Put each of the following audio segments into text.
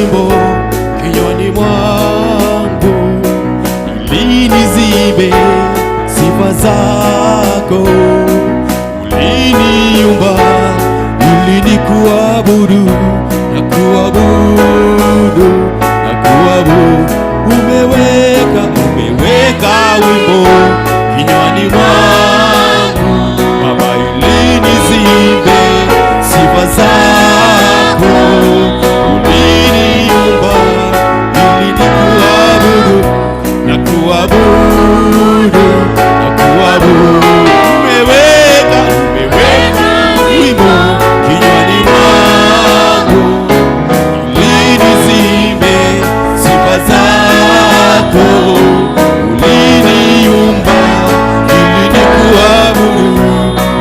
wimbo kinywani mwangu, ili nizibe sifa zako. Uliniumba ili nikuabudu na kuabudu na kuabudu. Umeweka wimbo kinywani mwangu Baba, ili nizibe sifa zako. Uliniumba ili nikuabudu na kuabudu na kuabudu. Umeweka wimbo kinywani mwangu ili nizibe sifa zako. Uliniumba ili nikuabudu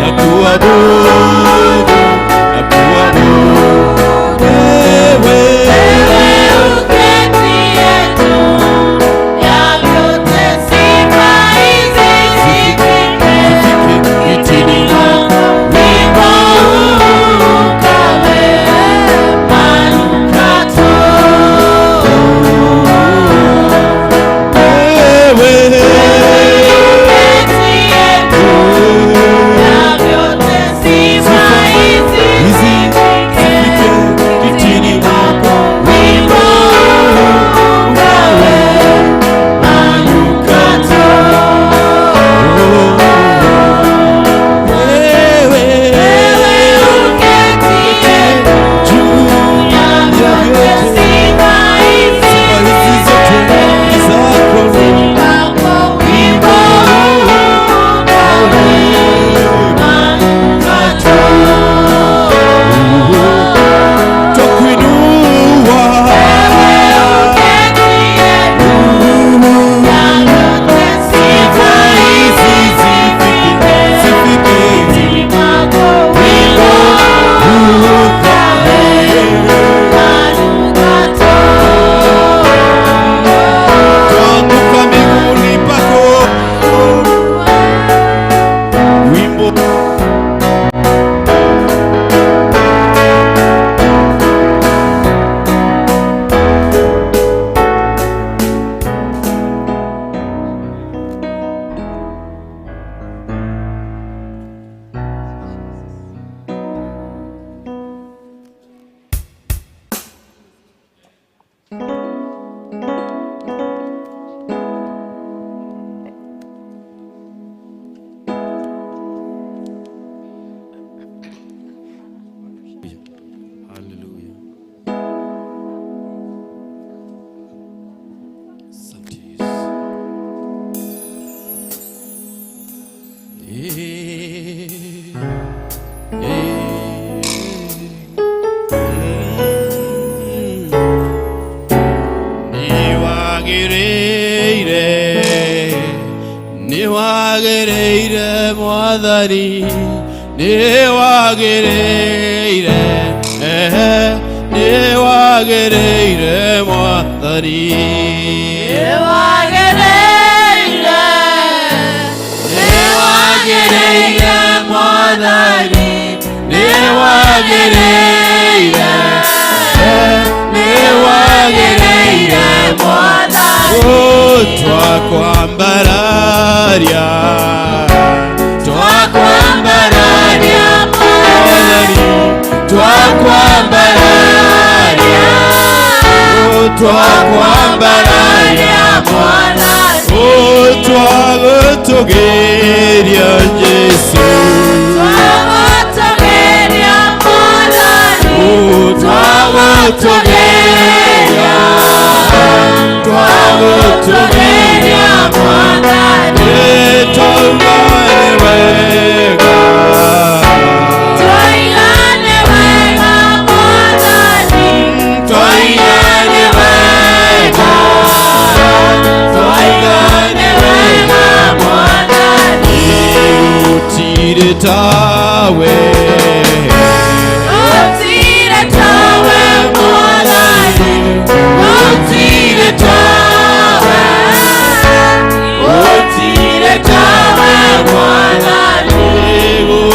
na kuabudu na kuabudu. Niwagereire mwathani, niwagereire, niwagereire mwathani, niwagereire mwathani, niwagereire, niwagereire mwathani. Oh, twakwambararia mwathani, twakwambararia, oh, twakwambararia mwathani, oh, twagutugiria Jesu, twagutugiria mwathani, oh, twagutugiria, twagutugiria mwathani, twaigane wega, twaigane wega mwathani, twaigane wega, twaigane wega mwathani, utire tawe, utire tawe mwathani, utire tawe, utire tawe mwathani,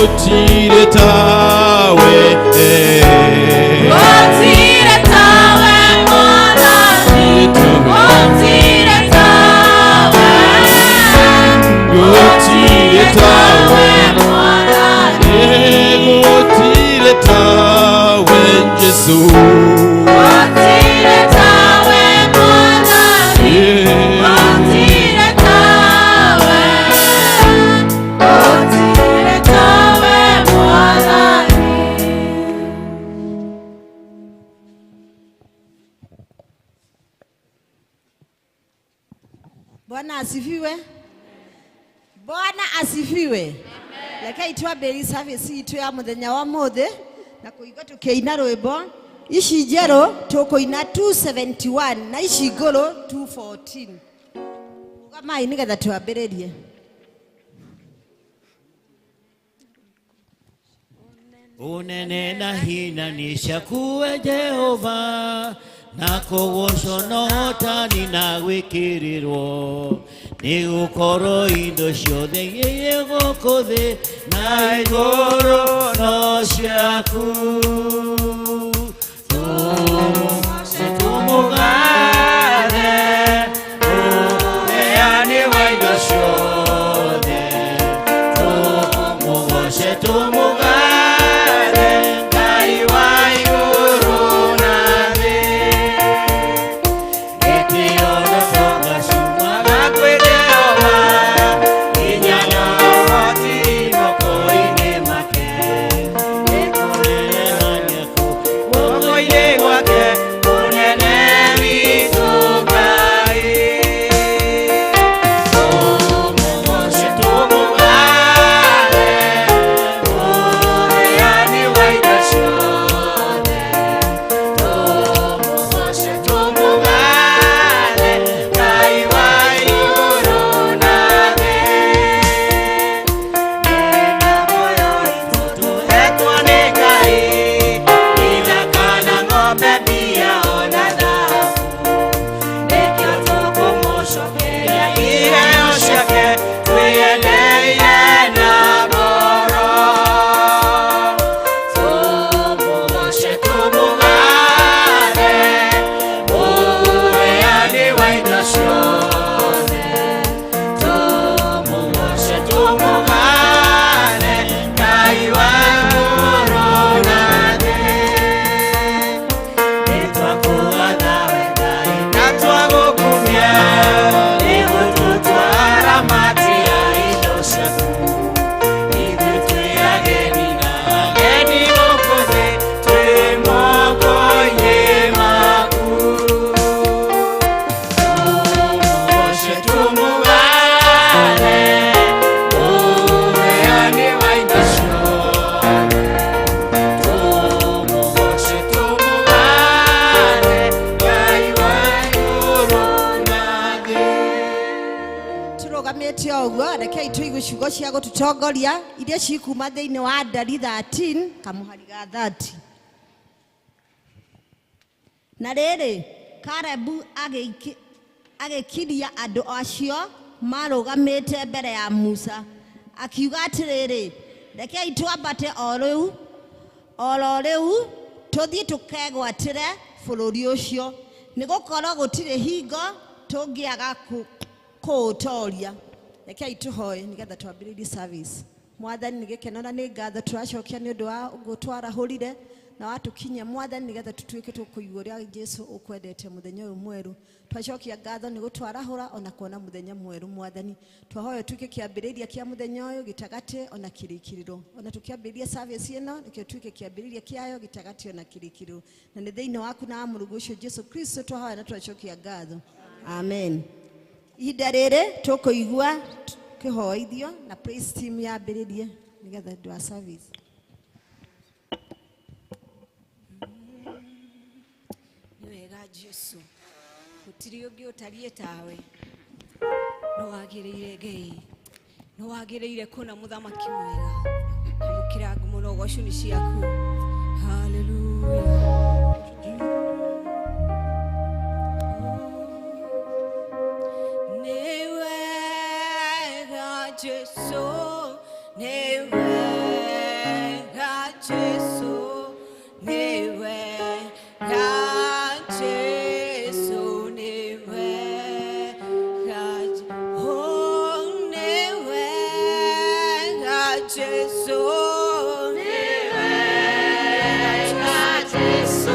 utire tawe, utire tawe mwathani. Bwana asifiwe. Bwana asifiwe. Leka itwambĩrĩrie service itu ya muthenya wa mothe na kuigua tukiina rwĩmbo ici njerũ tukuina 271 na ici ngũrũ 214. Ugamai nigetha twambĩrĩrie. Unene na hina ni shakuwe Jehova na kũgocwo no ũhotani na gwĩkĩrĩrwo nĩ gũkorwo indo ciothe iria gũkũ thĩ na igũrũ no ciaku. Tũmũgathe mũheani wa indo ciothe, tũmũgoce tũmũgathe Ngai wa igũrũ na thĩ. Gĩtĩo na tonga ciumaga kwĩ Jehova, hinya na ũhoti moko-inĩ make. Nĩkũrehania kũu guoko-inĩ gwake mũnene witũ Ngai. Tũmũgoce tũmũgathe mũheani wa indo ciothe, tũmũgoce tũmũgathe Ngai wa igũrũ na thĩ. Nena muoyo witũ tũhetwo nĩ Ngai, ithaka na ng'ombe, mbia ona thahabu, nĩkĩo tũkũmũcokeria iheo ciake twĩyendeire na ngoro. Tũmũgoce tũmũgathe mũheani wa indo ciothe, tũmũgoce tũmũgathe Ngai wa igũrũ na thĩ. Nĩtwakũgatha we Ngai na twagũkumia, nĩgũtũtwara matia indo ciaku. Ithuĩ twĩ ageni na ageni gũkũ thĩ, twĩ moko-inĩ maku. Tũmũgoce tũmũgathe mũheani wa indo ciothe, tũmũgoce tũmũgathe Ngai wa igũrũ na thĩ. Tũrũgamĩte ũguo, rekei tũigue ciugo cia gũtũtongoria iria cikuma thĩinĩ wa Ndari 13 kamũhari ga 30. Na rĩrĩ, Kalebu agĩkiria andũ acio marũgamĩte mbere ya Musa, akiuga atĩrĩrĩ, rekei twambate o ro rĩu tũthiĩ tũkegwatĩre bũrũri ũcio, nĩgũkorwo gũtirĩ hingo tũngĩaga kũũtoria. Rekei tũhoe nĩgetha twambĩrĩrie service. Mwathani, nĩ gĩkeno na nĩ ngatho tũracokia nĩ ũndũ wa ũguo twarahũrire na watukinya Mwathani, nĩgetha tũtuĩke tũkũigua ũrĩa Jesũ ũkwendete mũthenya ũyũ mwerũ. Twacokia ngatho nĩ gũtwarahũra ona kuona mũthenya mwerũ. Mwathani, twahoya tuĩke kĩambĩrĩria kĩa mũthenya ũyũ, gĩtagatĩ ona kĩrĩkĩrĩro. Ona tũkĩambĩrĩria service ĩno nĩkĩo tuĩke kĩambĩrĩria kĩayo, gĩtagatĩ ona kĩrĩkĩrĩro. Na nĩ thĩinĩ waku na wa Mũrungu ũcio Jesũ Kristo twahoya na twacokia ngatho. Amen. Ihinda rĩrĩ tũkũigua kĩhoithio na praise team yambĩrĩrie nĩgetha andũ a service. Nĩ wega Jesũ, gũtirĩ ũngĩ ũtariĩ tawe, no wagĩrĩire Ngai, no wagĩrĩire kuona mũthamaki mwega, amũkĩra ngumo na ũgooci nĩ ciaku. Hallelujah. Nĩ wega Jesũ, nĩ wega Jesũ, nĩ wega Jesũ, nĩ wega oh, nĩ wega Jesũ, nĩ wega Jesũ.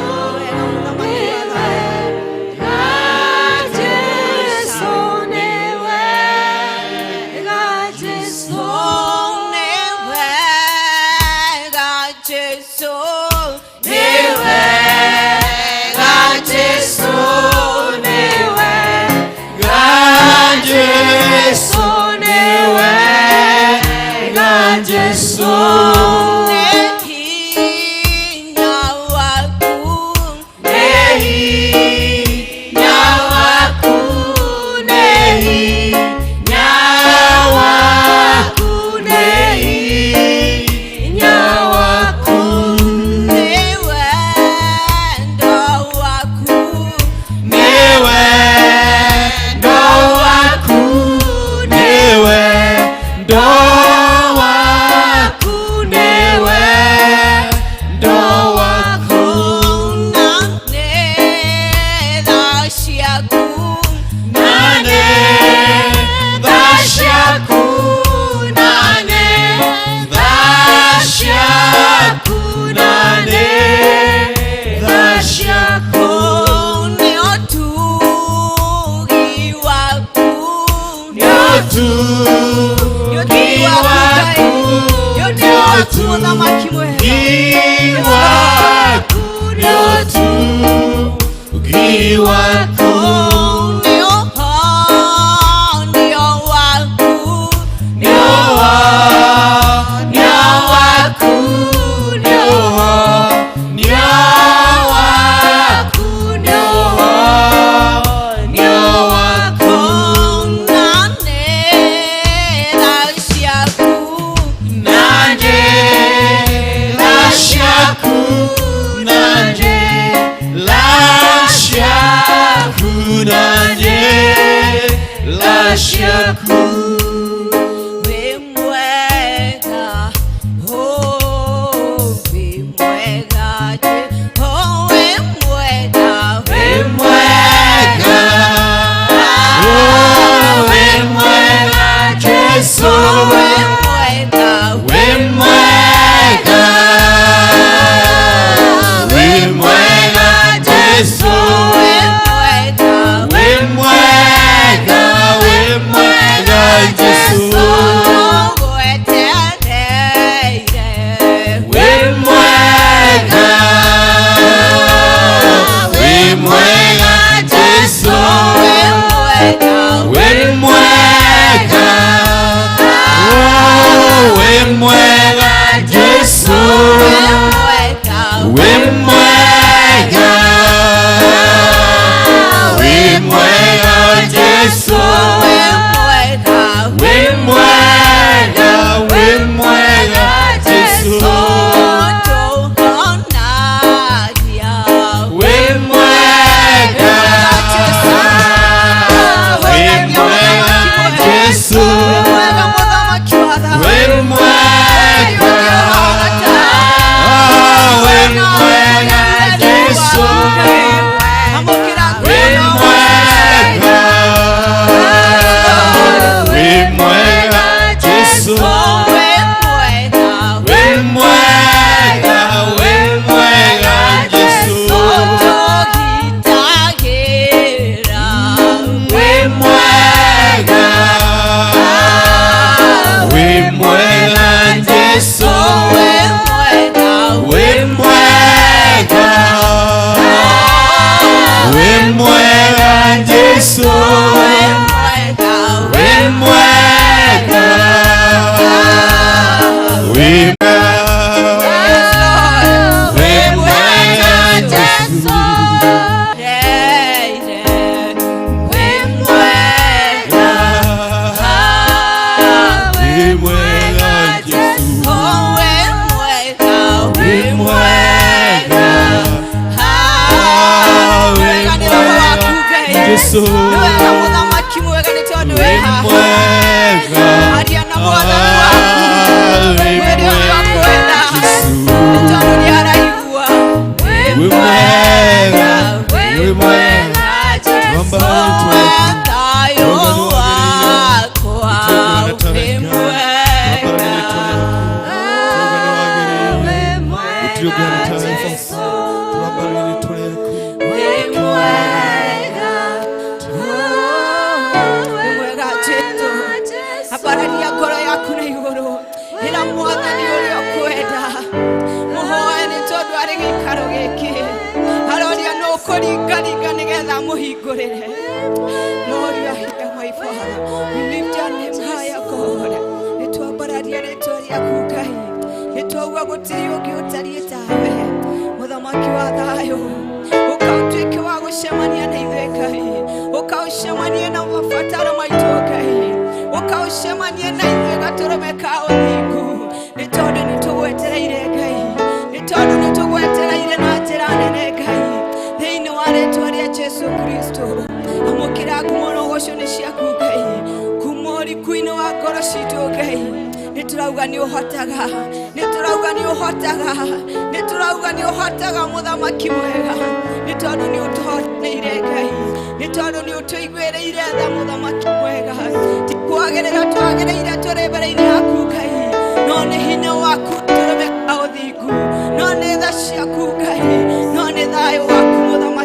None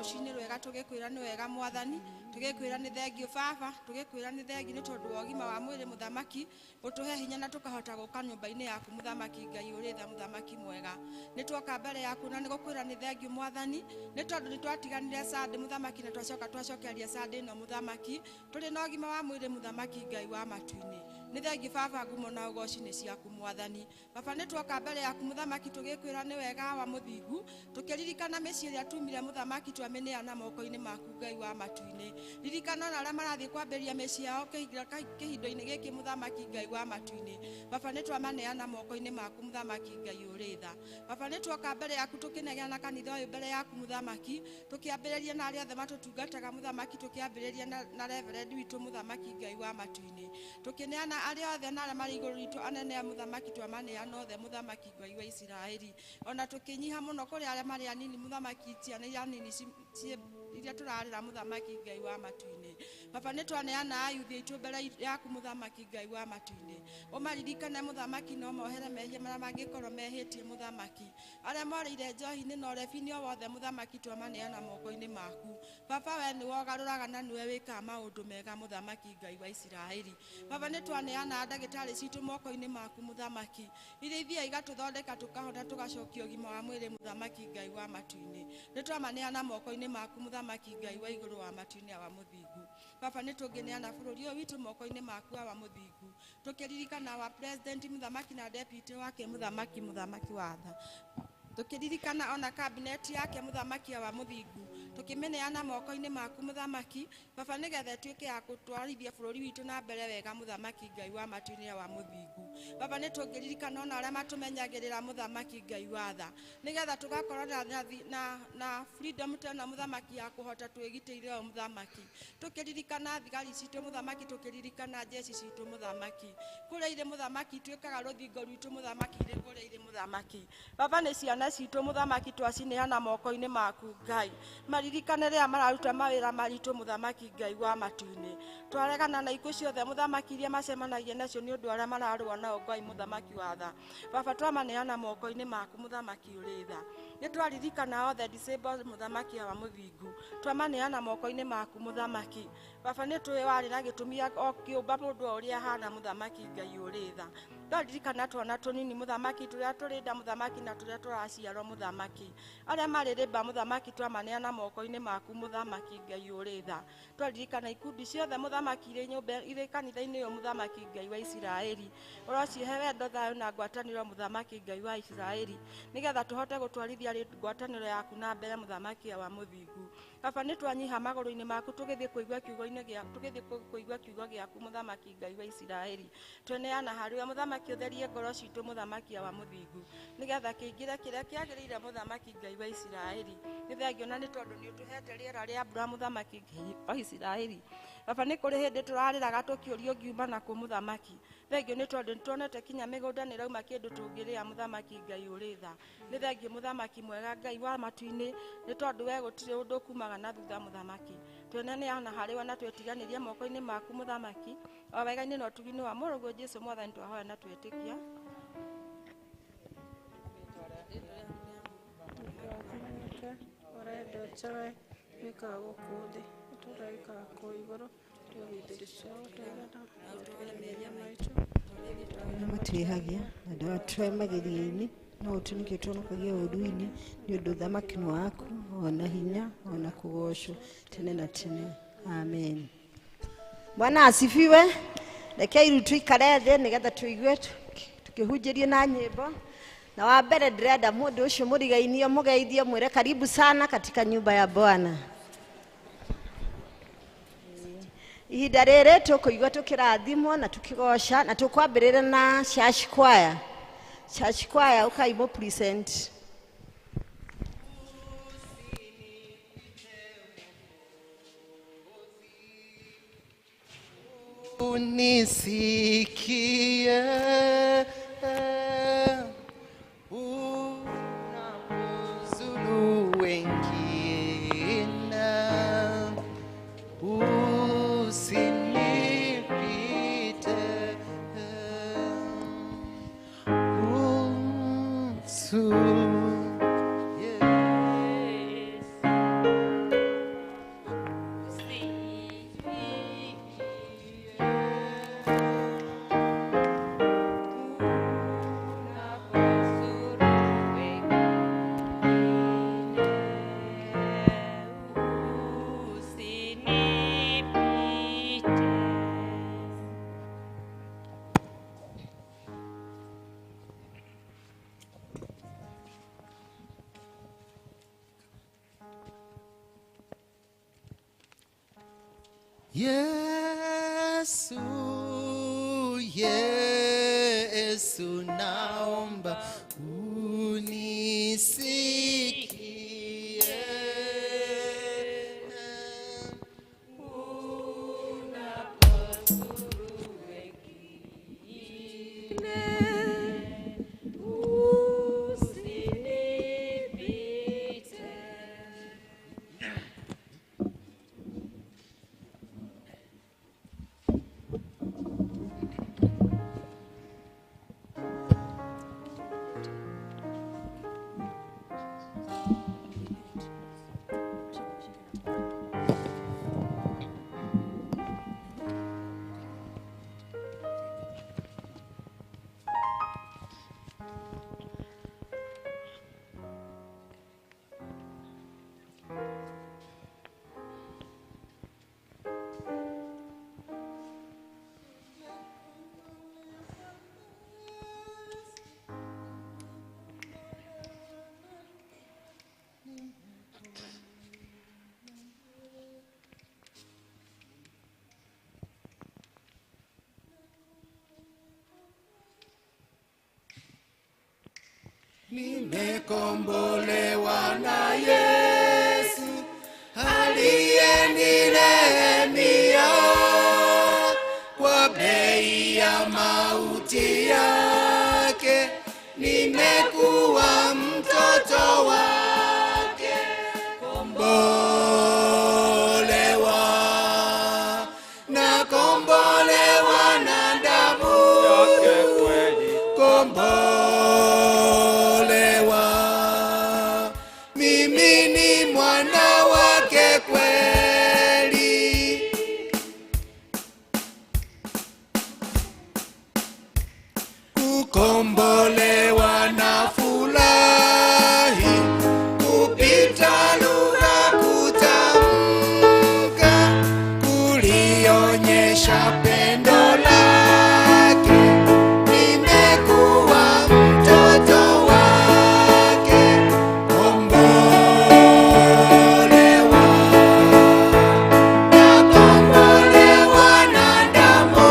rucini rwega tugikwira ni wega mwathani tugikwira ni thengio baba tugikwira ni thengio ni tondu wa ũgima wa mwĩrĩ muthamaki utuhe hinya na tukahota guka nyumba-ini yaku muthamaki Ngai uri tha muthamaki mwega ni twoka mbere yaku na ni gukwira ni thengio mwathani ni tondu ni twatiganire Sunday muthamaki na twacokeria Sunday no muthamaki turi na ũgima wa mwĩrĩ muthamaki Ngai wa matu-ini ni thengio baba ngumo na ugoci ni ciaku mwathani baba ni twoka mbere yaku muthamaki tugikwira ni wega wa muthingu tukiririkana mĩciĩ ĩrĩa tumire muthamaki twameneana moko-ini maku Ngai wa matu-ini ririkana na arĩa marathie kwambĩrĩria mĩciĩ yao kĩhindo-inĩ gĩkĩ muthamaki Ngai wa matu-ini baba ni twamaneana moko-ini maku muthamaki Ngai uri tha baba ni twoka mbere yaku tukinegeana kanitha ũyũ mbere yaku muthamaki tukiambĩrĩria na arĩa othe matũtungataga muthamaki tukiambĩrĩria na reverend witũ muthamaki Ngai wa matu-ini tukineana arĩa othe na arĩa marĩ igũrũ ritũ anene a muthamaki twamaneana othe muthamaki Ngai wa Isiraeli ona tukinyiha muno kuri arĩa marĩ anini muthamaki ciana iria nini iria turarĩra muthamaki Ngai wa matu-ini baba ni twaneana ayuthi aitũ mbere yaku muthamaki Ngai wa matu-ini umaririkane muthamaki no mohere mehia marĩa mangĩkorwo mehĩtie muthamaki arĩa morĩire njohi-inĩ na ũrebi-inĩ o wothe muthamaki twamaneana moko-ini maku baba we nĩ wogarũraga na nĩwe wĩkaga maũndũ mega muthamaki Ngai wa Isiraeli baba ni twaneana ndagĩtarĩ citũ moko-ini maku muthamaki iria ithiaga igatũthondeka tukahota tugacokia ũgima wa mwĩrĩ muthamaki Ngai wa matu-ini ni twamaneana moko-ini maku muthamaki Ngai wa igũrũ wa matu-ini wa muthingu baba ni tũngĩneana bũrũri ũyũ witũ moko-ini maku wa muthingu tukiririkana wa president muthamaki na deputy wake muthamaki wa tha tukiririkana ona cabinet yake muthamaki wa muthingu tukimeneana moko-ini maku muthamaki baba nigetha tuike ya gutwarithia bũrũri witũ na mbere wega muthamaki Ngai wa matu-ini wa muthingu baba ni tũngĩririkana ona arĩa matumenyagĩrĩra muthamaki Ngai wa tha nigetha tugakorwo na freedom tena muthamaki ya kuhota twĩgitĩire o muthamaki tukiririkana thigari citũ muthamaki tukiririkana jeshi citũ muthamaki kũrĩa irĩ muthamaki twĩkaga rũthingo rwitũ muthamaki irĩ kũrĩa irĩ muthamaki baba ni ciana citũ muthamaki twacineana moko-ini maku Ngai maririkane rĩrĩa mararuta mawĩra maritũ muthamaki Ngai wa matu-ini twaregana na ikuũ ciothe muthamaki iria macemanagia nacio nĩ ũndũ arĩa mararũa nao Ngai muthamaki wa tha baba twamaneana moko-ini maku muthamaki ũrĩ tha ni twaririkana othe disabled muthamaki wa muthingu twamaneana moko-ini maku muthamaki baba ni tũĩ warĩ na gĩtũmi o kĩũmba mũndũ ũrĩa ahana muthamaki Ngai ũrĩ tha twaririkana twana tũnini muthamaki tũrĩa tũrĩ nda muthamaki na tũrĩa tũraciarwo muthamaki arĩa marĩ rĩmba muthamaki twamaneana moko-ini maku muthamaki Ngai ũrĩ tha twaririkana ikundi ciothe muthamaki irĩ kanitha-inĩ ũyũ muthamaki Ngai wa Isiraeli ũrocihe wendo thayũ na ngwatanĩro muthamaki Ngai wa Isiraeli nigetha tũhote gũtwarithia ngwatanĩro yaku na mbere muthamaki wa muthingu baba ni twanyiha magũrũ-inĩ maku tũgĩthiĩ kũigua kiugo gĩaku muthamaki Ngai wa Isiraeli tweneana harĩwe muthamaki ũtherie ngoro citũ muthamaki wa muthingu nigetha kĩingĩre kĩrĩa kĩagĩrĩire muthamaki Ngai wa Isiraeli nĩ thengio na nĩ tondũ nĩ ũtũhete rĩera rĩa mbura muthamaki Ngai wa Isiraeli baba nĩ kũrĩ hĩndĩ tũrarĩraga tũkĩũrio ngiuma nakũ muthamaki thengio nĩ tondũ nĩ tuonete kinya mĩgũnda nĩ rauma kĩndũ tũngĩrĩa muthamaki Ngai ũrĩ tha nĩ thengio muthamaki mwega Ngai wa matu-ini nĩ tondũ we gũtirĩ ũndũ ũkumaga na thutha muthamaki tweneana harĩwe na twetiganĩrie moko-ini maku muthamaki o wega-inĩ na ũtugi-inĩ wa mũrũguo Jesũ mwathani twahoya na twĩtĩkia Chowe mika gũkũthĩ tũraikaga kũ igũrũ twĩgithĩrĩcia gũtũigana matwĩhagia na ndawatũhe magerio-inĩ no ũtũnĩke tũhonokagia ũũru-inĩ nĩ ũndũ ũthamaki nĩ waku ona hinya ona kũgocwo tene na tene amen. Bwana asifiwe. Rekei rĩu tũikare thĩ nĩgetha tũigue tukĩhunjĩrie na nyĩmbo. Na wa mbere ndĩrenda mũndũ ũcio mũrigainie mũgeithie mwĩre karibu sana katika nyumba ya Bwana. Ihinda rĩrĩ tũkũigua tũkĩrathimwo na tũkĩgoca na tũkwambĩrĩra na church choir. Church choir ũkaimwo present. Unisikie unapozulu wengine usinipite Yesu, Yesu, naomba unisikie. Nimekombolewa na Yesu aliyenirehemia, kwa bei ya mauti yake nimekuwa mtoto wake. Kombolewa na kombolewa na damu yake kweli. Mimi ni mwana wake kweli. Kukombolewa na furahi kupita lugha kutamka, kulionyesha pendo lake. Nimekuwa mtoto wake. Kombolewa na kombolewa na damu.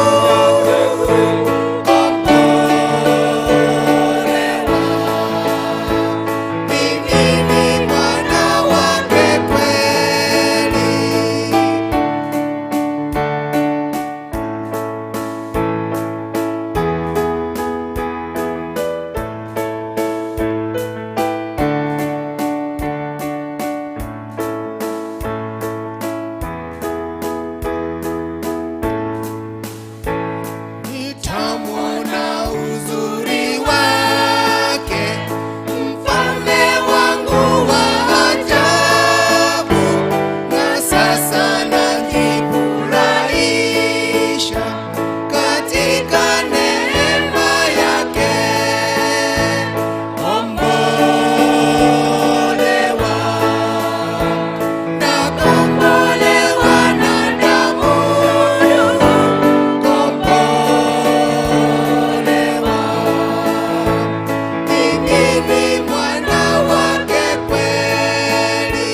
Kombolewa, mimi ni mwana wake kweli. Nitamwona uzuri wake, mfalme wangu wa ajabu, na sasa najifurahisha katika neema yake. Kombolewa na kombolewa na damu. Kombolewa, mimi ni mwana wake kweli.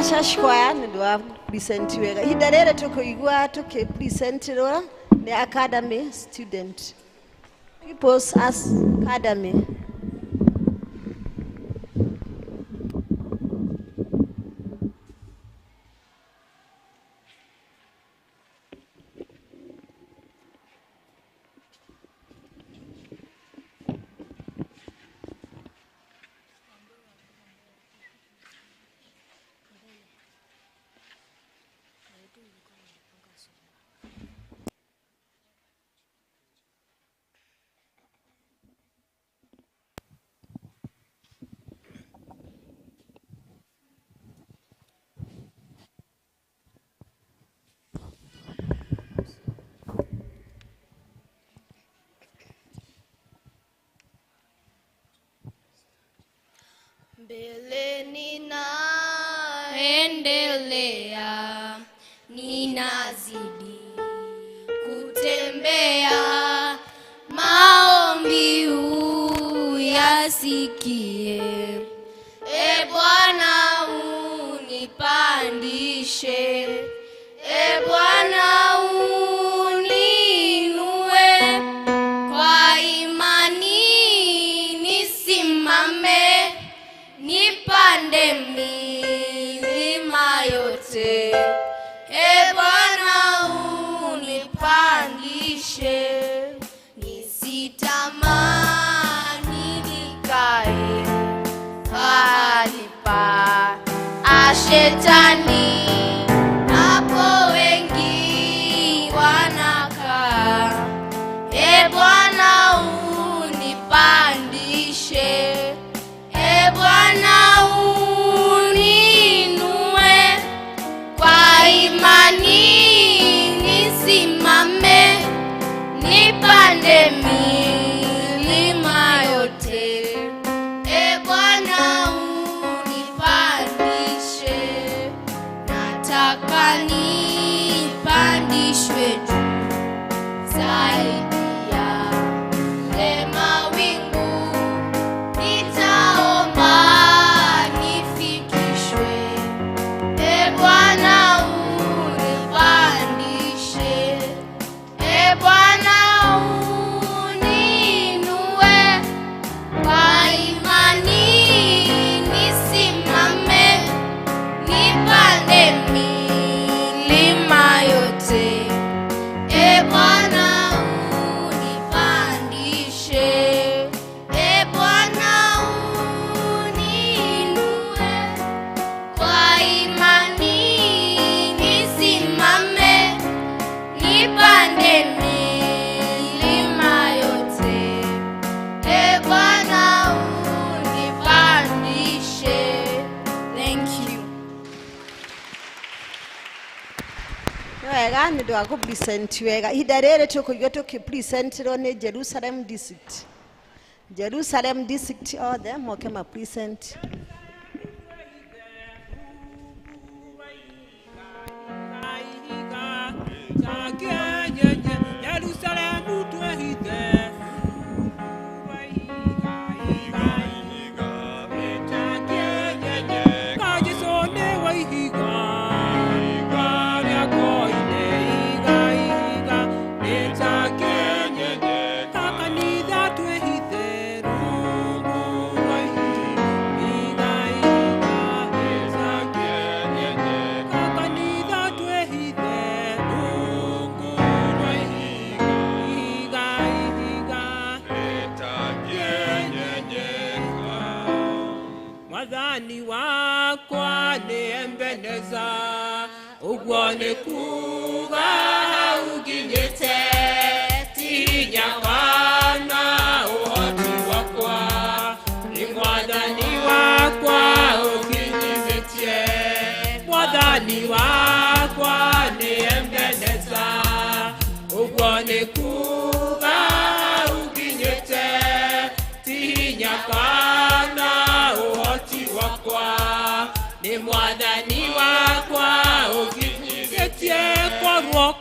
church choir nĩ ndũ wa present wega. Ihinda rĩrĩ tũkũigua tũkĩ-presenterwo nĩ academy student. People's Academy. Mbele ninaendelea, ninazidi kutembea, maombi uyasikie. E Bwana unipandishe, e Bwana uniinue, kwa imani nisimame, nipande milima yote. E Bwana unipandishe, nisitamani nikae pahali pa Shetani, hapo wengi wanakaa. E Bwana unipandishe, e Bwana uniinue, kwa imani nisimame, nipande milima yote. E Bwana unipandishe, nataka nipandishwe juu zaidi ya mawingu. Nitaomba nifikishwe, e Bwana unipandishe, e Bwana uniinue, kwa imani nisimame, nipande milima yote. E Bwana unipandishe, e Bwana uniinue, kwa imani nisimame, nipande milima yote. E Bwana unipandishe. Thank you. Wega nĩ ndũ wa gũ-present wega. Ihinda rĩrĩ tũkũigua tũkĩ-presenterwo nĩ Jerusalem District. Jerusalem District othe moke ma-present. Mwathani wakwa nĩembeneza, ũguo nĩ kuga ukinyĩte, ti hinya kana ũhoti wakwa, nĩ Mwathani wakwa ũkinyithĩtie. Mwathani wakwa nĩembeneza, ũguo nĩ kuga ukinyĩte, ti hinya kana ũhoti wakwa, nĩ Mwathani wakwa ũkinyithĩtie.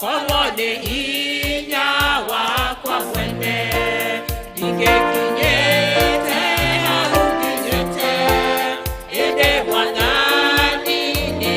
Korwo nĩ hinya wakwa mwene, ndingĩkinyĩte hau nginyĩte, ĩndĩ Mwathani nĩ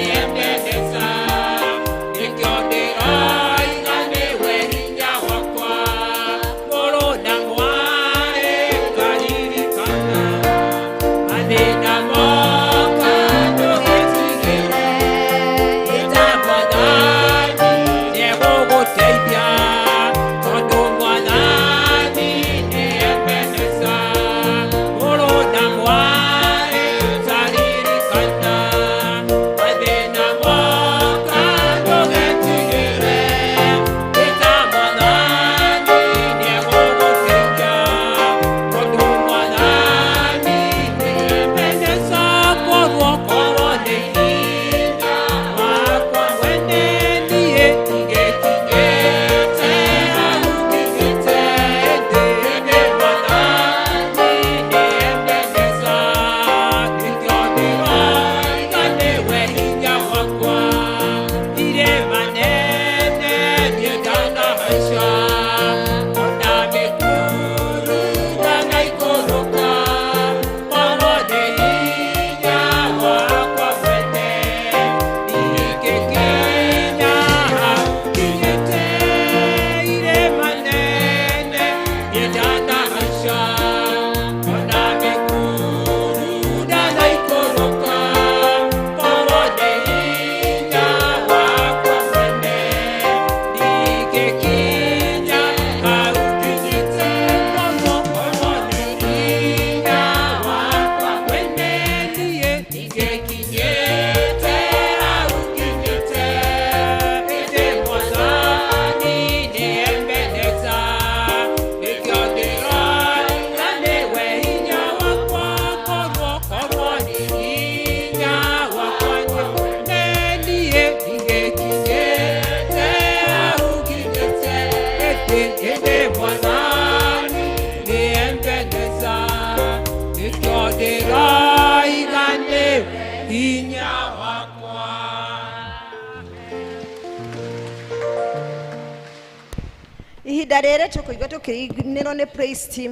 Ihinda rĩrĩ tũkũigua tũkĩinĩrwo nĩ praise team.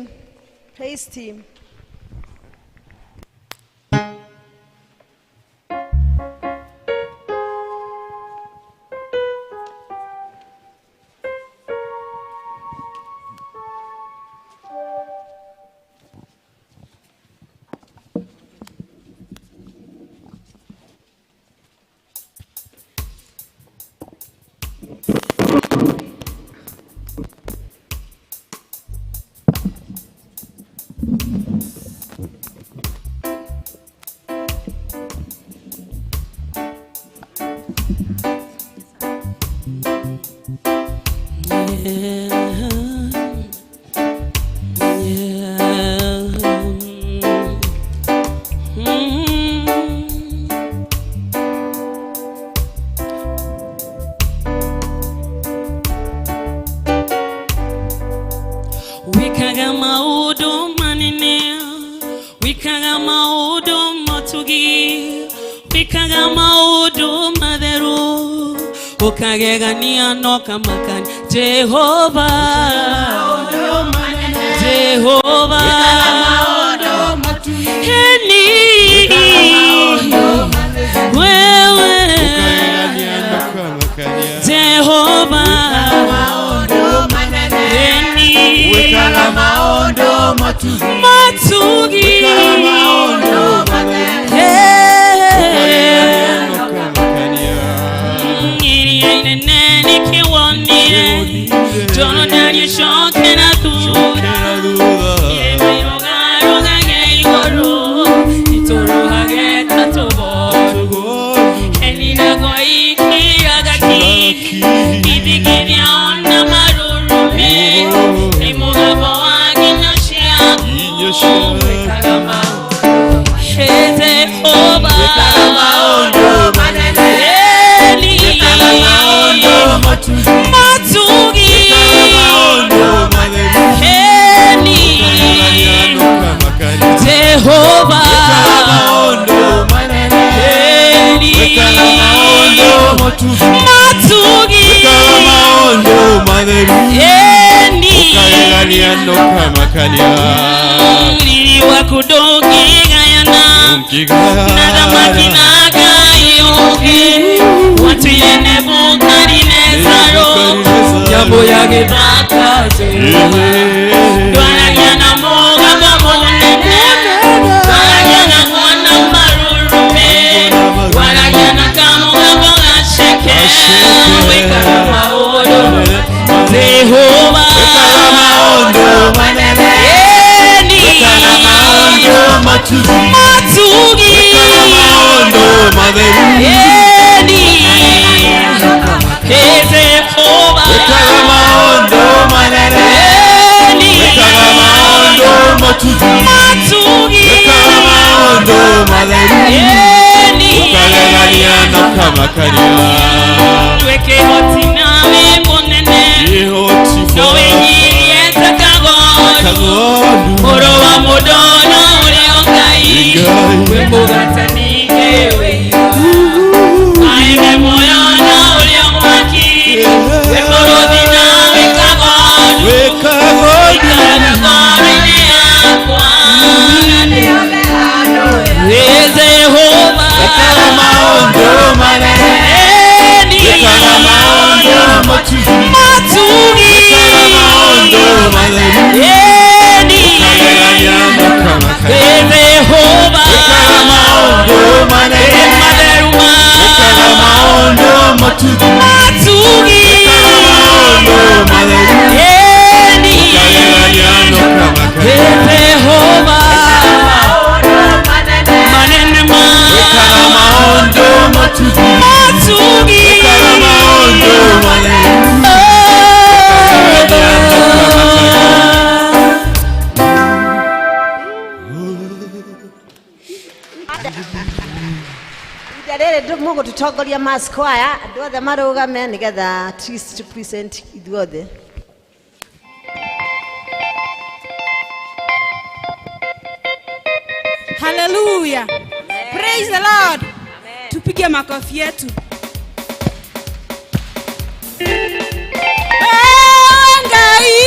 Praise team. Ukagegania no kamakani Jehova Jehova Heni wewe Jehova Heni matugi Don't know you shock and I do. Mungu tutongoria maskwaya andu othe marugame nigetha at least to present ithuothe. Hallelujah. Praise the Lord. Tupige makofi yetu. Ngai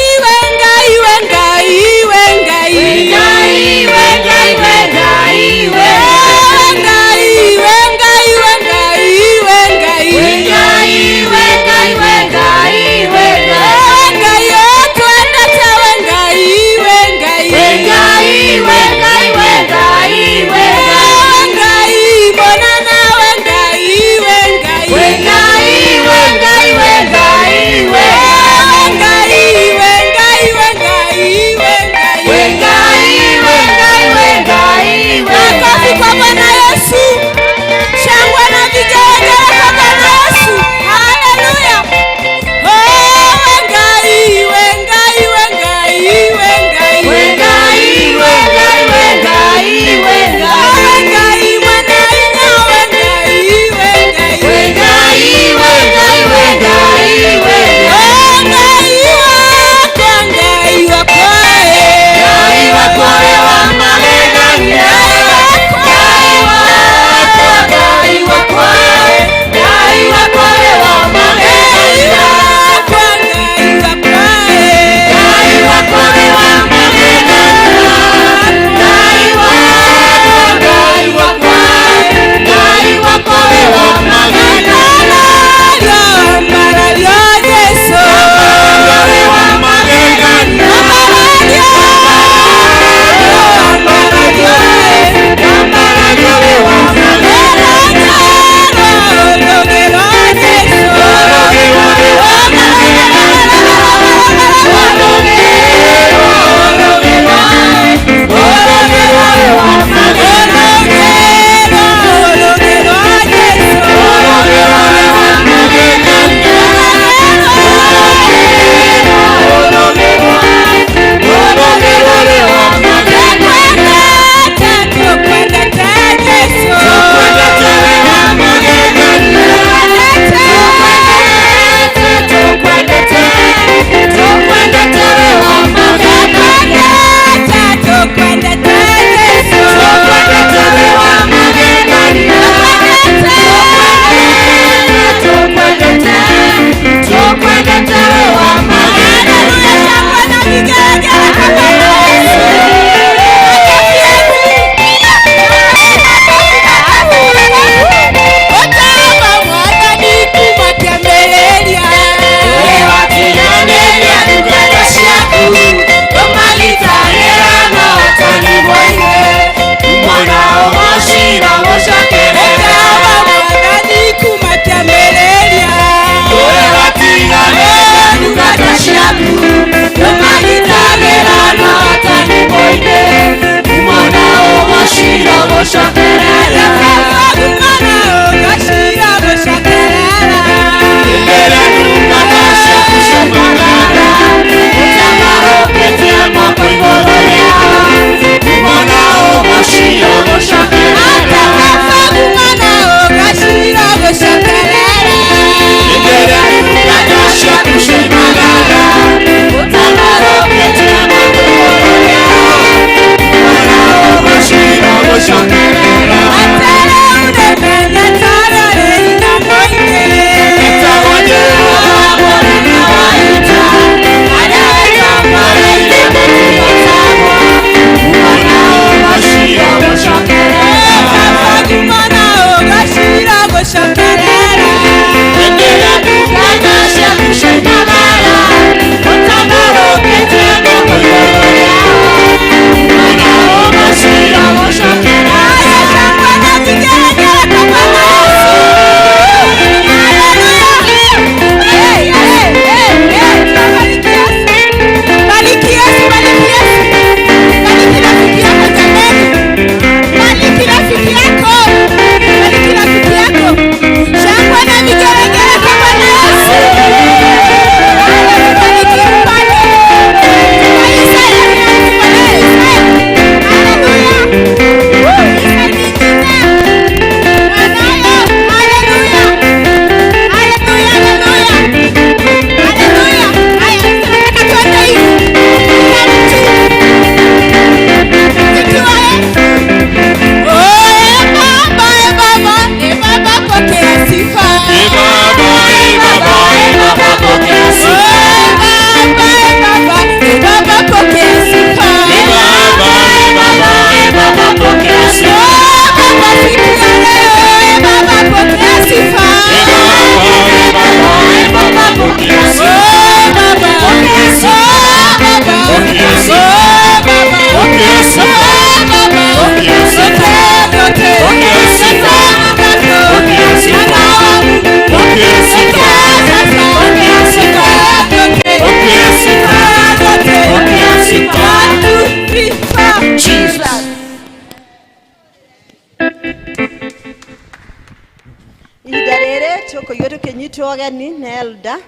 mũnyitĩtwo ũgeni nĩ Elda.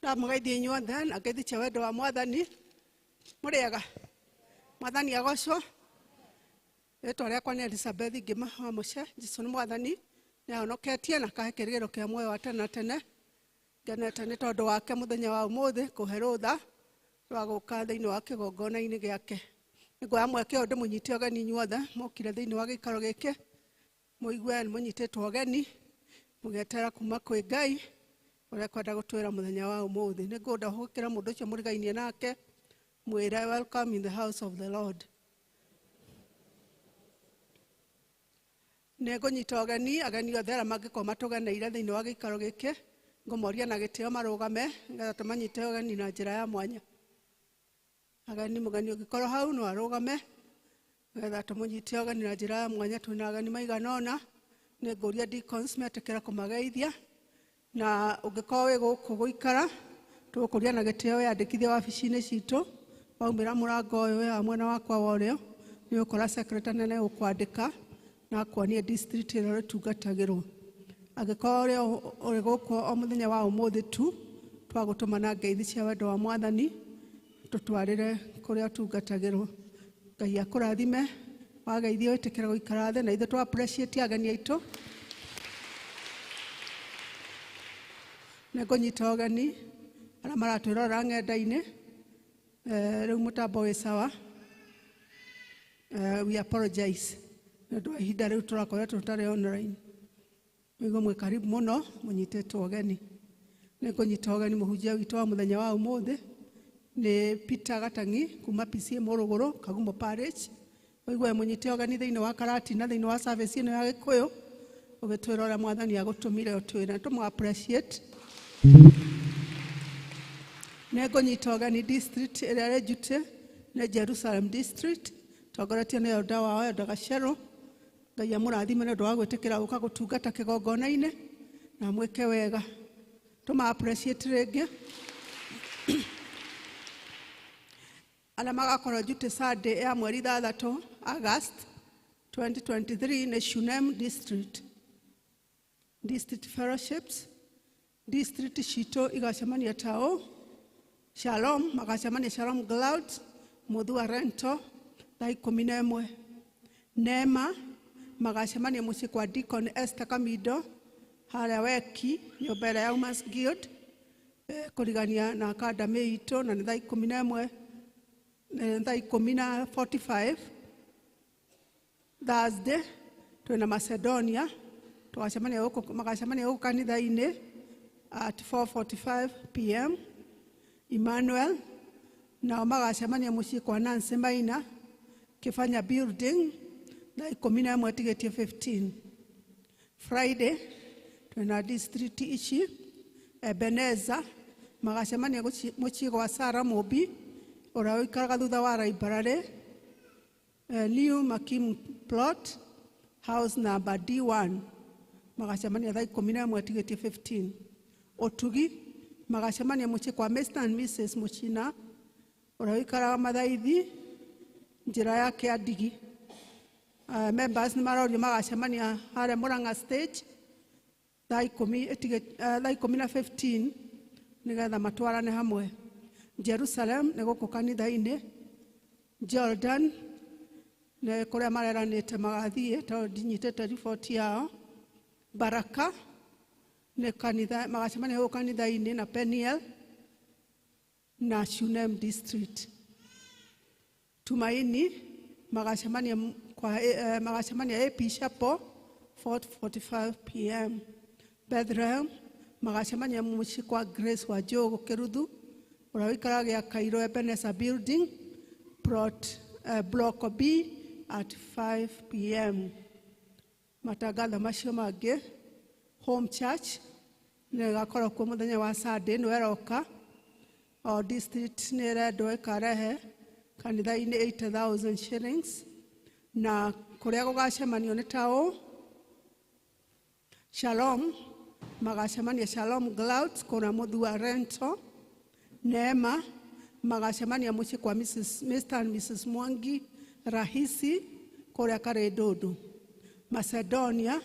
Ndamugeithia inyuothe na ngeithi wendo wa Mwathani. Mũrĩega. Mwathani agocwo. Rĩtwa rĩakwa nĩ Elizabeth Ngĩma wa Mũce. Jesũ nĩ Mwathani nĩahonoketie na akahe kĩrĩgĩro kĩa muoyo wa tene na tene. Ngenete nĩ tondũ wake mũthenya wa ũmũthĩ kũhe rũtha rwa gũka thĩinĩ wa kĩgongona-inĩ gĩake. Nĩngũoya mweke ũyũ ndĩmũnyite ũgeni inyuothe mokire thĩinĩ wa gĩikaro gĩkĩ. Mũigue nĩ mũnyitĩtwo ũgeni mũgĩetera kuma kwĩ Ngai ũrĩa kwenda gũtwĩra mũthenya wa ũmũthĩ. Nĩngwenda gũkĩra mũndũ ũcio mũrigainie nake mwĩre welcome in the house of the Lord. Nĩngũnyita ũgeni ageni othe arĩa mangĩkorwo matũgeneire thĩinĩ wa gĩikaro gĩkĩ ngũmoria na gĩtĩo marũgame nĩgetha tũmanyite ũgeni na njĩra ya mwanya. Ageni mũgeni ũngĩkorwo hau no arũgame nĩgetha tũmũnyite ũgeni na njĩra ya mwanya. Twĩna ageni maigana ũna. Nĩngũria deacons metĩkĩra kũmageithia na ũngĩkorwo wĩ gũkũ gũikara tũgũkũria na gĩtĩo wĩyandĩkithie wabici-inĩ citũ. Waumĩra mũrango ũyũ wa mwena wakwa wa ũrĩo nĩũgũkora secretary nene gũkwandĩka na kuonie district ĩrĩa ũrĩtungatagĩrwo. Angĩkorwo ũrĩ gũkũ o mũthenya wa ũmũthĩ tu twagũtũmana ngeithi cia wendo wa Mwathani tũtwarĩre kũrĩa ũtungatagĩrwo. Ngai akũrathime. Wageithio wĩtĩkĩre gũikara thĩ na ithuĩ tũ appreciate ageni aitũ. Nĩngũnyita ũgeni arĩa maratwĩrorera ng'enda-inĩ. Rĩu mũtambo wĩ sawa. We apologize nĩ ũndũ wa ihinda rĩu tũrakorwo tũtarĩ online. Nĩguo mwĩ karibu mũno mũnyitĩtwo ũgeni. Nĩngũnyita ũgeni mũhunjia witũ wa mũthenya wa ũmũthĩ nĩ Peter Gatang'i kuma PCA Mũrũgũrũ Kagumo Parish. Ũigue mũnyite ũgeni thĩinĩ wa karati na thĩinĩ wa service ĩno ya Gĩkũyũ ũgĩtwĩra ũrĩa Mwathani agũtũmire ũtwĩre. Tũmũ appreciate. Nĩngũnyita ũgeni district ĩrĩa ĩrĩ Jute nĩ Jerusalem district tongoretio nĩ Elda wao Elda Gacerũ. Ngai amũrathime nĩ ũndũ wa gwĩtĩkĩra gũka gũtungata kĩgongona-inĩ na mwĩke wega. Tũma appreciate rĩngĩ. Arĩa magakorwo Jute Sunday ya mweri 3 August 2023 nĩ Shunem district. District fellowships. District citũ igacemania tao Shalom magacemania Shalom Cloud Mũthua Rento thaa 11. Neema magacemania mũciĩ kwa Deacon Esther Kamindo harĩa Weki nyũmba ĩrĩa ya Women's Guild kũrigania na academy itũ na nĩ thaa 11 thaa 10:45. Thursday twĩna Macedonia magacemania gũkũ kanitha-inĩ at 4:45 p.m. Emmanuel nao magacemania mũciĩ kwa Nancy Maina Kĩbanya building thaa 11 tigĩtie 15. Friday twĩna district ici Ebenezer magacemania mũciĩ gwa Sarah Mũmbi ũrĩa ũikaraga thutha wa library New Makim plot house number D1 magacemania thaa 11 tigĩtie 15. Ũtugi magacemania mũciĩ kwa Mr and Mrs Mũchina ũrĩa ũikaraga Mathaithi njĩra ya Kĩandigi. Members nĩ marorio magacemania harĩa Mũrang'a stage thaa 10:15 nĩgetha matwarane hamwe. Jerusalem nĩ gũkũ kanitha-inĩ. Jordan nĩ kũrĩa mareranĩte magathiĩ tondũ ndinyitĩte riboti yao. Baraka nĩ kanitha magacemania gũkũ kanitha-inĩ na Peniel na Shunem district. Tumaini magacemania AP Chapel 4:45 p.m. Bethlehem magacemania mũciĩ kwa Grace wa Jogo Kĩruthu ũrĩa ũikaraga gĩa Kairo Ebenezer building block B at 5 p.m. Matangatho macio mangĩ Home Church nĩ gakorwo kuo mũthenya wa Sunday nĩ weroka. O district nĩ rendwo ĩkarehe kanitha-inĩ 80,000 shillings na kũrĩa gũgacemanio nĩ tao Shalom, magacemania Shalom Glouds, kuna Muthua Rento. Neema, magacemania muciĩ kwa Mr. and Mrs. Mwangi Rahisi, kũrĩa Karedodo. Macedonia,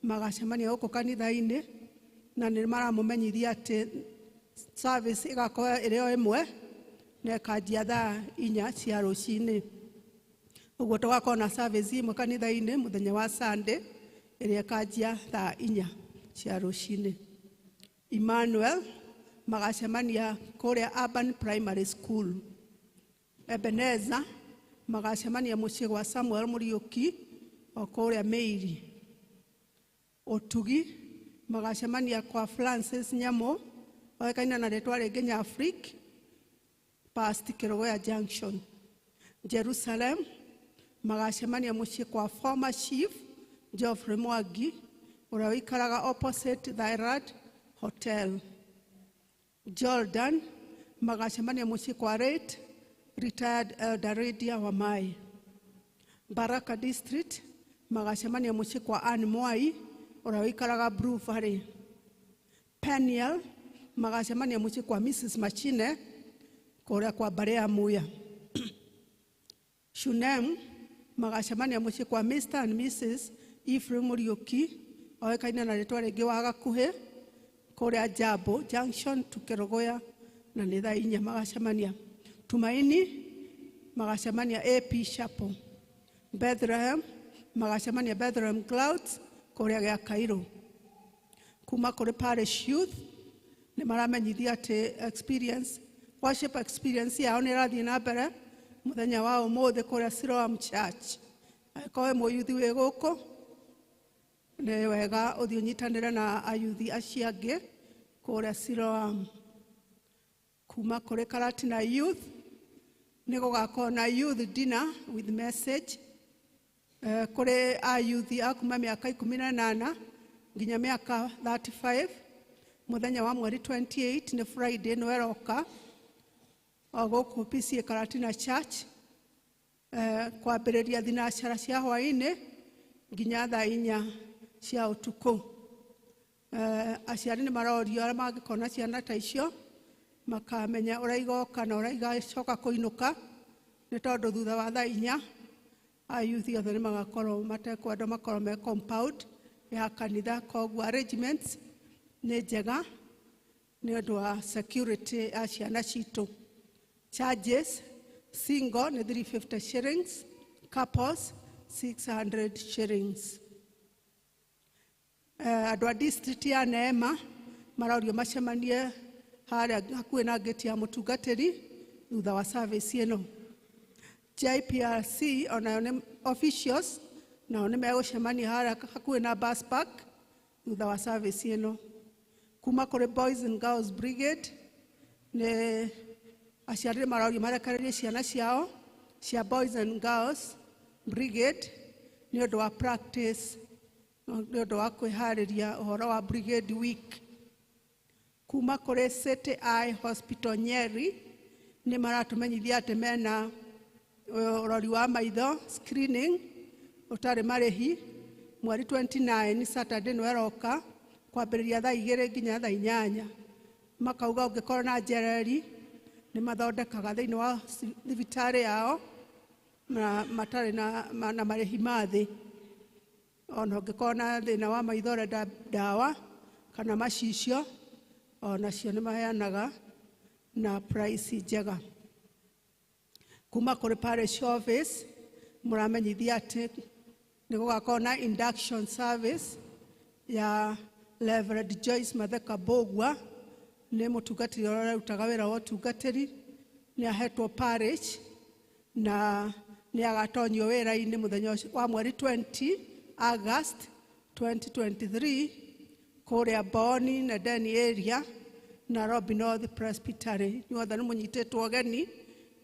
magacemania gũkũ kanitha-inĩ, na nĩ maramũmenyithia atĩ service ĩgakorwo ĩrĩ o ĩmwe, na ĩkanjia thaa 4 cia rũcinĩ. Ũguo tũgakorwo na service ĩmwe kanitha-inĩ mũthenya wa Sunday, ĩrĩa ĩkanjia thaa 4 cia rũcinĩ. Emmanuel, magacemania kũrĩa Urban Primary School. Ebenezer, magacemania mũciĩ gwa Samuel Muriuki o kũrĩa Meiri. Otugi, magacemania kwa Francis Nyamo, oĩkaine na rĩtwa rĩngĩ Nyafric, past Kerogoya Junction. Jerusalem, magacemania mũciĩ kwa former chief Geoffrey Mwangi, ũrĩa ũikaraga opposite Thyrad Hotel. Jordan, magacemania mũciĩ kwa retired Elder Radia Wamai. Baraka District, magacemania mũciĩ kwa Anne Mwai, ũrĩa ũikaraga Blue Valley. Peniel, magacemania mũciĩ kwa Mrs. Machine, kũrĩa kwa Barea Muya. Shunem, magacemania mũciĩ kwa Mr. and Mrs. Ephraim Muriuki, oĩkaine na rĩtwa rĩngĩ wa Gakuhĩ, kũrĩa Jabo Junction to Kerogoya, na nĩ thaa 4 magacemania. Tumaini, magacemania AP Chapel. Bethlehem, magacemania Bethlehem Clouds, kũrĩa gĩa Kairo. Kuma kũrĩ Parish Youth, nĩ maramenyithia atĩ worship experience yao nĩ ĩrathiĩ na mbere mũthenya wa ũmũthĩ kũrĩa Siloam Church. Angĩkorwo mũyuthi wĩ gũkũ, nĩ wega ũthiĩ ũnyitanĩre na ayuthi acio angĩ kũrĩa Siloam. Kuma kũrĩ Karatina Youth, nĩ gũgakorwo na youth dinner with message. Kũrĩ ayuthi a kuma mĩaka 18 nginya mĩaka 35, mũthenya wa mweri 28 nĩ Friday nĩ weroka o gũkũ PCA Karatina Church, kwambĩrĩria thinacara cia hwaĩ-inĩ nginya thaa 4 cia ũtukũ. Aciari nĩ marorio arĩa mangĩkona ciana ta icio makamenya ũrĩa igoka na ũrĩa igacoka kũinũka, nĩ tondũ thutha wa thaa 4 ayuthi othe nĩ magakorwo matekwenda makorwo me compound ya kanitha. Koguo arrangements nĩ njega nĩ ũndũ wa security ya ciana citũ. Charges, single nĩ 350 shillings, couples 600 shillings. Andũ a district ya Neema marorio macemanie harĩa hakuhĩ na gate ya mũtungatĩri thutha wa service ĩno. JPRC onayo nĩ officials, nao nĩ megũcemania harĩa hakuhĩ na bus park thutha wa service ĩno. Kuma kũrĩ Boys and Girls Brigade, nĩ aciari nĩ marorio marekererie ciana ciao cia Boys and Girls Brigade nĩ ũndũ wa practice, nĩ ũndũ wa kwĩharĩria ũhoro wa Brigade Week. Kuma kũrĩ City Eye Hospital Nyeri, nĩ maratũmenyithia atĩ mena ũrori wa maitho screening ũtarĩ marĩhi mweri 29 Saturday nĩ weroka kwambĩrĩria thaa 2 nginya thaa 8. Makauga ũngĩkorwo na njereri nĩ mathondekaga thĩinĩ wa thibitarĩ yao na matarĩ na marĩhi ma thĩ. Ona ũngĩkorwo na thĩna wa maitho ũrenda ndawa kana macicio, onacio nĩ maheanaga na price njega. Kuma kũrĩ Parish Office, mũramenyithia atĩ nĩ gũgakorwo na induction service ya Reverend Joyce Matheka Bogwa, nĩ mũtungatĩri ũrĩa ũrutaga wĩra wa ũtungatĩri, nĩ ahetwo parish na nĩ agatonio wĩra-inĩ mũthenya wa mweri 20 August 2023 kũrĩa Boni na Deni area Nairobi North Presbytery. Nyuothe nĩ mũnyitĩtwo ũgeni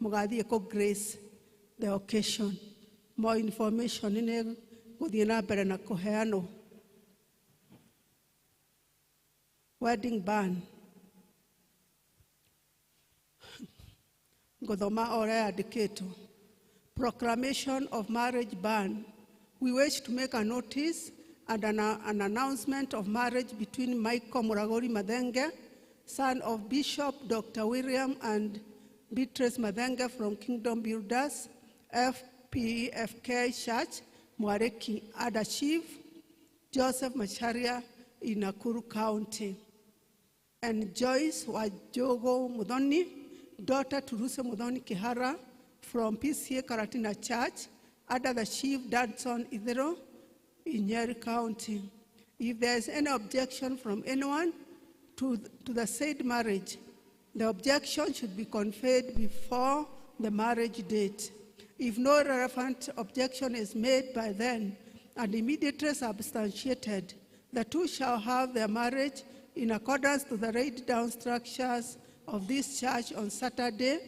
mũgathiĩ kũ grace the occasion. More information nĩ gũthiĩ na mbere na kũheanwo. Wedding ban. Ngũthoma ũrĩa yandĩkĩtwo. Proclamation of marriage ban. We wish to make a notice and an announcement of marriage between Michael Muragori Madenge, son of Bishop Dr. William and Beatrice Madenge from Kingdom Builders, FPFK Church, Mwareki Adachiv, Joseph Macharia in Nakuru County. And Joyce Wajogo Mudhoni, daughter to Ruse Mudhoni Kihara from PCA Karatina Church, under the Chief Dadson Idero in Nyeri County. If there is any objection from anyone to the said marriage, the objection should be conveyed before the marriage date. If no relevant objection is made by then and immediately substantiated, the two shall have their marriage in accordance to the laid down structures of this church on Saturday,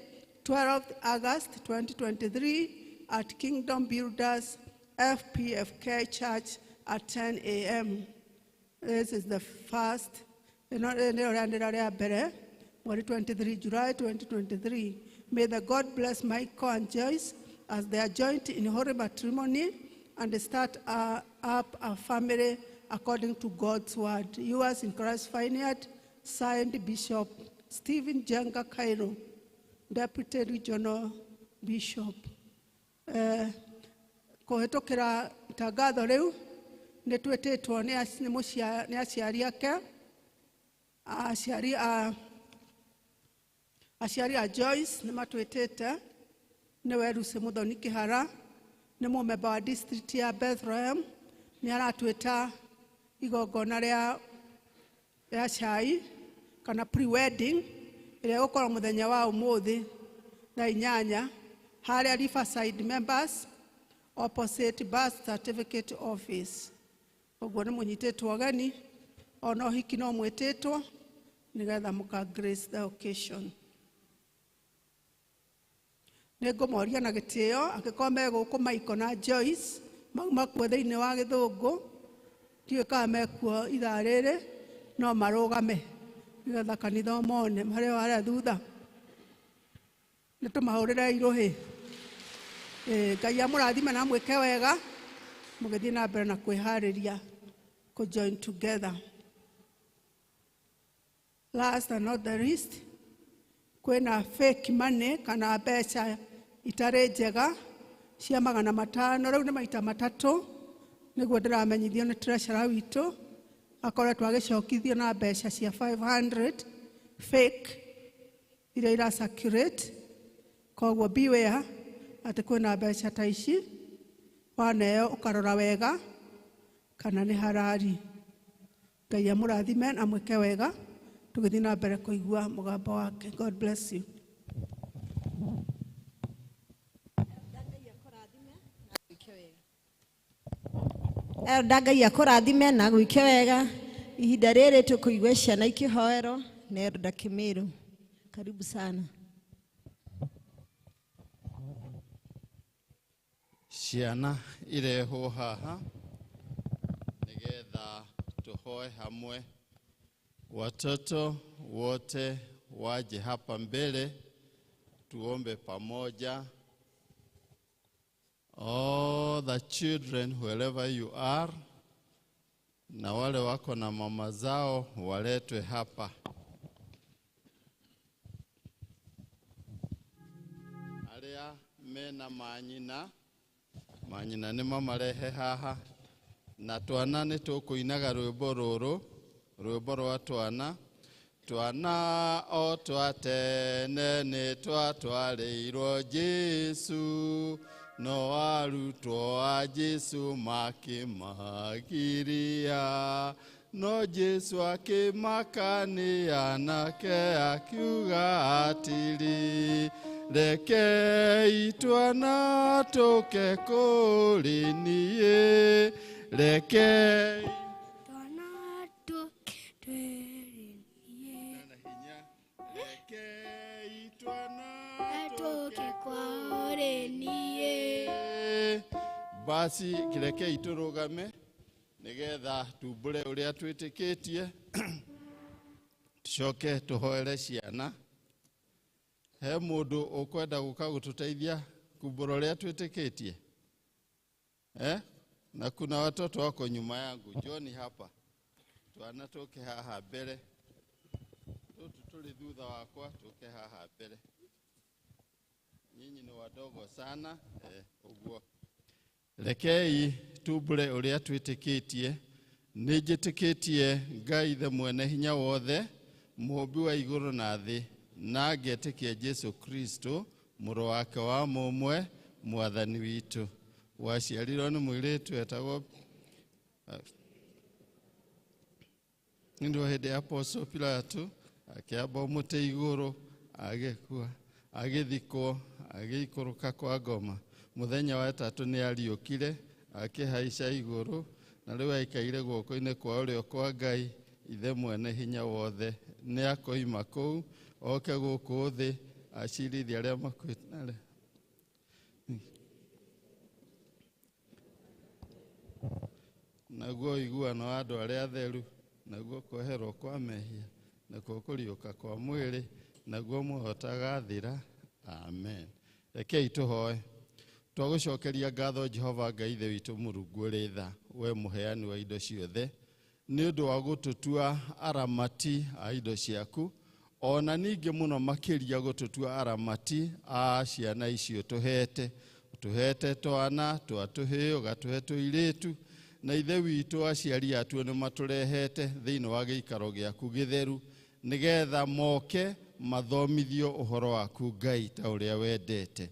12th August 2023 at Kingdom Builders FPFK Church at 10 a.m. This is the first, 23 July 2023. May the God bless Michael and Joyce as they are joined in holy matrimony and start up a family according to God's word. Yours in Christ Vineyard, signed Bishop Stephen Jenga Cairo, Deputy Regional Bishop. Kohetokera itangatho riu nitwetetwo ni aciari ake, aciari a Joyce ni matwetete ni Weruse Muthoni Kihara ni mumemba wa district ya Bethlehem ni aratweta igongona ria chai kana pre-wedding iria gukora muthenya wa umuthi na 8 haria Riverside members opposite birth certificate office. Oguo ni munyitetwo ageni ona hiki no mwetetwo nigetha muka grace the occasion. Ningumoria na gitio akikombe guku Michael na Joyce mauma kuo thiini wa Githungu tiweka mekuo ithaa riri no marugame nigetha kanitha mone mari wara thutha nitumahurire iruhi. Ngai amurathime na mwike wega mugithie na mbere na kwihariria ko join together. Last and not the least, kwena fake money kana mbeca itare njega cia 500 riu ni maita 3 niguo ndiramenyithio ni treasurer witu akoretwo agicokithio na mbeca cia 500 fake iria ira circulate. Koguo beware ati kwina mbeca ta ici waneo ukarora wega kana ni harari. Ngai amurathime na mwike wega tugithie na mbere kuigua mugambo wake. God bless you. Elda Ngai akurathime na gwike wega. Ihinda riri tukuigua ciana ikihoerwo na Elda Kimiru. Karibu sana. Ciana ireho haha nigetha tuhoe hamwe. Watoto wote waje hapa mbele tuombe pamoja. All the children wherever you are, na wale wako na mama zao waletwe hapa. Alia mena manyina ni mama lehe haha na twana ni tukuinaga rwimbo ruru, rwimbo rwa twana. Twana o twatene ni twatwarĩirwo Jesu, no arutwo a Jesu makimagiria. No Jesu akimakania nake akiuga atiri, rekei twana tũke kũrĩ niĩ, rekei twana tũke kũrĩ niĩ, rekei twana tũke kũrĩ niĩ. Basi rekei tũrũgame nigetha tumbure ũrĩa twĩtĩkĩtie. Tucoke tuhoere ciana. He mũndũ ũkwenda gũka gũtũteithia kumbura ũrĩa twĩtĩkĩtie? Na kuna watoto wako nyuma yangu. Joni hapa. Twana toke haha mbere. Tuli thutha wakwa toke haha mbere. Nyinyi ni wadogo sana. Uguo. Rekei tubure uria twitikitie. Nijitikitie Ngai ithe mwene hinya wothe, mũmbi wa igũrũ na thĩ, na ngetĩkia Jesu Kristo, mũrũ wake wa mũmwe, mwathani witũ. Waciarirwo nĩ mũirĩtu etagwo ndio hĩndĩ ya Apostle Pilato akĩamba mũtĩ igũrũ, agĩkua, agĩthikwo, agĩikũrũka kwa ngoma. Mũthenya wa ĩtatũ nĩ ariũkire, akĩhaica igũrũ, na rĩu aikaire guoko-inĩ kwa ũrĩo kwa Ngai ithe mwene hinya wothe. Nĩ akoima kũu, oke gũkũ thĩ, acirithie arĩa makuĩte. Naguo iguano wa andũ arĩa atheru, naguo kweherwo kwa mehia, nakuo kũriũka kwa mwĩrĩ, naguo mũhotaga thira. Amen. Rekei tũhoe. Twagũcokeria ngatho Jehova Ngai ithe witũ Mũrungu ũrĩ tha, we mũheani wa indo ciothe, nĩ ũndũ wa gũtũtua aramati a indo ciaku, ona ningĩ mũno makĩria gũtũtua aramati a ciana icio tũhete. Tũhete twana, twatũhĩ, ũgatũhe tũirĩtu, na ithe witũ aciari atuo nĩ matũrehete thĩinĩ wa gĩikaro gĩaku gĩtheru, nĩgetha moke mathomithio ũhoro waku Ngai ta ũrĩa wendete.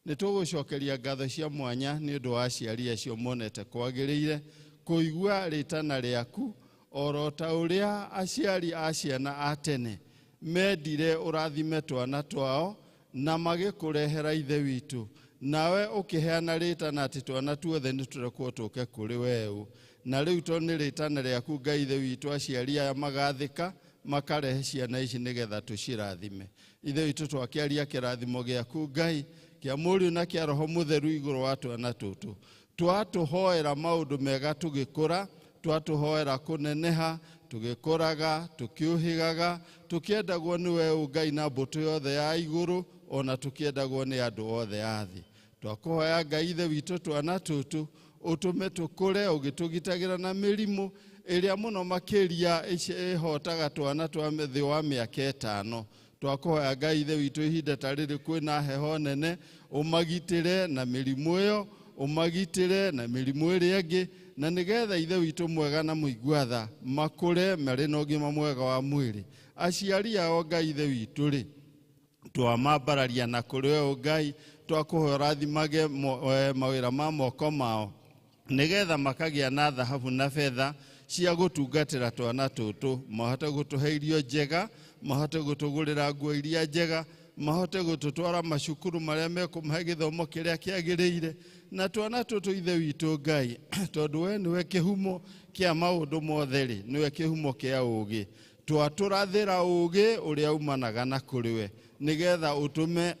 Nĩtũgũcokeria ngatho cia mwanya nĩ ũndũ wa aciari acio monete kwagĩrĩire kũigua rĩtana rĩaku, oro ta ũrĩa aciari a ciana a tene mendire ũrathime twana twao na magĩkũrehera ithe witũ, nawe ũkĩheana rĩtana atĩ twana tuothe nĩtũrekwo tũke kũrĩ weũ. Na rĩu to nĩ rĩtana rĩaku Ngai ithe witũ, aciari aya magathĩka makarehe ciana ici nĩgetha tũcirathime. Ithe witũ twakĩaria kĩrathimo gĩaku Ngai, kĩa Mũriũ na kĩa Roho Mũtheru igũrũ wa twana tũtũ. Twatũhoera maũndũ mega tũgĩkũra, twatũhoera kũneneha, tũgĩkũraga, tũkĩũhĩgaga, tũkĩendagwo nĩ weũ Ngai na mbũtũ yothe ya igũrũ, ona tũkĩendagwo nĩ andũ othe a thĩ. Twakũhoya Ngai ithe witũ twana tũtũ, ũtũme tũkũre ũgĩtũgitagĩra na mĩrimũ ĩrĩa mũno makĩria ĩhotaga twana twa thĩ wa mĩaka 5. Twakũhoya Ngai ithe witũ ihinda ta rĩrĩ kwĩna heho nene, ũmagitĩre na mĩrimũ ĩyo, ũmagitĩre na mĩrimũ ĩrĩa ĩngĩ, na nĩgetha ithe witũ mwega na mũigua-tha makũre marĩ na ũgima mwega wa mwĩrĩ. Aciari ao Ngai ithe witũ rĩ, twamambararia na kũrĩ weũ Ngai, twakũhoya ũrathimage mawĩra ma moko mao, nĩgetha makagĩa na thahabu na betha cia gũtungatĩra twana tũtũ, mahote gũtũhe irio njega, mahote gũtũgũrĩra nguo iria njega, mahote gũtũtwara macukuru marĩa mekũmahe gĩthomo kĩrĩa kĩagĩrĩire. Na twana tũtũ ithe witũ Ngai, tondũ we nĩwe kĩhumo kĩa maũndũ mothe rĩ, nĩwe kĩhumo kĩa ũũgĩ. Twatũrathĩra ũũgĩ ũrĩa umanaga na kũrĩ we, nĩgetha ũtũme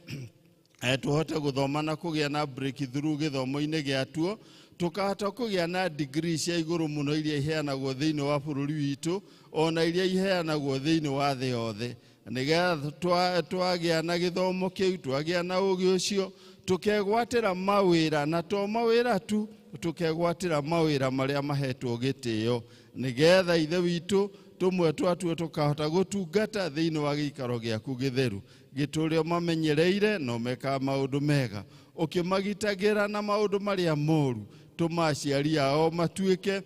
tũhote gũthoma na kũgĩa na breakthrough gĩthomo-inĩ gĩatuo, tũkahota kũgĩa na degree cia igũrũ mũno iria iheanagwo thĩinĩ wa bũrũri witũ, ona iria iheanagwo thĩinĩ wa thĩ yothe. Nĩgetha twagĩa na gĩthomo kĩu, twagĩa na ũũgĩ ũcio, tũkegwatĩra mawĩra, na to mawĩra tu, tũkegwatĩra mawĩra marĩa mahetwo gĩtĩo, nĩgetha ithe witũ tũmwe twatuo tũkahota gũtungata thĩinĩ wa gĩikaro gĩaku gĩtheru, gĩtũrĩa mamenyereire na ũmekaga maũndũ mega, ũkĩmagitagĩra na maũndũ marĩa moru. Tũma aciari ao matuĩke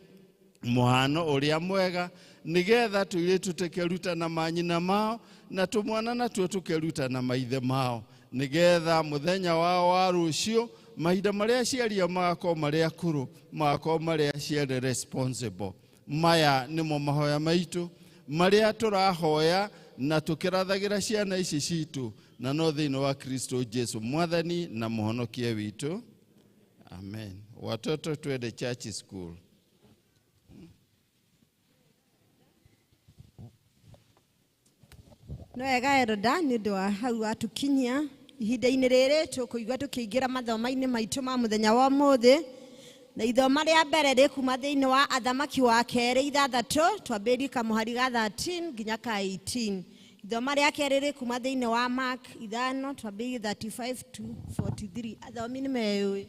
mũhano ũrĩa mwega, nĩgetha tũirĩtu tũkeruta na manyina mao, na tũmwana natuo tũkeruta na maithe mao, nĩgetha mũthenya wao wa rũciũ, mahinda marĩa aciari ao magakorwo marĩ akũrũ, magakorwo marĩ aciari responsible. Maya nĩmo mahoya maitũ marĩa tũrahoya na tũkĩrathagĩra ciana ici citũ, na no thĩinĩ wa Kristo Jesu mwathani na mũhonokia witũ. Amen. Watoto twende church school. No wega Eroda nĩ ũndũ wa hau watũkinyia ihinda-inĩ rĩrĩ tũkũigua tũkĩingĩra mathomo-inĩ maitũ ma mũthenya wa ũmũthĩ, na ithoma rĩa mbere rĩkuma thĩinĩ wa Athamaki wa kerĩ 6 twambĩrĩrie kamũhari ga 13 nginya ka 18. Ithoma rĩa kerĩ rĩkuma thĩinĩ wa Mark 5 twambĩrĩrie 35 to 43. Athomi nĩ meũĩ.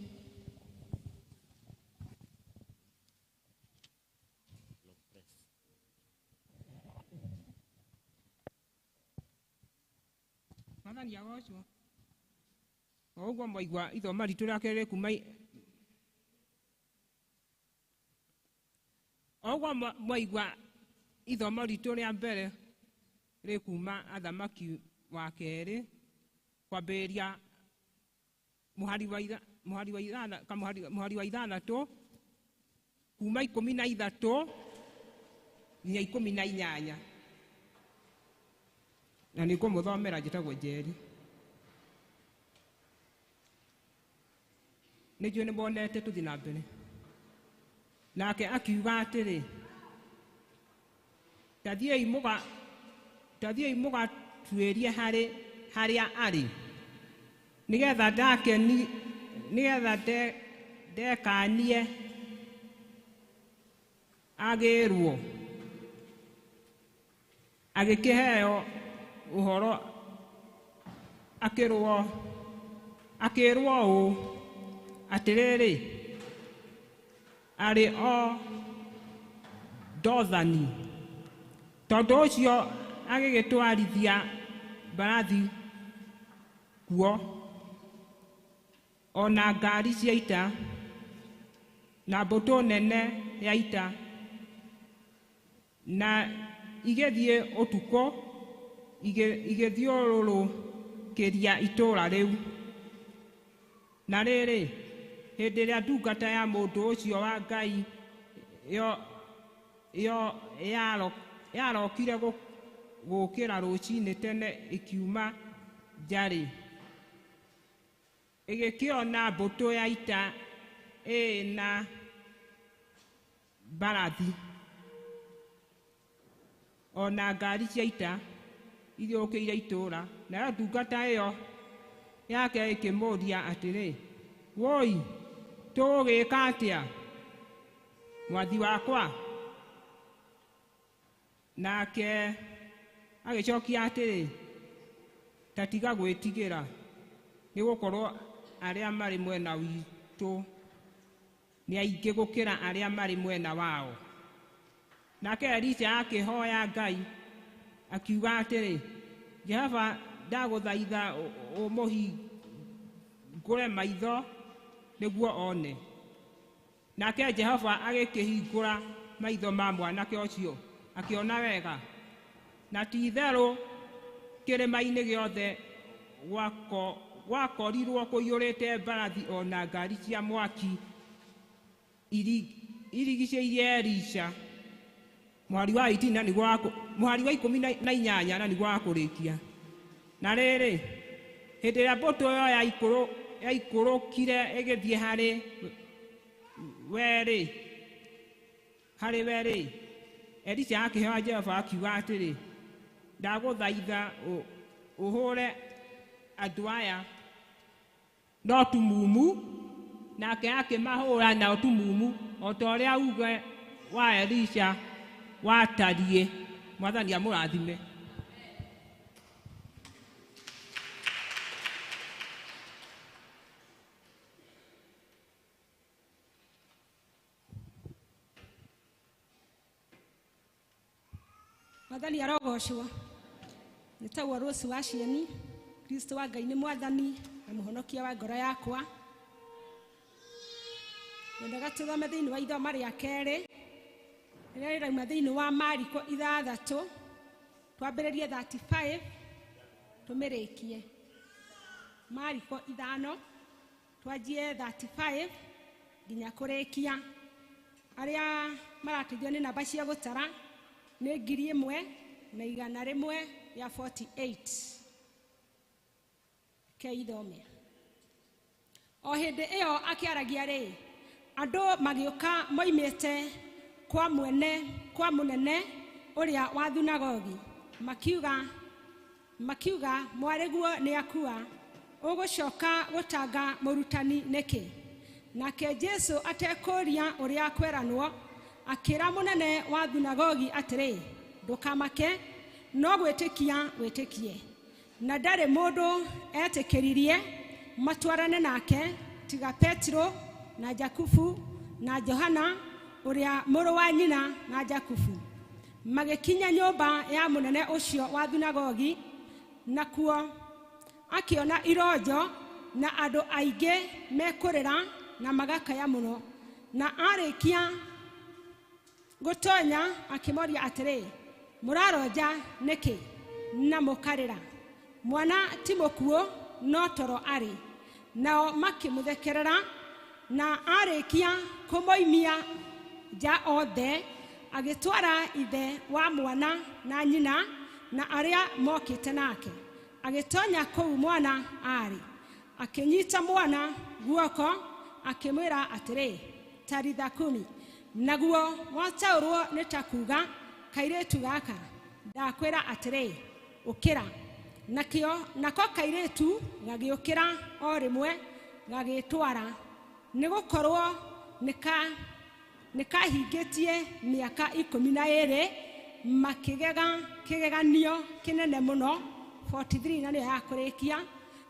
Mwathani agocwo. Ogwo mwaigua ithoma ritu rĩake rĩkuma ogwo mwaigua ithoma ritu rĩa mbere rĩkuma athamaki wa kerĩ kwambĩrĩria mũhari wa ithathatũ kuma 13 nginya 18 na nĩ ngũmũthomera njĩtagwo Njeri. Nĩ njũĩ nĩ monete tũthiĩ na mbere. Nake akiuga atĩrĩ, tathiĩi mũgatuĩrie harĩa arĩ nĩgetha ndekanie agĩrwo agĩkĩheo ũhoro akĩrwo ũũ atĩrĩrĩ arĩ o Dothani. Tondũ ũcio agĩgĩtwarithia mbarathi kuo ona ngari cia ita na mbũtũ nene ya ita na igĩthiĩ ũtukũ igĩthiũrũrũkĩria itũũra rĩu. Na rĩrĩ, hĩndĩ ĩrĩa ndungata ya mũndũ ũcio wa Ngai yarokire gũkĩra rũcinĩ tene ĩkiuma njarĩ, ĩgĩkĩona mbũtũ ya ita na mbarathi ona ngari cia ita ithiũrũkĩire itũũra. Nayo ndungata ĩyo yake ĩkĩmũria atĩrĩ, woi, tũgũgĩka atĩa mwathi wakwa? Nake agĩcokia atĩrĩ, ta tiga gwĩtigĩra, nĩgũkorwo arĩa marĩ mwena witũ nĩ aingĩ gũkĩra arĩa marĩ mwena wao. Nake Elisha akĩhoya Ngai akiuga atĩrĩ, Jehova, ndagũthaitha ũmũhingũre maitho nĩguo one. Nake Jehova agĩkĩhingũra maitho ma mwanake ũcio akĩona wega, na ti-itherũ kĩrĩma-inĩ gĩothe gwakorirwo kũiyũrĩte mbarathi ona ngari cia mwaki irigicĩirie Elisha. Mũhari wa 18 na nĩguo wa kũrĩkia. Na rĩrĩ, hĩndĩ ĩrĩa mbũtũ ĩyo yaikũrũkire ĩgĩthiĩ harĩ we-rĩ, Elisha akĩhoya Jehova akiuga atĩrĩ, ndagũthaitha ũhũre andũ aya no tumumu. Nake akĩmahũra nao tumumu o ta ũrĩa uge wa Elisha watariĩ. Mwathani amũrathime. Mwathani arogocwo. Nĩtagwo Rose wa Cieni. Kristo wa Ngai nĩ mwathani na mũhonokia wa ngoro yakwa. Ndendaga tũthome thĩinĩ wa ithoma rĩa kerĩ rĩrĩa rĩrauma thĩinĩ wa Mariko 6 twambĩrĩrie 35 tũmĩrĩkie. Mariko 5 twanjie 35 nginya kũrĩkia. Arĩa marateithio nĩ namba cia gũtara nĩ 1,148. Keithome. O hĩndĩ ĩyo akĩaragia rĩ, andũ magĩũka moimĩte kwa mũnene ũrĩa wa thunagogi makiuga mwarĩguo nĩ akua, ũgũcoka gũtanga mũrutani nĩkĩ? Nake Jesu atekũria ũrĩa kweranwo akĩra mũnene wa thunagogi atĩrĩ, ndũkamake, no gwĩtĩkia wĩtĩkie. Na ndarĩ mũndũ etĩkĩririe matwarane nake tiga Petro na Jakubu na Johana ũrĩa mũrũ wa nyina na Jakubu. Magĩkinya nyũmba ya mũnene ũcio wa thunagogi, nakuo akiona irojo na ando aige mekurira na magakaya muno na arikia gutonya akimoria atiri muraroja niki na mukarira mwana timokuo no toro ari nao makimuthekerera na arikia kumoimia ja othe agitwara ithe wa mwana na nyina na aria mokite nake agitonya kou mwana ari akinyita mwana guoko akimwira atiri taritha kumi naguo wataurwo nitakuga kairetu gaka ndakwira atiri ukira nakio nako kairetu gagiukira o rimwe gagitwara nigukorwo nikahingitie miaka 12 makigega kigeganio kinene muno 43 na nio yakurikia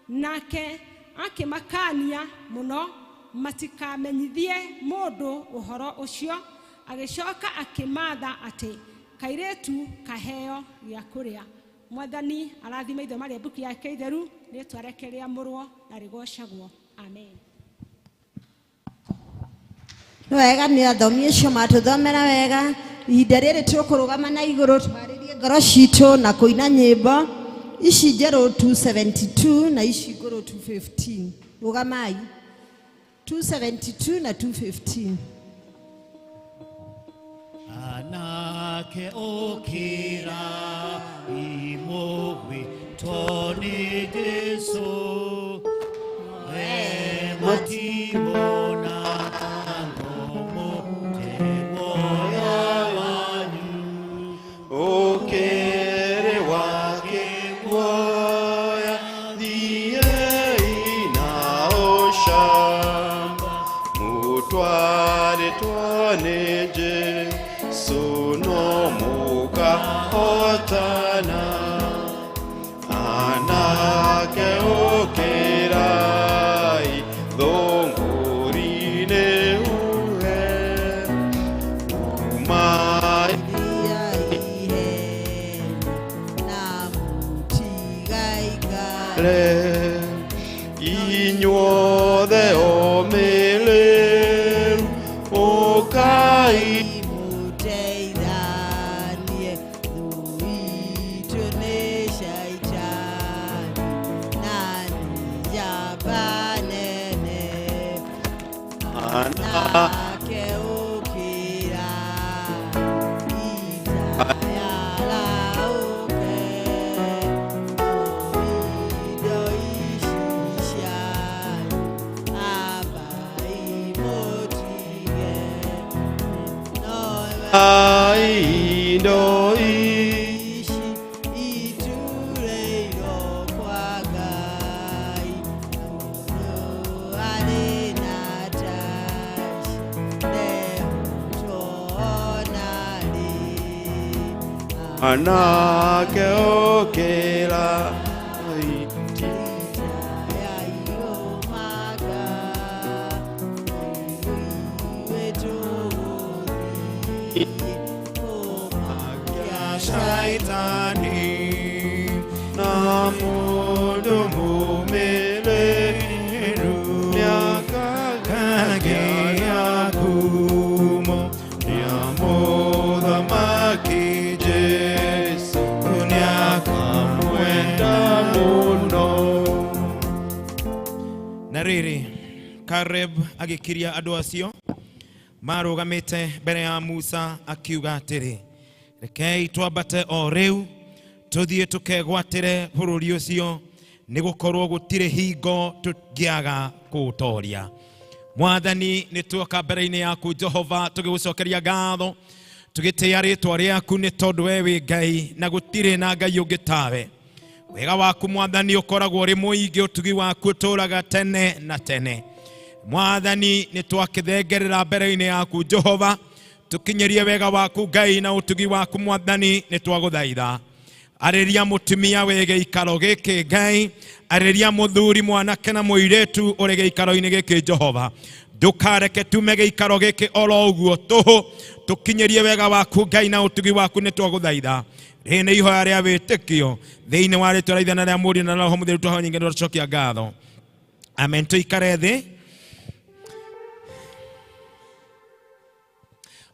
nake akimakania muno matikamenyithie mundu uhoro ucio agicoka akimatha ati kairetu kaheo gya kuria mwathani arathima ithe maria mbuku yake itheru ni twarekeria murwo na rigocagwo amen. Wega ni athomie cio matuthomera wega ihinda riri tukurugama na iguru twaririe ngoro citu na kuina nyimbo ici njeru 272 na ici iguru 215 rugamai 272 na 215 anake okira imowi toni Jesu matimona okere wake moya die inaosha mutware twaneje suno muka otana anake okerai dhongorine uhe umai inyuothe omele okai muteithanie thuitũ nĩ shaitani na njamba nene nake ũkĩra itayala ũke indo ici cianyu abai mũtige indo ici itureirwo kwa Ngai arĩ na taci ndemũtwona rĩ anake okera yaiũmaga wetũgũthiĩ kũmakia shaitani na mundu mumeleru nyakagagea kumo nyamuthamaki Jesu nyakamwenda muno. Na rĩrĩ Caleb agĩkiria andũ acio marũgamĩte mbere ya Musa akiuga atĩrĩ rekei twambate o rĩu tũthiĩ tũkegwatĩre bũrũri ũcio nĩgũkorwo gũtirĩ hingo tũngĩaga kũũtoria. Mwathani nĩtuoka mbere-inĩ yaku Jehova tũgĩgũcokeria ngatho tũgĩtĩĩa rĩĩtwa rĩaku nĩ tondũ we wĩ Ngai na gũtirĩ na Ngai ũngĩ tawe. Wega waku Mwathani ũkoragwo ũrĩ mũingĩ, ũtugi waku ũtũũraga tene na tene. Mwathani nĩtwakĩthengerera mbere-inĩ yaku Jehova tukinyerie wega waku Ngai na ũtugi waku Mwathani nĩtwagũthaitha. Arĩria mũtumia wĩ gĩikaro gĩkĩ Ngai, arĩria mũthuri mwanake na mũirĩtu ũrĩ gĩikaro-inĩ gĩkĩ Jehova. Ndũkareke tume gĩikaro gĩkĩ oro ũguo tũhũ, tukinyerie wega waku Ngai na utugi waku ni twaguthaitha rene ihoya ria witikio thiini wa ritwa ria Ithe na Mũriũ na Roho Mũtheru twahoya nyingi twacokia ngatho. Amen. Tuikare thi.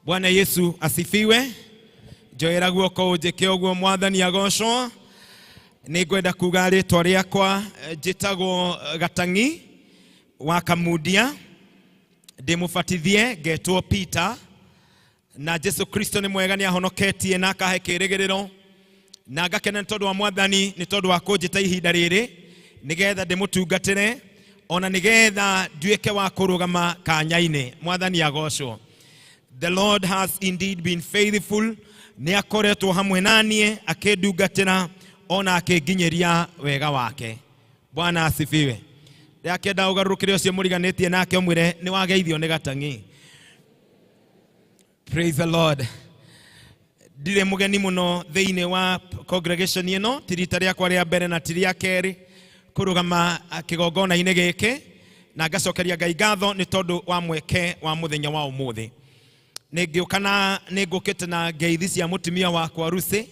Bwana Yesu asifiwe. Njoera guoko njike uguo Mwathani agocwo. Ni ngwenda kuga ritwa riakwa njitagwo Gatangi wa Kamudia. Ndi mubatithie ngetwo Peter, na Jesu Kristo ni mwega ni ahonoketie na akahe kirigiriro, na ngakena tondu wa Mwathani ni tondu wa kunjita ihinda riri nigetha ndimutungatire ona nigetha nduike wa kurugama kanyaine. Mwathani agocwo. The Lord has indeed been faithful. Ni akoretwo hamwe nanie akindungatira ona akinginyeria wega wake. Bwana asifiwe. Ndiakenda ugarukire ucio muriganitie nake umwire ni wageithio ni Gatangi. Praise the Lord. Ndire mugeni muno thiini wa congregation ino, tirita riakwa ria mbere na tiria keri kurugama kigongona-ini giki, na ngacokeria Ngai ngatho ni tondu wa mweke wa muthenya wa umuthi. Ningiukana ningukite na ngeithi cia mutumia wakwa Rusi.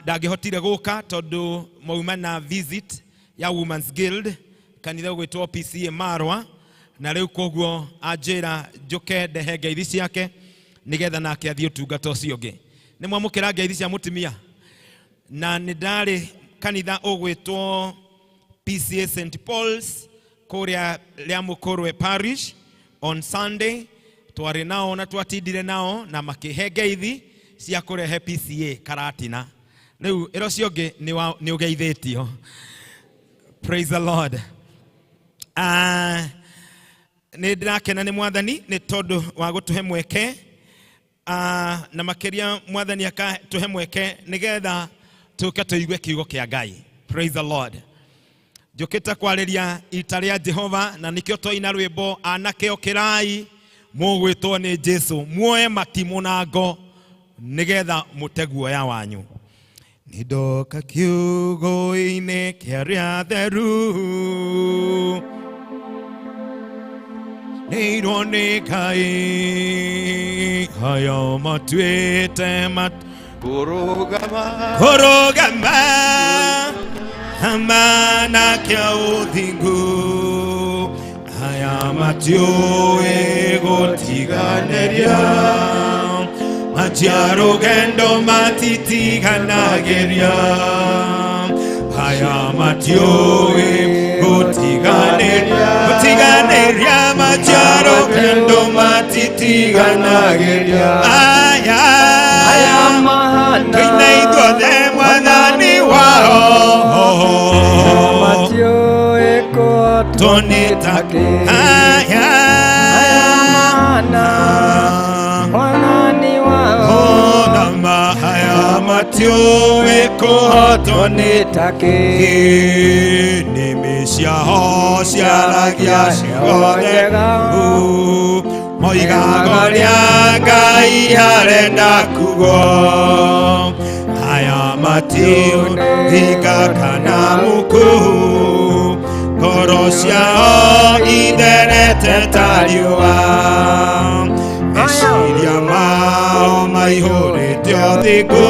Ndangihotire guka tondu mauma na visit ya Women's Guild kanitha gwitwo PCA Marwa, na riu koguo anjira njuke ndehe ngeithi ciake nigetha nake athie utungata ucio ungi. Ni mwamukira ngeithi cia mutumia, na ni ndari kanitha ugwitwo PCA St Paul's kuria ria Mukorwe Parish on Sunday. Twari nao na twatindire nao na makihe ngeithi cia kurehe PCA Karatina. Riu iro cio ungi ni ugeithitio. Praise the Lord. Ni ndirakena ni Mwathani ni tondu wa gutuhe mweke, na makiria Mwathani akatuhe mweke nigetha tuke tuigue kiugo kia Ngai. Praise the Lord. Njukite kwariria ita ria Jehova, na nikio toina rwimbo anake okirai mugwitwo ni Jesu muoye matimunango nigetha muteguoya wanyu. Nidoka kiugo-ini kia ria theru nirwo ni Ngai hayo matuite kurugama hamana kia uthingu haya matiuĩ gũtiganĩria matia rũgendo matitiganagĩria haya matiuĩ gũtiganĩria matia rũgendo matitiganagĩria aya mahana twĩna ithuothe Mwathani wao matiuĩ tonitake aya Mwathani wao nama haya matiuĩ tonitake nĩmĩ ciaho ciaragia ciugo njega moigago rĩa Ngai arenda kugo haya matiuĩ kana mũkuũ ngoro ciao itherete ta riũa meciria mao maihũrĩte ũthingu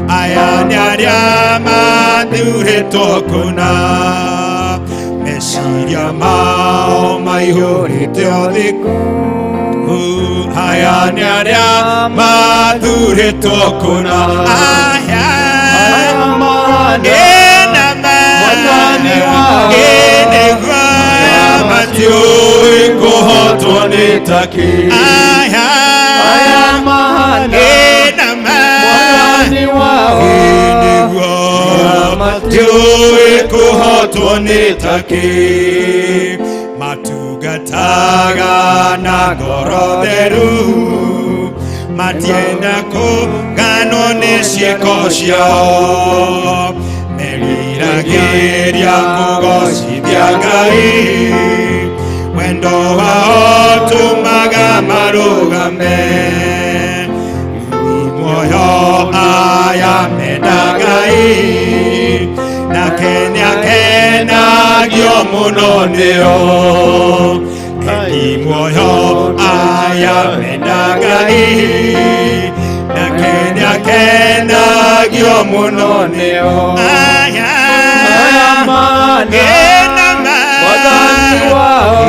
aya nĩ arĩa mathurĩtwo kũna meciria mao maihũrĩte ũthingu aya nĩ arĩa mathurĩtwo kũna aya Mwathani wao ĩnĩguo matiũĩ kũhotwo nĩ taki aya mahana Mwathani wao ĩnĩguo matiũĩ kũhotwo nĩ taki matungataga na ngoro theru matienda kũganwo nĩ ciĩko ciao meriragĩria kũgocithia Ngai wendo wao ũtũmaga marũgame muoyo aya menda Ngai nake nĩakenagio mũno nĩo Ni moyo aya mendagai na kenya kena gyo munoneo aya mana wadani wao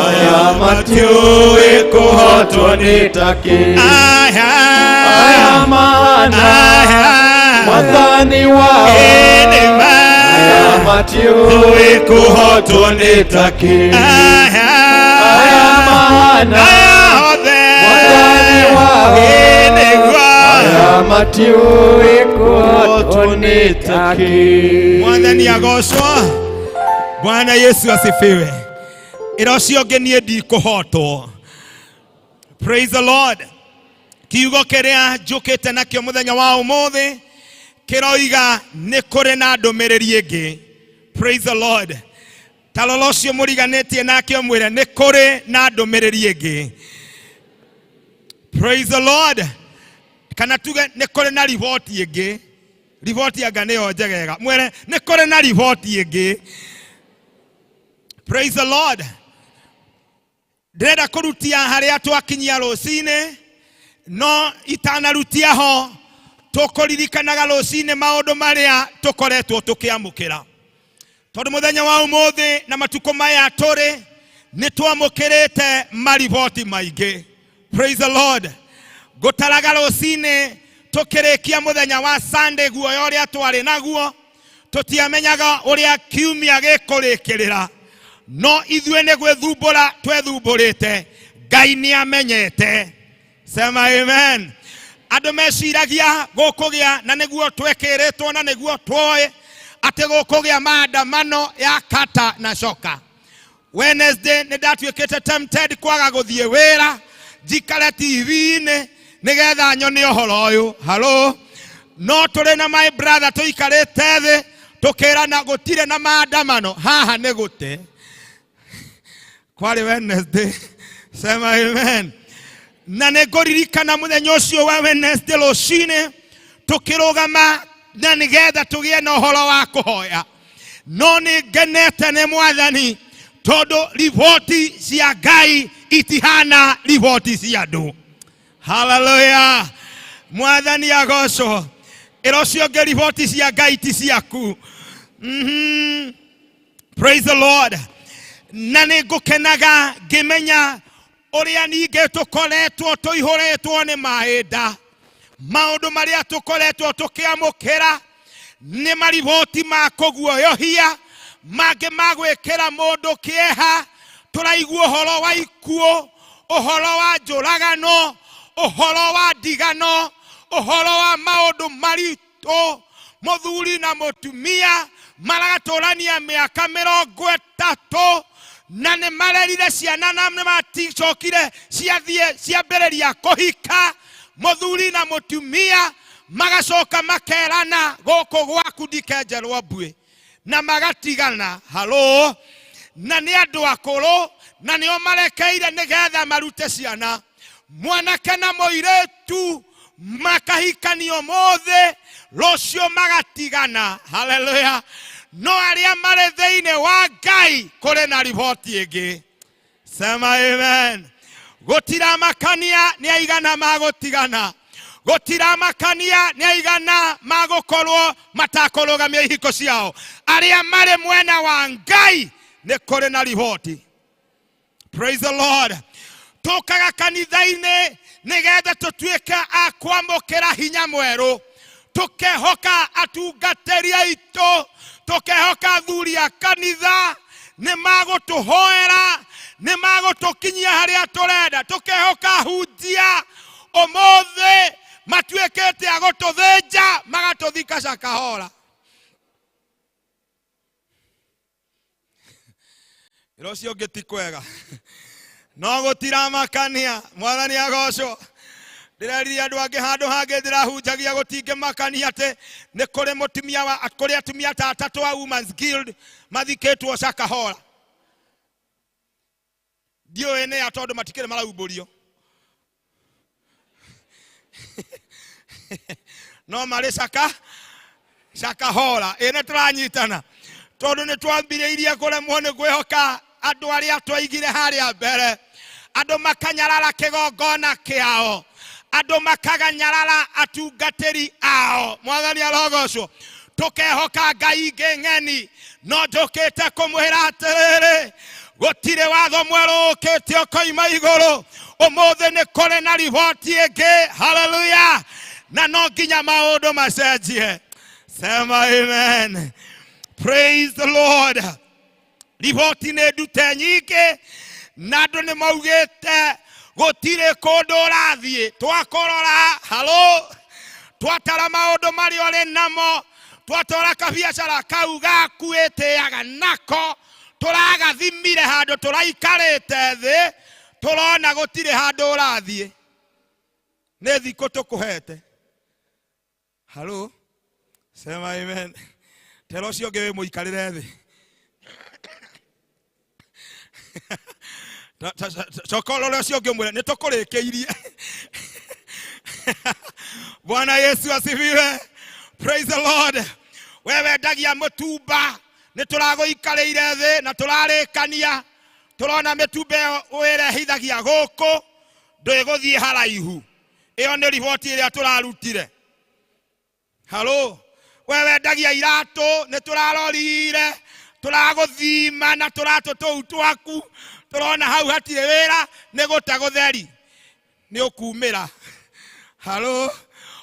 aya matiwe kuhotwa nitaki aya mana wadani wao aya matiwe kuhotwa nitaki aya mana wadani wao aya matiwe kuhotwa nitaki. Mwathani agocwo. Bwana Yesu asifiwe. Irocio ngenie ndi kuhotwo. Praise the Lord. Kiugo kiria njukite nakio muthenya wa umuthi kiroiga ni kuri na ndumiriri ingi. Praise the Lord. Talolocio muriganitie nakio mwire ni kuri na ndumiriri ingi. Praise the Lord. Kana tuge ni kuri na riboti ingi. Riboti anga niyo njegega. Mwire ni kuri na riboti ingi. Praise the Lord. Ndĩrenda kũrutia harĩa twakinyia rũcinĩ, no itanarutia ho tũkũririkanaga rũcinĩ maũndũ marĩa tũkoretwo tũkĩamũkĩra. Tondũ mũthenya wa ũmũthĩ na matukũ maya tũrĩ nĩ twamũkĩrĩte mariboti maingĩ. Praise the Lord. Ngũtaraga rũcinĩ tũkĩrĩkia mũthenya wa Sunday guoya ũrĩa twarĩ naguo, tũtiamenyaga ũrĩa kiumia gĩkũrĩkĩrĩra. No ithuĩ nĩ gwĩthumbũra twethumbũrĩte, Ngai nĩ amenyete. Sema amen. Andũ meciragia gũkũgĩa na nĩguo twekĩrĩtwo na nĩguo twoe atĩ gũkũgĩa maandamano ya kata na coka. Wednesday nĩ ndatuĩkĩte tempted kwaga gũthiĩ wĩra, njikare TV-inĩ nĩgetha nyone ũhoro ũyũ. Hello. No tũrĩ na my brother tũikarĩte thĩ tũkĩrana gũtirĩ na maandamano. Haha nĩ gũte. Kwari Wednesday. Sema amen. Na nĩngũririkana mũthenya ũcio wa Wednesday rũcinĩ tũkĩrũgama na nĩgetha tũgĩe na ũhoro wa kũhoya. No nĩngenete nĩ Mwathani tondũ riboti cia Ngai itihana riboti cia andũ. Hallelujah. Mwathani agocwo. Irocio ngĩ riboti cia Ngai ti ciaku. Praise the Lord. Na nĩngũkenaga ngĩmenya ũrĩa ningĩ tũkoretwo tũihũrĩtwo nĩ mahinda. Maũndũ marĩa tũkoretwo tũkĩamũkĩra nĩ mariboti ma kũguoyohia, mangĩ ma gwĩkĩra mũndũ kĩeha. Tũraigua ũhoro wa ikuũ, ũhoro wa njũragano, ũhoro wa ndigano, ũhoro wa maũndũ maritũ. Mũthuri na mũtumia maragatũrania mĩaka 30 na nĩ marerire ciana na maticokire ciambĩrĩria kũhika. Mũthuri na mũtumia magacoka makerana gũkũ gwaku ndikenjerwo mbuĩ na magatigana. Halo. Na nĩ andũ akũrũ na nĩo marekeire nĩgetha marute ciana. Mwanake na mũirĩtu makahikanio mũthĩ, rũciũ magatigana. Hallelujah. No arĩa marĩ thĩinĩ wa Ngai kũrĩ na riboti ĩngĩ. Sema amen. Gũtiramakania nĩ aigana magũtigana. Gũtiramakania nĩ aigana magũkorwo matakũrũgamia ihiko ciao. Arĩa marĩ mwena wa Ngai nĩ kũrĩ na riboti. Praise the Lord. Tũkaga kanitha-inĩ nĩgetha tũtuĩke a kwamũkĩra hinya mwerũ. Tũkehoka atungatĩri aitũ, tũkehoka athuri a kanitha nĩ magũtũhoera, nĩ magũtũkinyia harĩa tũrenda. Tũkehoka ahunjia ũmũthĩ matuĩkĩte a gũtũthĩnja magatũthika Shakahora. Irocio ngĩ ti kwega. No gũtiramakania. Mwathani agocwo. Ndĩreririe andũ angĩ handũ hangĩ ndĩrahunjagia gũtingĩmakania atĩ nĩ kũrĩ mũtumia wa kũrĩ atumia atatũ wa Women's Guild mathikĩtwo Shakahora. Ndiũĩ nĩ atondũ matikĩrĩ maraumbũrio. No marĩ Shakahora. Ĩnĩ tũranyitana. Tondũ nĩ twambĩrĩirie kũremwo nĩ kwĩhoka andũ arĩa twaigire harĩa mbere, andũ makanyarara kĩgongona kĩao, andũ makaganyarara atungatĩri ao. Mwathani arogocwo. Tũkehoka Ngai ingĩ ng'eni, no njũkĩte kũmwĩra atĩrĩrĩ, gũtirĩ watho mwerũ ũkĩte ũkoima igũrũ. Ũmũthĩ nĩ kũrĩ na riboti ĩngĩ. Hallelujah. Na no nginya maũndũ macenjie. Sema amen. Praise the Lord. Riboti nĩ ndute nyingĩ, na andũ nĩ maugĩte gũtirĩ kũndũ ũrathiĩ twakũrora. Halo, twatara maũndũ marĩa ũrĩ namo, twatwara kabiacara kau gaku wĩtĩaga nako, tũragathimire handũ tũraikarĩte thĩ, tũrona gũtirĩ handũ ũrathiĩ. Nĩ thikũ tũkũhete. Halo, sema amen. Tero ũcio ũngĩ wĩ mũikarĩre thĩ. Chokolo ũcio ũngĩ mwĩre nĩ tũkũrĩkĩirie. Bwana Yesu asifiwe. Praise the Lord. Wewe ndagia mũtumba, nĩ tũragũikarĩire thĩ na tũrarĩkania. Tũrona mĩtumba wĩrehithagia gũkũ, ndũgũthiĩ haraihu. Ĩyo nĩ riboti ĩrĩa tũrarutire. Halo, wewe ndagia iratũ, nĩ tũrarorire, tũragũthima na tũratũ tũu twaku, tũrona hau hatirĩ wĩra, nĩ gũta gũtheri, nĩ ũkumĩra. Halo,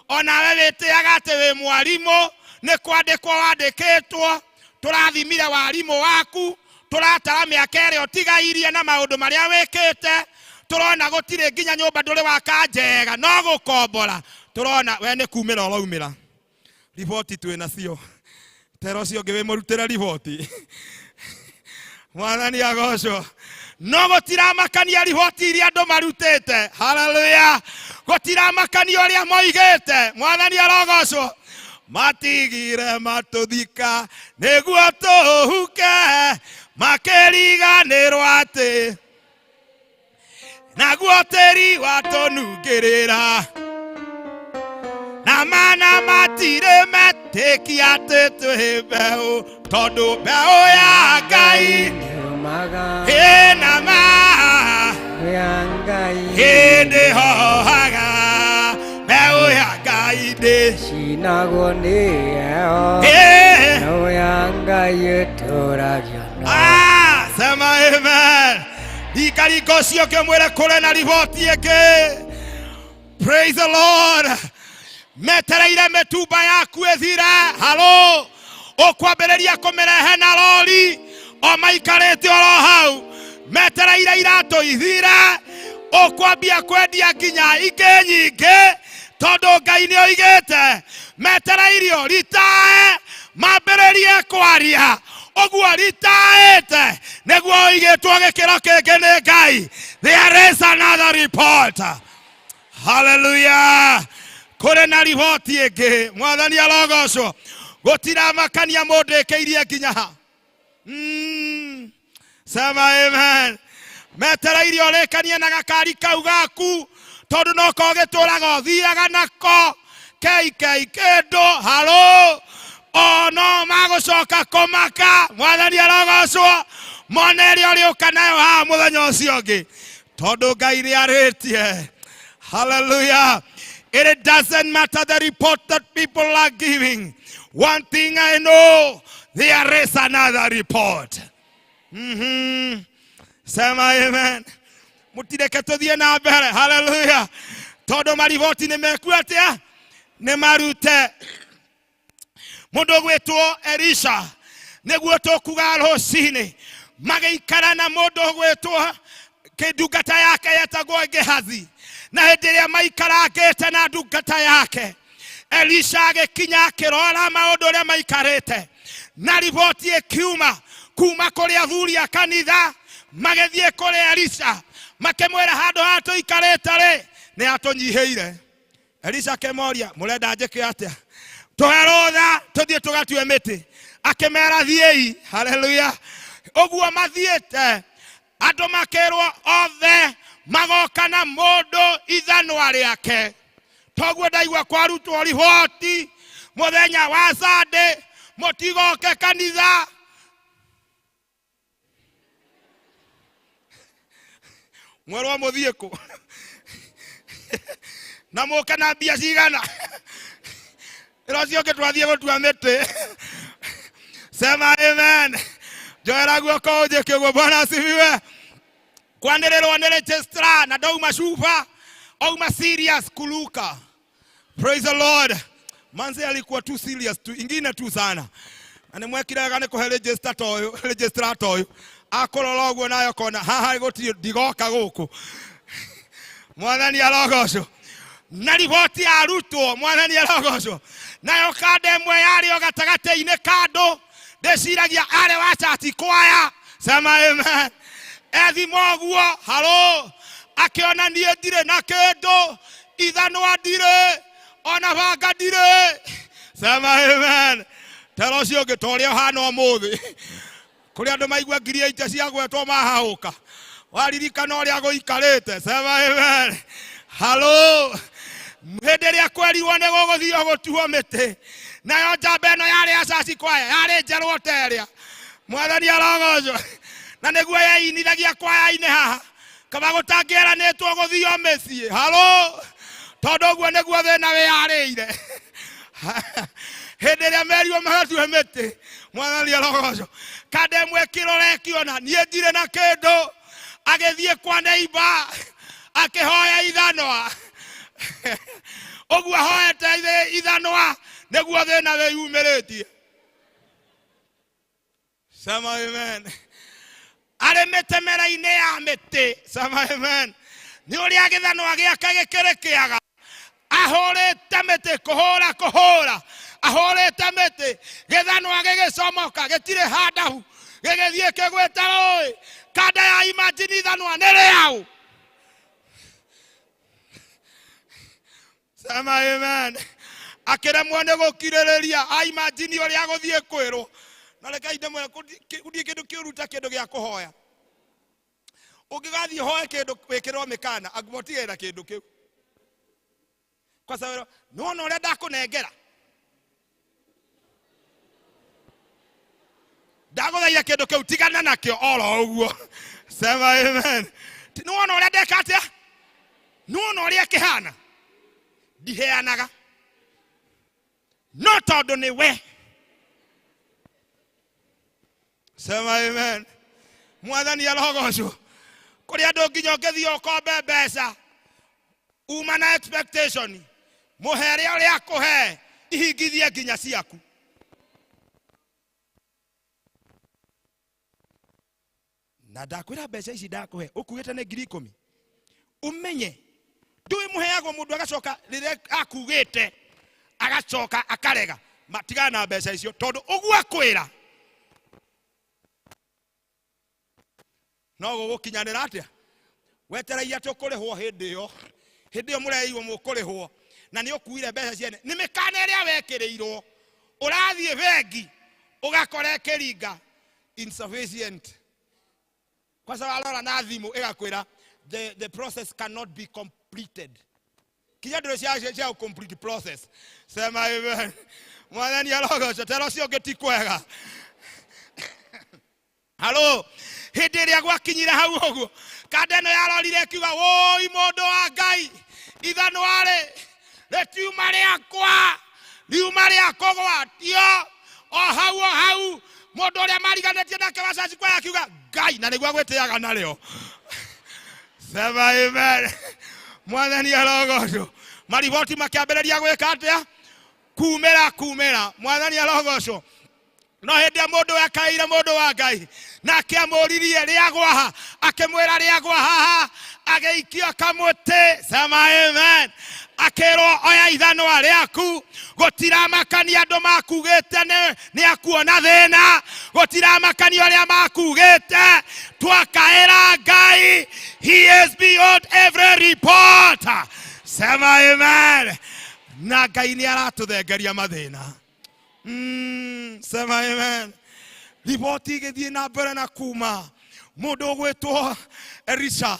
onawe wĩtĩaga atĩ wĩ mwarimũ, nĩ kwandĩkwo wandĩkĩtwo, tũrathimire warimũ waku, tũratara mĩaka ĩrĩa ũtigairie na maũndũ marĩa wĩkĩte, tũrona gũtirĩ nginya nyũmba ndũrĩ waka njega, no gũkombora, tũrona we nĩ kumĩra ũraumĩra. Riboti twĩna cio. Tero ũcio ũngĩ wĩ mũrutĩre riboti. Mwathani agocwo. No gũtiramakania riboti iria andũ marutĩte. Hallelujah. Gũtiramakania ũrĩa moigĩte. Mwathani arogocwo. Matigire matũthika nĩguo tũhuke, makĩriganĩrwo atĩ naguo tĩri watũnungĩrĩra, na mana matirĩ metĩkia atĩ twĩ mbeũ, tondũ mbeũ ya Ngai ĩna ma hĩndĩ hohaga. Mbeũ ya Ngai ndĩcinagwo nĩ heho, mbeũ ya Ngai ĩtũũragio no. Sema amen. Ndikaringa ũcio ũngĩ mwĩre kũrĩ na riboti ĩngĩ. Praise the Lord. Metereire mĩtumba yaku ĩthire. Halo, ũkwambĩrĩria kũmĩrehe na rori, o maikarĩte oro hau. Metereire iratũ ithire, ũkwambia kwendia nginya ingĩ nyingĩ, tondũ Ngai nĩ oigĩte metereirio ritae mambĩrĩrie kwaria. Ũguo ritaĩte nĩguo oigĩtwo gĩkĩro kĩngĩ nĩ Ngai. There is another report. Hallelujah. Kũrĩ na riboti ĩngĩ. Mwathani arogocwo. Gũtiramakania mũndũ ĩkĩirie nginya ha. Sema amen. Metereirio ũrĩkanie na gakari kau gaku, tondũ no ko gĩtũũraga ũthiaga nako. Kei kĩndũ. Halo, no magũcoka kũmaka. Mwathani arogocwo. Mone ĩrĩa ũrĩũka nayo haha mũthenya ũcio ũngĩ, tondũ Ngai nĩarĩtie. Hallelujah. It doesn't matter the report that people are giving. One thing I know, there is another report. Sema amen. Mutireke tuthiĩ na mbere. Hallelujah. Tondũ mariboti nĩ mekuo atĩa? Nĩ marute. Mũndũ gwĩtwo Elisha nĩguo tũkuga rũcinĩ, magĩikara na mũndũ gwĩtwo kĩndungata yake yetagwo Gehazi. Na hĩndĩ ĩrĩa maikarangĩte na ndungata yake, Elisha agĩkinya akĩrora maũndũ ũrĩa maikarĩte, na riboti ĩkiuma kuma kũrĩ athuri a kanitha, magĩthiĩ kũrĩ Elisha makĩmwĩra handũ haha tũikarĩte-rĩ nĩ atũnyihĩire. Elisha akĩmoria, mũrenda njĩke atĩa? Tũhe rũtha tũthiĩ tũgatue mĩtĩ. Akĩmera thiĩi. Hallelujah. Ũguo mathiĩte, andũ makĩrwo othe magoka na mũndũ ithanwa rĩake. Toguo ndaigua kwarutwo riboti mũthenya wa Sunday, mũtigoke kanitha. mwerwa muthieko na muka na mbia cigana rocio twathie gutua miti sema amen joera guoko njike guo Bwana asifiwe kwanderirwo ni registrar na ndauma shupa auma serious kuluka praise the Lord manze alikuwa too serious tu ingine tu sana anemwekiraga ni kuhe registrar toyo akorora guo nayo kona haha gutiri ndigoka guku mwathani arogocwo na riboti arutwo mwathani arogocwo nayo kande mwe yari o gatagate-ini kando ndeciragia are wachati kwaya sema amen ethimo guo halo akiona nie ndire na kindu ithanwa ndire ona banga ndire sema amen tero cio ngitoria hana umuthi kuri andu maigua ngiri ite cia gwetwo mahauka waririkana uria guikarite sema amen halo hindi ria kwerirwo ni guguthio gutuo miti nayo njamba ino yari acaci kwaya yari njerwo teria mwathani arogocwo na niguo yeinithagia kwaya-ini haha kaba gutangiranitwo guthio micii halo tondu guo niguo thina wiyarire hindi ria merirwo magatue miti mwathani arogocwo kande mwe kirore kiona nie ndire na kindu agithie kwa neighbor akihoya ithanwa oguo hoete ithanwa niguo thina wiyumiritie sema amen ari mitemera-ini ya miti sema amen ni uria githanwa giake gikirikiaga ahurite miti kuhura ahurite miti githanwa gigicomoka gitiri handahu gigithie kigwita rui kanda ya imagine ithanwa ni riau sema amen akiremwo ni gukiririria imagine uria guthie kwirwo na reka inde mwe kuthie kindu kiuruta kindu gia kuhoya ungigathie hoye kindu wikirwo mikana agumotigera kindu kiu kwa sababu no uria ndakunengera ndaguthaira kindu kiu tigana nakio oro uguo sema amen no uria ndeka atia no uria kihana ndiheanaga no tondu ni we sema amen mwathani arogocwo kuri andu nginya ngithio kombe mbeca uma na expectation muhere uria akuhe ihingithie nginya ciaku na ndakwira mbeca ici ndakuhe ukuite ni 10,000 umenye ndui muheagwo mundu agacoka riria akugite agacoka akarega matigana na mbeca icio tondu uguo akwira no gukinyanira atia weteragia tukurihwo hindi iyo mureirwo mukurihwo na ni ukuire mbeca ciene ni mikana iria wekiriirwo urathie bengi ugakora kiringa insufficient kwa sababu alora na thimu igakwira the process cannot be completed kinya ndiro cia complete process sema amen mwathani arogocwo tero cio ngitikwega halo hindi iria gwakinyire hau uguo kanda ino yarorire kiuga woi mundu wa Ngai ithanwari ritiuma riakwa gwatio o hau mundu uria mariganitie nake wacaci kwa akiuga Ngai na niguo gwitiaga nario sema amen mwathani arogocwo mariboti makiambiriria gwika atia kumira mwathani arogocwo no hindi mundu akaire mundu wa Ngai na akiamuririe riagwaha akimwira riagwaha ageikio kamuti sema amen akirwo oya ithanwa riaku gutiramakania andu makugite ni akuona thina gutiramakania uria makugite twakaira Ngai he is beyond every report sema amen na Ngai ni aratuthengeria mathina sema amen riboti igithie na mbere na kuma mundu gwitwo Elisha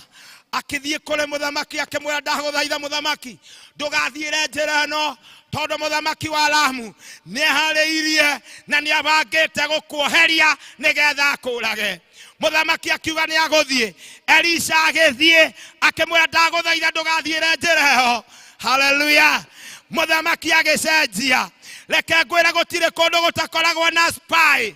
akithie kule muthamaki akimwira ndaguthaitha muthamaki ndugathiire njira no tondu muthamaki wa Lamu ni hariirie na ni abangite gukuoheria nigetha akurage muthamaki akiuga ni aguthie Elisha agithie akimwira ndaguthaitha ndugathiire njira ĩyo. Hallelujah. Muthamaki agicenjia. Reke ngwire gutire kundu gutakoragwo na spy.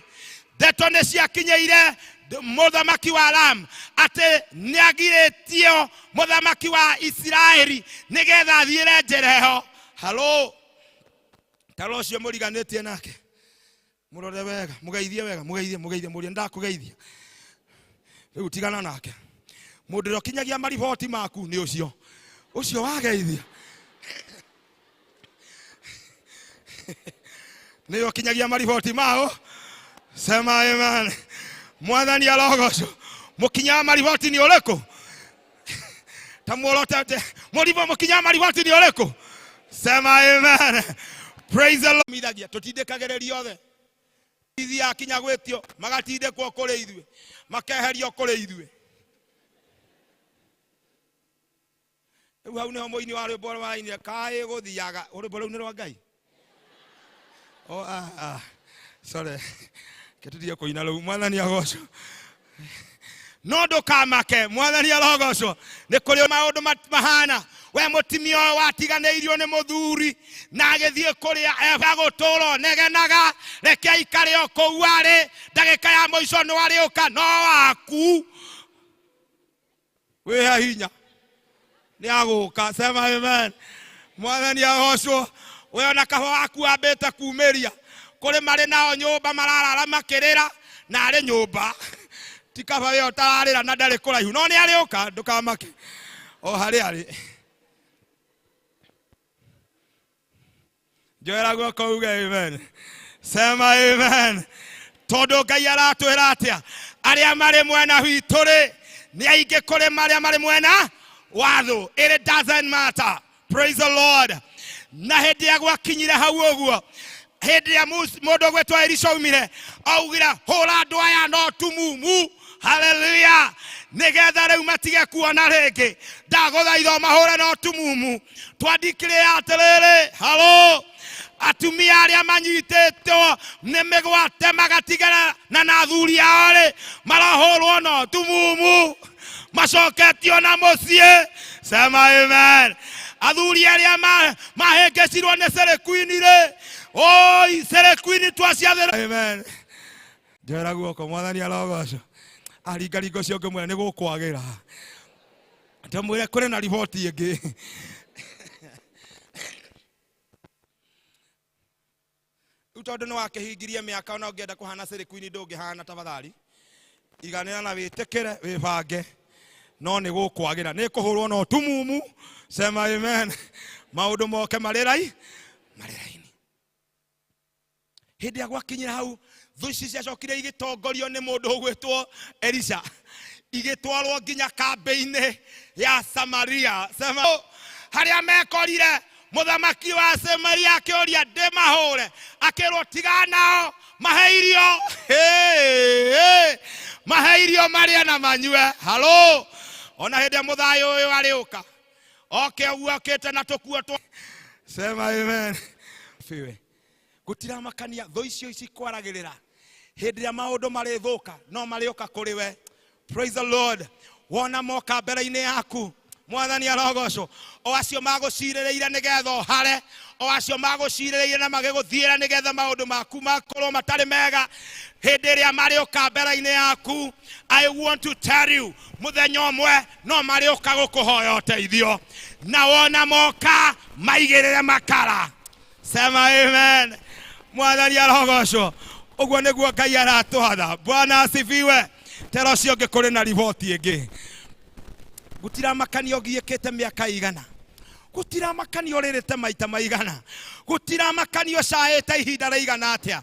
Ndeto nĩ ciakinyeire muthamaki wa Aram ati niagiritio muthamaki wa Israeli nigetha athiire njira ĩyo. Hello. Talo cio muriganitie nake. Murore wega, mugeithie wega, mugeithie muri ndakugeithia. Riu tigana nake. Mundu rokinyagia mariboti maku ni ucio. Ucio wageithia. Ni rokinyagia mariboti mao. Sema amen. Mwathani arogoco. Mukinya mariboti ni ureku. Tamuorote muribo mukinya mariboti ni ureku. Sema amen. Praise the Lord. Mithagia tutindikagereria othe. Ithia akinya gwetio magatinde kwa kore ithwe. Makeherio kore ithwe. Ebu hau neho moini wa rwimbo wa ini kae guthiaga rwimbo rau ni rwa Ngai. Oh sorry. Ketuthie kuina rau mwathani agoco. No ndukamake mwathani arogocwo ni kuri maundu mahana we mutimio watiganeirio ni muthuri na agithie kuria aguturo negenaga reke ikare okou ari ndagika ya muico no ari uka no waku we hinya ni aguka. Sema amen. Mwathani agocwo we ona kaho waku ambite kumeria kuri mari nao nyumba mararara makirira na ari nyumba tikaba we otarira na ndari kuraihu no ni ari uka ndukamake o hari ari joera guoko uge amen. Sema amen. Tondu Ngai aratwira atia aria mari mwena witũ ri ni aingi kuri maria mari mwena watho. It doesn't matter. Praise the Lord. Na hindi ya gwakinyire hau uguo hindi ya mundu gwetwa Elisha umire augira hura andu aya no tumumu. Hallelujah. Nigetha riu matige kuona ringi ndaguthaitha mahure no tumumu twandikire atiriri. Hello. Atumia aria manyitĩtwo nĩ mĩgwate magatigana na athuri ao rĩ marahũrwo no tumumu macoketio na mũciĩ. Sema amen. Athuri aria mahĩngĩcirwo nĩ Sevice rĩ oi Sevice twaciathĩra. Amen. Njoera guoko mwathani arogocwo. Aringaringo cio ngĩmwĩra nĩ gũkwagĩra. Ndamwĩre kũrĩ na riboti ĩngĩ. Utondu no wakihingirie miaka ona ungienda kuhana Sevice ndungihana tafadhali. Iganira na witikire wibange. No ni gukwagira ni kuhurwo no tumumu. Sema amen. Maundu moke marirai mariraini. Hindi ya gwakinyira hau thu ici ciacokire igitongorio ni mundu ugwitwo Elisha. Igitwarwo nginya kambe-ini ya Samaria. Sema haria mekorire muthamaki wa Samaria akioria ndimahure akirwo tiganao maheirio maheirio maria na manyue. Hello. Ona hindi muthayo uyu ari uka oke uokete na tukuo tu. Sema amen. Fiwe gutira makania tho icio ici kwaragirira hindi ya maundu mari thuka no mari uka kuri we. Praise the Lord. Wona moka mbere-ini yaku mwathani arogocwo o acio magucirireire nigetha hare o acio magucirireire na magiguthiira nigetha maundu maku makorwo matari mega hindi ria mari uka mbere-ini yaku. I want to tell you muthenya umwe no mari uka gukuhoya uteithio na wona moka maigirire makara. Sema amen. Mwathani arogocwo uguo niguo Ngai aratwatha. Bwana asifiwe. Tero cio ngikuri na riboti ingi. Gutira makanio giekete miaka igana. Gutira makanio ririte maita maigana. Gutira makanio caete ihinda raigana atia.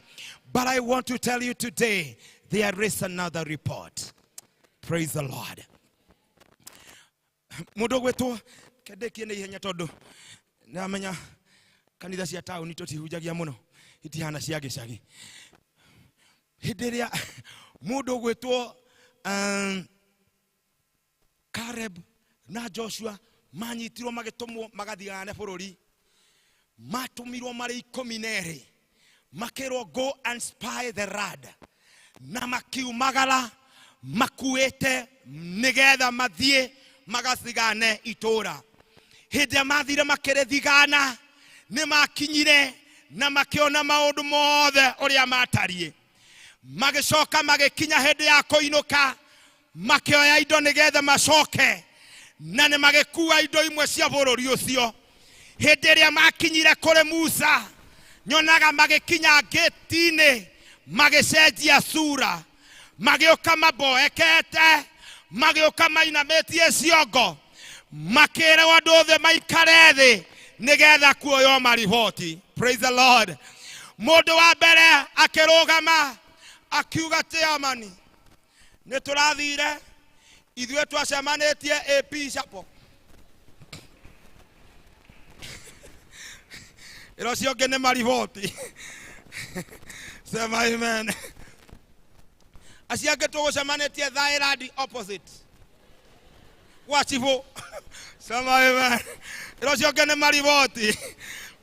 But I want to tell you today there is another report. Praise the Lord. Mundu gwetwo kendekie ni ihenya tondu namenya kanitha cia tauni tutihunjagia muno itihana cia gicagi. Hindi ria mundu gwetwo Caleb na Joshua manyitirwo magitumwo magathiane bururi matumirwo mari 12 makirwo go and spy the land na makiumagara makuite nigetha mathie magathigane itura. Hĩndĩ mathire makĩrĩthigana nĩ makinyire na makiona maũndũ mothe ũrĩa matarie. Magĩcoka magĩkinya hĩndĩ ya kũinũka makĩoya indo nĩgetha macoke na nĩ magĩkua indo imwe cia bũrũri ũcio. Hĩndĩ ĩrĩa makinyire kũrĩ Musa nyonaga magĩkinya gĩti-inĩ magĩcenjia sura, magĩũka maboekete, magĩũka mainamĩtie ciongo, makĩrwo andũ othe maikare thĩ nĩgetha kuoywo mariboti. Praise the Lord. Mũndũ wa mbere akĩrũgama akiuga Chairman, nĩ tũrathire ithuĩ twacemanĩtie AP Chapo. Ĩro ciongĩ nĩ mariboti. Sema amen. Acio angĩ tũgũcemanĩtie Thaĩrandi opposite Wachibo. Sema amen. Ĩro ciongĩ nĩ mariboti.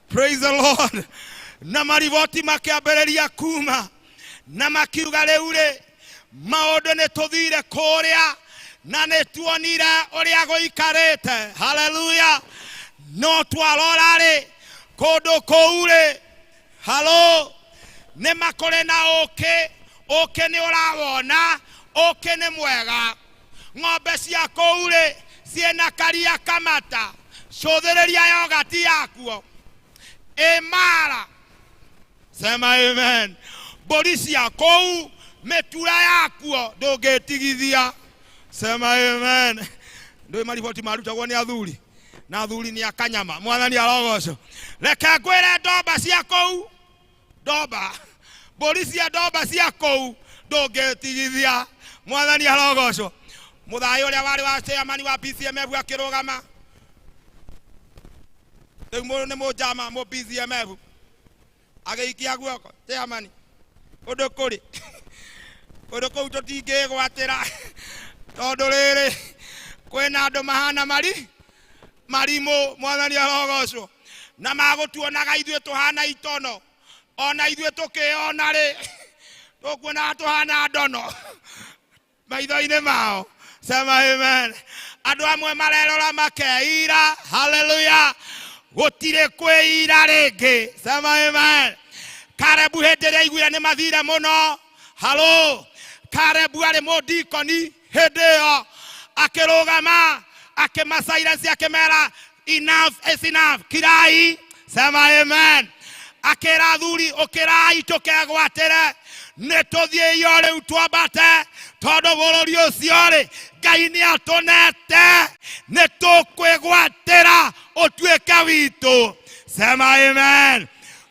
Praise the Lord. Na mariboti makĩambĩrĩria kuma na makiuga rĩu-rĩ maũndũ nĩ tũthire kũrĩa na nĩ tuonire ũrĩa gũikarĩte. Hallelujah. No twarora-rĩ kũndũ kũu-rĩ, halo, nĩ makũrĩ na ũkĩ nĩ ũrawona, ũkĩ nĩ mwega. Ng'ombe cia kũu-rĩ ciĩna karia kamata, cũthĩrĩria yogati yakuo ĩmara. Sema amen. Mbũri cia kũu mĩtura yakuo ndũngĩtigithia. Sema amen. Ndũĩ mariboti marutagwo nĩ athuri na athuri nĩ akanyama. Mwathani arogocwo. Reke ngwĩre ndomba cia kũu, ndomba, mbũri cia ndomba cia kũu ndũngĩtigithia. Mwathani arogocwo. Mũthai ũrĩa warĩ wa chairman wa PCMF akĩrũgama. Rĩu mũndũ nĩ mũnjama mũ PCMF agĩikia guoko, Chairman, ũndũ kũrĩ ũndũ kũu tũtingĩgwatĩra tondũ rĩrĩ kwĩna andũ mahana marimũ. Mwathani arogocwo. Na magũtuonaga ithuĩ tũhana itono, ona ithuĩ tũkĩona-rĩ tũkuonaga tũhana ndono maitho-inĩ mao. Sema amen. Andũ amwe marerora makeira. Hallelujah. Gũtirĩ kwĩira rĩngĩ. Sema amen. Karebu hĩndĩ ĩrĩa aiguire nĩ mathire mũno, halo, Karebu arĩ mũndikoni hĩndĩ ĩyo akĩrũgama akĩmasilence akĩmera enough is enough, kirai. Sema amen. Akĩra athuri ũkĩrai tũkegwatĩre nĩ tũthiĩ rĩu twambate tondũ bũrũri ũcio-rĩ Ngai nĩ atũnete nĩ tũkwĩgwatĩra ũtuĩke witũ. Sema amen.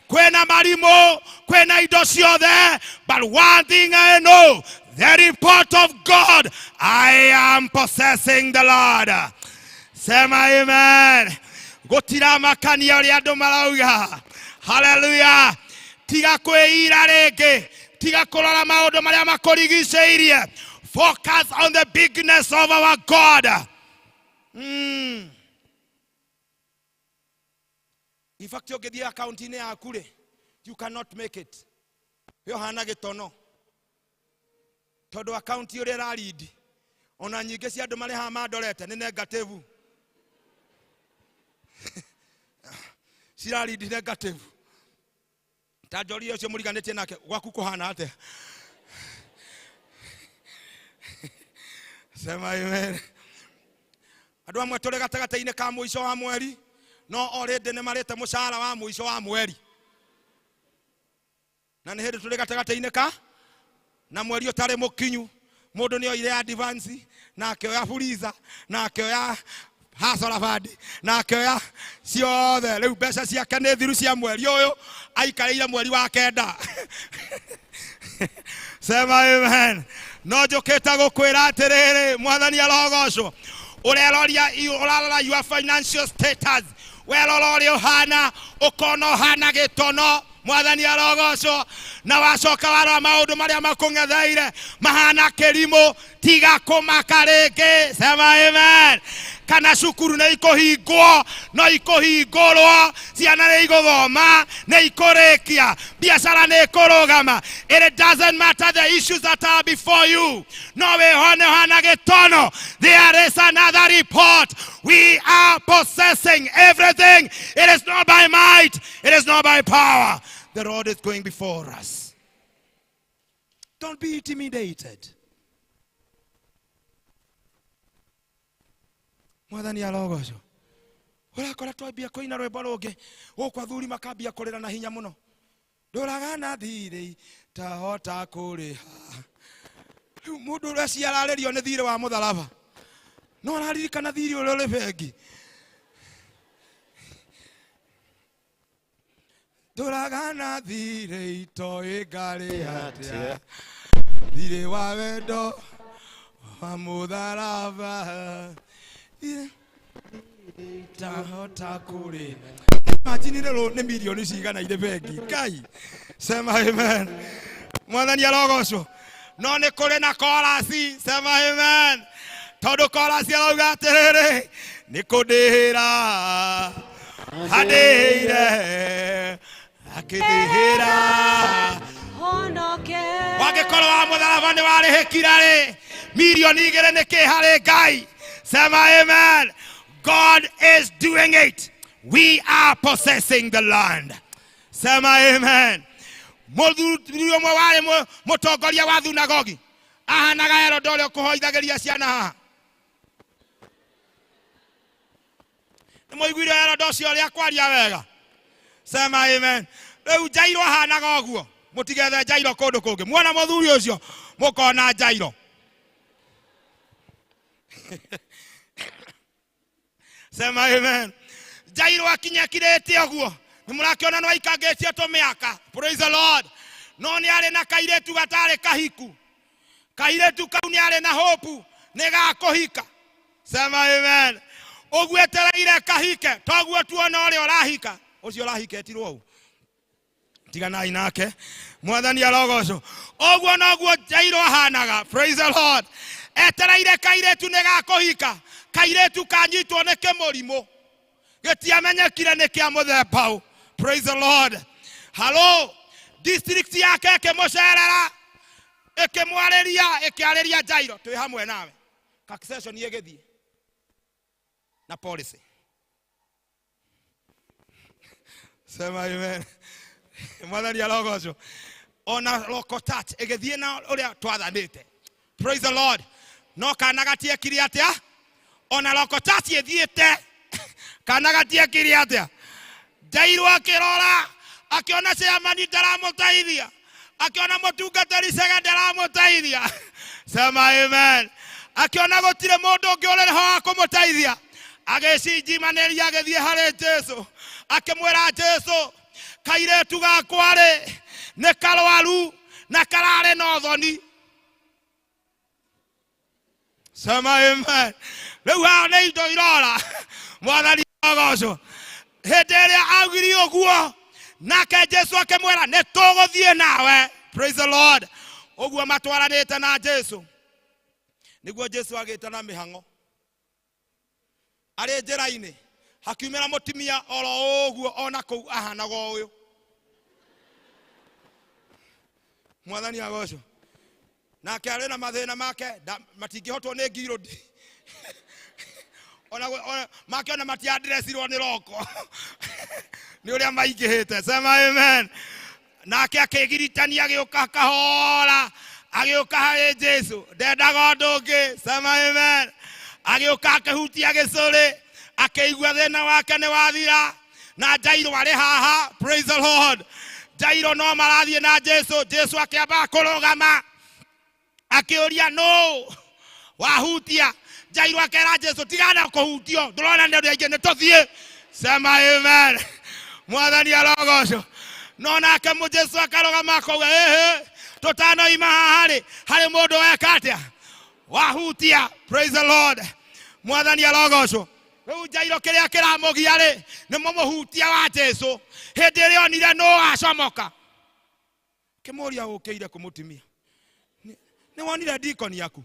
Kwĩna marimũ, kwĩna indo ciothe, but one thing I know, the report of God, I am possessing the Lord. Sema amen. Gũtiramakania ũrĩa andũ marauga. Hallelujah. Tiga kwĩira rĩngĩ, tiga kũrora maũndũ marĩa makũrigicĩirie. Focus on the bigness of our God. In fact, ũngĩthiĩ akaunti-inĩ yaku-rĩ, you cannot make it. Yohana gĩtono. Tondũ akaunti ũrĩa ĩrarindi, ona nyingĩ cia andũ marĩ haha mandorete nĩ negative. Cirarindi negative. Ta njori ũcio mũriganĩtie nake, gwaku kũhana atĩa? Sema amen. Andũ amwe tũrĩ gatagatĩ-inĩ ka mũico wa mweri, no already nĩ marĩte mũcara wa mũico wa mweri. Na nĩ hĩndĩ tũrĩ gatagatĩ-inĩ ka na mweri ũtarĩ mũkinyu. Mũndũ nĩ oire advance na akĩoya fuliza na akĩoya hasara bandi na akĩoya ciothe. Rĩu mbeca ciake nĩ thiru cia mweri ũyũ, aikarĩire mweri wa kenda. Sema amen. No njũkĩte gũkwĩra atĩrĩrĩ, Mwathani arogocwo. Ũrarora your financial status, werora ũrĩa ũhana, ũkona ũhana gĩtono. Mwathani arogocwo. Na wacoka warora maũndũ marĩa makũng'etheire mahana kĩrimũ, tiga kũmaka rĩngĩ. Sema amen. kana cukuru nĩ ikũhingwo no ikũhingũrwo, ciana nĩ igũthoma nĩ ikũrĩkia, biacara nĩ ikũrũgama. It doesn't matter the issues that are before you. No wĩhone hana gĩtono. There is another report. We are possessing everything. It is not by might, it is not by power. The Lord is going before us. Don't be intimidated. Mwathani arogocwo. Urakora twambia kuina rwimbo rungi gukwa thuri makambia kurira na hinya muno. Nduragana thiri tahota kuriha. Mundu uria ciararirio ni thiri wa mutharaba. No araririkana thiri uria uri bengi. Nduragana thiri toi ngari atia. Thiri wa wendo wa mutharaba. Tahota kuriha. Imagine ni milioni cigana ire bengi. Kai. Sema amen. Mwathani arogocwo. No nĩ kũrĩ na korasi. Sema amen. Tondũ korasi arauga atĩrĩrĩ, nĩ kũndĩhĩra handĩhĩire akĩndĩhĩra wangĩkorwo wa mũtharaba nĩ warĩhĩkira rĩ, milioni 2 nĩ kĩ harĩ Ngai. Sema amen. God is doing it. We are possessing the land. Sema amen. Mũthuri ũmwe warĩ mũtongoria wa thunagogi ahanaga Herode ũrĩa ũkũhoithagĩria ciana haha. Nĩ mũiguire Herode ũcio ũrĩa akwaria wega. Sema amen. Rĩu Jairo ahanaga ũguo. Mũtigethe Jairo kũndũ kũngĩ. Muona mũthuri ũcio mũkona Jairo. Sema amen. Jairo akinya kirete ũguo. Nimurakiona no aikangĩtie tũmĩaka. Praise the Lord. No nĩ arĩ na kairetu gatarĩ kahiku. Kairetu kau nĩ arĩ na hope nĩ gakũhika. Sema amen. Ũguo etereire kahike. Toguo tuona ũrĩa ũrahika. Ũcio ũrahiketirwo ũũ. Tiganai nake. Mwathani arogocwo. Ũguo noguo Jairo ahanaga. Praise the Lord. Etereire kairetu nĩ gakũhika. Kairetu kanyitwo nĩ kĩmũrimũ. Gĩtiamenyekire nĩ kĩa mũthemba ũũ. Praise the Lord. Hello. District yake ĩkĩmũcerera. Ĩkĩarĩria Jairo. Twĩ hamwe nawe. Succession ĩgĩthiĩ. Na policy. Sema amen. Mwathani arogocwo. Ona lokotat ĩgĩthiĩ na ũrĩa twathanĩte. Praise the Lord. No kana gatiekire atĩa? Ona lokotat ĩthiĩte. Kana gatiekire atĩa? Jairo akĩrora akiona Seamani ndaramũteithia. Akiona mũtungatĩri Sega ndaramũteithia. Sema amen. Akiona gũtirĩ mũndũ ũngĩ ũrĩ ho wa kũmũteithia. Agĩcinjimanĩria agĩthiĩ harĩ Jesu. Akĩmwĩra Jesu, kairetu gakwa rĩ nĩ karwaru na kararĩ na ũthoni. Sema amen. Rĩu hao nĩ indo irora. Mwathani arogocwo. Hĩndĩ ĩrĩa augire ũguo nake Jesu akĩmwĩra nĩ tũgũthiĩ nawe. Praise the Lord. Ũguo matwaranĩte na Jesu. Nĩguo Jesu agĩĩta na mĩhang'o. Arĩ njĩra-inĩ hakiumĩra mũtumia oro ũguo ona kũu ahanaga ũyũ. Mwathani agocwo. Nake arĩ na mathĩna make matingĩhotwo nĩ ngirũndi. Ona makiona matiandressirwo nĩ roko. Nĩ ũrĩa maingĩhĩte. Sema amen. Nake akĩgiritania agĩũka kahora. Agĩũka harĩ Jesu. Ndendaga ũndũ ũngĩ. Sema amen. Agĩũka akĩhutia gĩcũrĩ. Akĩigua thĩna wake nĩ wathira. Na Jairo arĩ haha. Praise the Lord. Jairo no marathiĩ na Jesu. Jesu akĩamba kũrũgama. Akĩũria no. Wahutia. Jairo akĩra Jesu tigana kũhutio. Ndũrona nĩ ũrĩa ingĩ nĩ tũthiĩ. Sema amen. Mwathani arogocwo. No nake Jesu akarũgama akauga tũtanoima haha harĩ mũndũ weka atĩa. Wahutia. Praise the Lord. Mwathani arogocwo. Rĩu Jairo kĩrĩa kĩramũgia rĩ nĩ mũhutia wa Jesu. Hĩndĩ ĩrĩa onire no acomoka. Kĩmũria ũkĩire kũmũtumia. Nĩ wonire deacon yaku?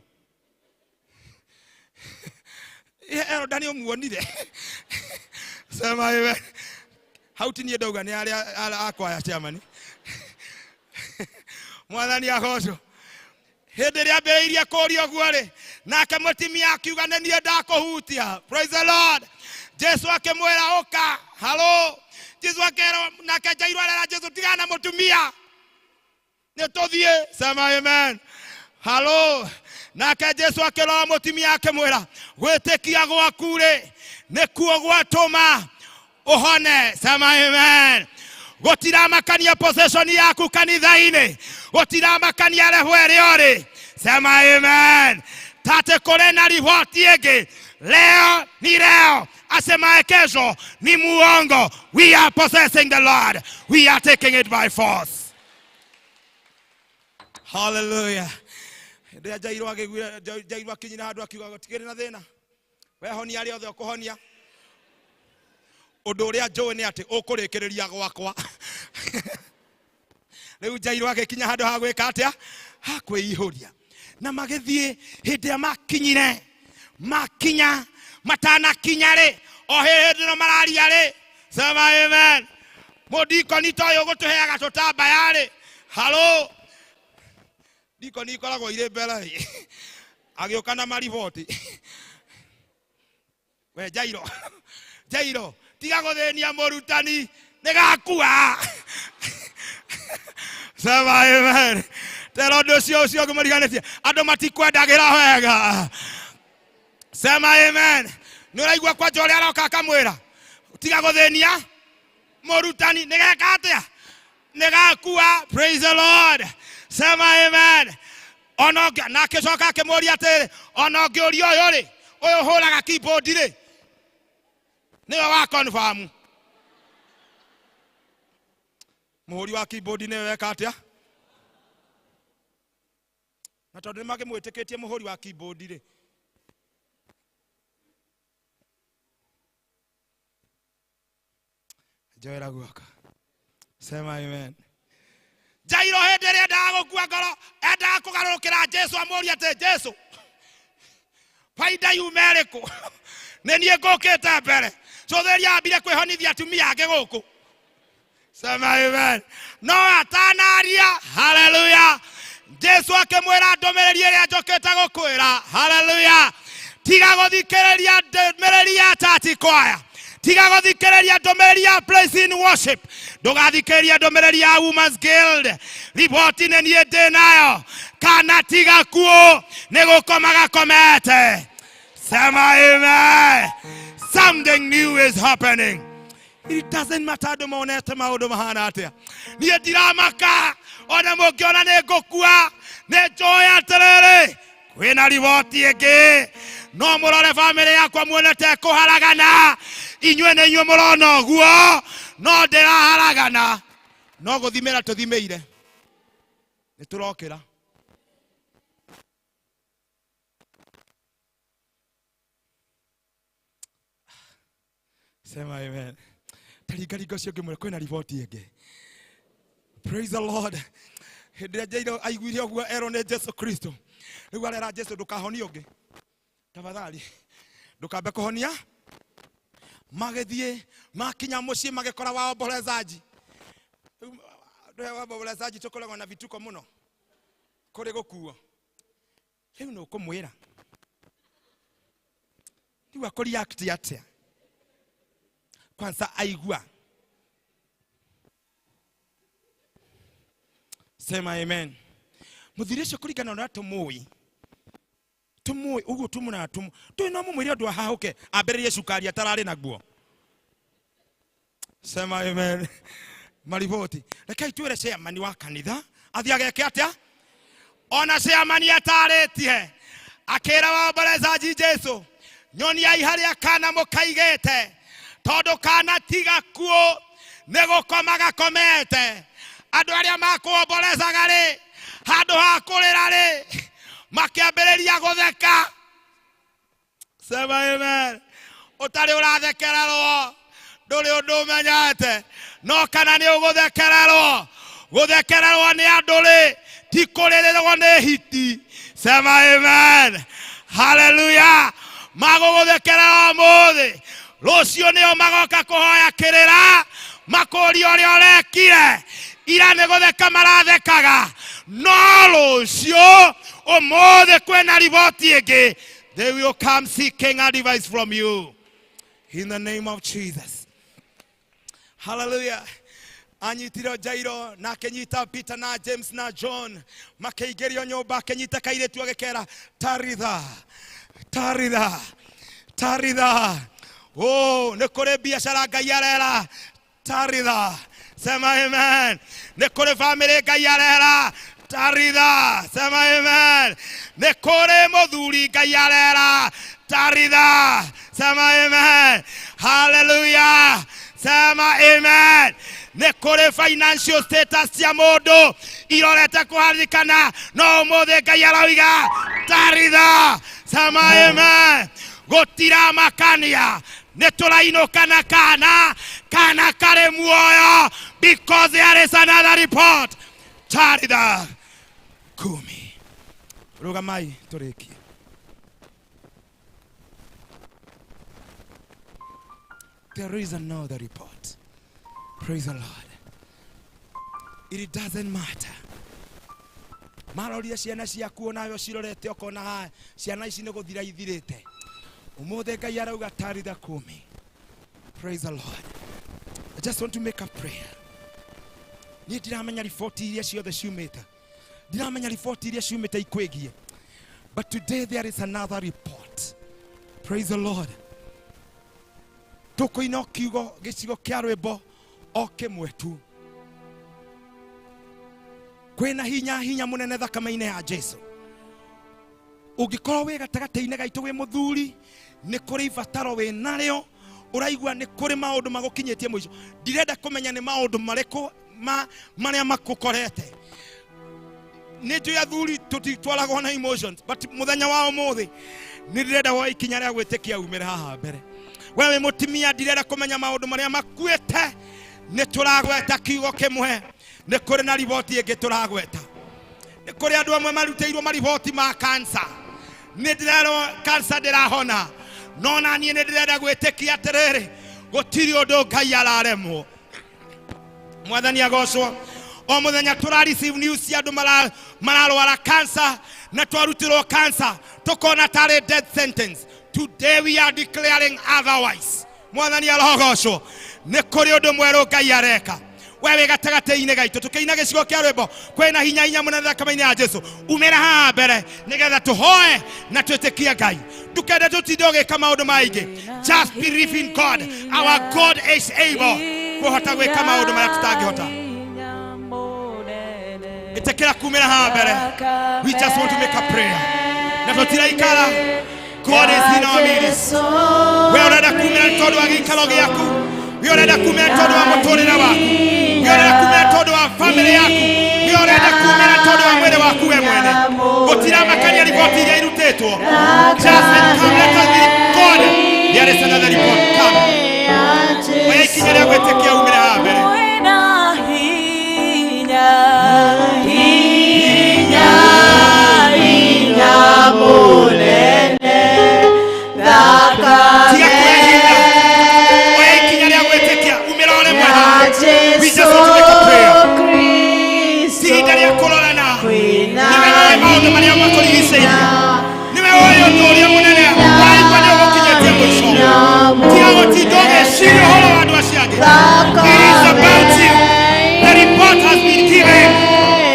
ero Daniel muonire. Sema amen. Hauti ni doga ni ala akwaya chairman. Mwathani agoco. Hĩndĩ ĩrĩa ambĩrĩirie kũũria guo-rĩ, nake mũtumia akiuga nĩ niĩ ndakũhutia. Praise the Lord. Jesu akĩmwĩra ũka. Hello. Jesu akĩĩra nake Jairũ arera Jesu tigana na mũtumia. Nĩ tũthiĩ. Sema amen. Hello. Nake Jesu akĩrora mũtumia akĩmwĩra gwĩtĩkia gwaku-rĩ nĩkuo gwatũma ũhone. Sema amen. Gutiramakania possession yaku kanitha-inĩ. Gutiramakania rehwere ore. Sema amen. Tate kore na ripoti ĩngĩ. Leo ni leo. Asemaye kesho ni muongo. We are possessing the Lord. We are taking it by force. Hallelujah. Ndia Jairũ agĩgwira Jairũ akinyina handũ akiuga gũtigĩrĩ na thĩna. Wehonia arĩa othe ũkũhonia. Ũndũ ũrĩa njũĩ nĩ atĩ ũkũrĩkĩrĩria gwakwa. Rĩu Jairũ agĩkinya handũ ha gwĩka atĩa? Ha kwĩihũria. Na magĩthiĩ hĩndĩ ĩrĩa makinyire. Makinya matanakinya-rĩ. O hĩndĩ ĩno mararia-rĩ. Sema amen. Mũndikoni ta ũyũ gũtũheaga tũtambaya-rĩ. Halo. Ndikoni ikoragwo irĩ mbere. Agĩũka na mariboti. We Jairũ. Jairũ. Tiga gũthĩnia mũrutani nĩgakua. Sema amen. Tero ũndũ ũcio ũngĩmũriganĩtie. Andũ matikwendagĩra wega. Sema amen. Nĩũraigua kwanja ũrĩa aroka akamwĩra. Tiga gũthĩnia mũrutani nĩgeka atĩa? Nĩgakua. Praise the Lord. Sema amen. Ona nakĩcoka akĩmũria atĩrĩ. Ona ũngĩũria ũyũ-rĩ. Ũyũ hũraga keyboard-rĩ. Niwe wa confirm. Mũhũri wa keyboard nĩwe weka atĩa? Na tondũ nĩmakĩmwĩtĩkĩtie mũhũri wa keyboard-rĩ. Njoera guoka. Sema amen. Jairũ hĩndĩ ĩrĩa endaga gũkua ngoro, endaga kũgarũrũkĩra Jesu amũria atĩ Jesu. Faida yume ĩrĩkũ? Nĩ niĩ ngũkĩte mbere. So theria ambire kwĩhonithia atumia angĩ gũkũ. Sema amen. No atanaria. Hallelujah. Jesu akĩmwĩra ndũmĩrĩri ĩrĩa njokete gũkwĩra. Hallelujah. Tiga gũthikĩrĩria ndũmĩrĩri ya church choir. Tiga gũthikĩrĩria ndũmĩrĩri ya praise in worship. Ndũgathikĩrĩria ndũmĩrĩri ya Women's Guild. Riboti nĩ niĩ ndĩ nayo. Kana tiga kuo nĩ gũkomaga komete. Sema amen. Something new is happening. It doesn't matter andũ monete maũndũ mahana atĩa. Niĩ ndiramaka. Ona mũngĩona nĩ ngũkua. Nĩ njũĩ atĩrĩrĩ. Kwĩna riboti ĩngĩ. No mũrore family yakwa muonete kũharagana. Inyuĩ nĩ inyuĩ mũrona ũguo. No ndĩraharagana. No gũthimĩra tũthimĩire. Nĩtũrokĩra. Sema amen. Tarigarigo cio ngĩmwĩra kwĩna riboti ĩngĩ. Praise the Lord. Hĩndĩ ĩrĩa Jairũ aiguire ũguo erwo nĩ Jesu Kristo. Rĩu arera Jesu ndũkahonie ũngĩ. Tafadhali. Ndũkambe kũhonia. Magĩthiĩ makinya mũciĩ magĩkora waombolezaji. Rĩu waombolezaji tũkoragwo na vituko mũno. Kũrĩ gũkuo. Rĩu nĩ ũkũmwĩra. Rĩu akũreact atĩa? Kwanza aigua. Sema amen. Muthirisho kuringana na tũmũĩ. Tũmũĩ uguo tũmũna tũmũ. Twĩna mũmwĩre ũndũ ahahũke ambĩrĩrie cukari atararĩ naguo. Sema amen. Mariboti. Rekei twĩre chairman wa kanitha athiĩ ageke atĩa? Ona chairman atarĩtie. Akĩra waombolezaji Jesu. Nyonia harĩa kana mũkaigĩte. Tondũ kana tiga kuo nĩ gũkomaga komete. Andũ arĩa makuombolezaga-rĩ, handũ ha kũrĩra-rĩ, makĩambĩrĩria gũtheka. Sema amen. Ũtarĩ ũrathekererwo ndũrĩ ũndũ ũmenyete. No kana nĩ ũgũthekererwo. Gũthekererwo nĩ andũ-rĩ, ti kũrĩrĩrwo nĩ hiti. Sema amen. Hallelujah. magogothekera omothe rucio nio magoka kuhoya kirira makuri uria urekire ira ni gutheka marathekaga no rucio omothe kwena riboti ingi. They will come seeking advice from you in the name of Jesus. Hallelujah. Anyitiro Jairo na kenyita Peter na James na John makeigerio nyumba kenyita kairetu agekera Taritha Taritha Taritha. Oh, ne kore biashara gayarera Taritha. Sema amen. Ne kore family gayarera Taritha. Sema amen. Ne kore modhuri gayarera Taritha. Sema amen. Hallelujah. Sema amen. Ne kore financial status ya modo irorete kuharikana no mothe gayarawiga Taritha. Sema amen. Gotira makania netolaino kana kare muoyo because there is another report. Taritha kumi. Rugamai toreki. There is another report. Praise the Lord. It doesn't matter. Maroria ciana ciaku nayo cirorete okona ciana ici niguthira ithirite. Umothe Ngai arauga Taritha kumi. Praise the Lord. I just want to make a prayer. Ni ndiramenya riboti iria ciothe ciumite. Ndiramenya riboti iria ciumite ikwegie. But today there is another report. Praise the Lord. Tukoina kiugo gicigo kia rwimbo o kimwe tu. Kwina hinya munene thakame-ini ya Jesu. Ungikorwo wi gatagati-ini gaitu wi muthuri ni kuri ibataro wi nario uraigua ni kuri maundu magukinyitie mwico. Ndirenda kumenya ni maundu mariku maria makukorete. Ni tu ya thuri tutitwaragwo na emotions, but muthenya wa umuthi ni ndirenda wo ikinya ria gwitikia umire haha mbere. Wewe mutimia ndirenda kumenya maundu maria makuite ni turagweta kiugo kimwe. Ni kuri na riboti ingi turagweta. Ni kuri andu amwe maruteirio mariboti ma cancer. Ni ndirero cancer ndirahona. No na nie ni ndirenda gwitikia atiriri gutiri undu Ngai araremwo. Mwathani agocwo. O muthenya tura receive news ya andu mararwara cancer na twarutirwo cancer tukona tare death sentence. Today we are declaring otherwise. Mwathani arogocwo. Ni kuri undu mweru Ngai areka. Wewe gatagati-ini gaitu tukiina gicigo kia rwimbo kwina hinya munene thakame-ini ya Jesu umira haha mbere nigetha tuhoe na twitikie Ngai tukenda tutinde ugika maundu maingi. Just believe in God. Our God is able kuhota gwika maundu maria tutangihota. Itekera kumira haha mbere. We just want to make a prayer. Na tutiraikara. God is in our midst. We urenda kumira tondu wa gikaro giaku. We urenda kumira tondu wa muturire waku. We urenda kumira tondu wa family yaku. We urenda kumira tondu wa mwene waku we mwene. Gutira makania riboti iria irutitwo. Just come let us believe God. There is another report. Come. Oya ikinya ria gwitikia umire haha mbere. Hinya munene thakame. Oya ikinya ria gwitikia umire ole mwe. We just want to make a prayer. Tihinda ria kurorana. Niwe oe maundu maria makurigiceirie. Niwe oe undu uria munene waigua ni ugukinyitie mwico. Tiga gutinda ugiciria uhoro wa andu acio angi. It is about you. The report has been given.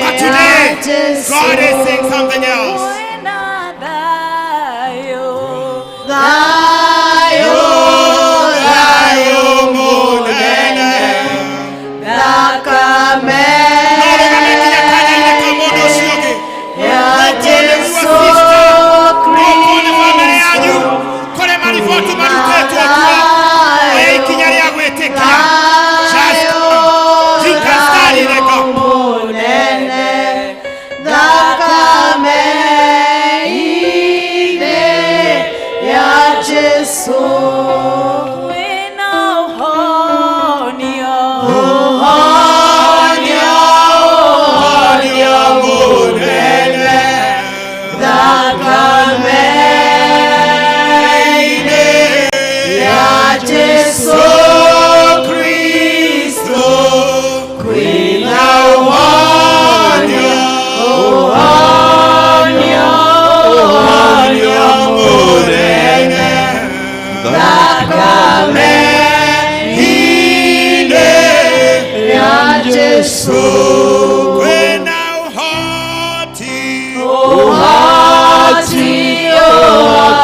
But today God is saying something else. Amen.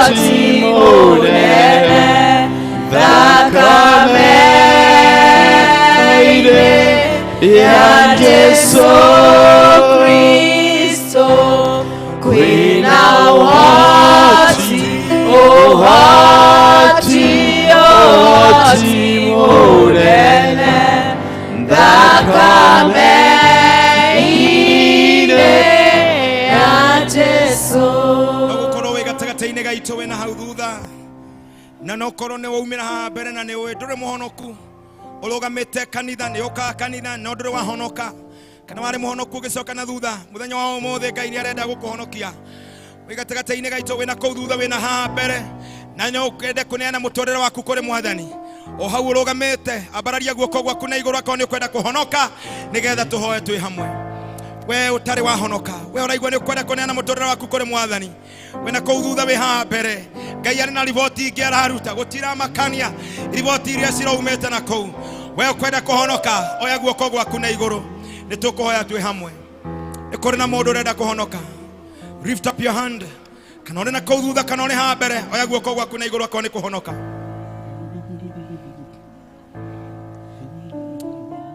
uhoti munene thakame-inĩ ya Jesu Kristo kwĩna uhoti munene thakame-inĩ ya Jesu. Nogukorwo wĩ gatagatĩ-inĩ gaitũ wĩ na hau thutha na nokorwo nĩ waumĩra haha mbere na nĩ ũĩ ndũrĩ mũhonoku ũrũgamĩte kanitha nĩ ũkaga kanitha no ndũrĩ wahonoka kana warĩ mũhonoku ũgĩcoka na thutha mũthenya wa ũmũthĩ Ngai nĩ arenda gũkũhonokia wĩ gatagatĩ-inĩ gaitũ wĩ na kũu thutha wĩ na haha mbere na nĩ ũkende kũneana mũtũrĩre waku kũrĩ Mwathani o hau ũrũgamĩte ambararia guoko gwaku na igũrũ akorwo nĩ ũkwenda kũhonoka nĩgetha tũhoe twĩ hamwe. We ũtarĩ wahonoka we ũraigua nĩ ũkwenda kũneana mũtũrĩre waku kũrĩ Mwathani we na kũu thutha wĩ haha mbere Ngai arĩ na riboti ingĩ araruta gũtiramakania riboti iria ciraumĩte na kũu we ũkwenda kũhonoka oya guoko gwaku na igũrũ nĩ tũkũhoya twĩ hamwe. Nĩ kũrĩ na mũndũ ũrenda kũhonoka, lift up your hand. Kana ũrĩ na kũu thutha kana ũrĩ haha mbere oya guoko gwaku na igũrũ akorwo nĩ kũhonoka.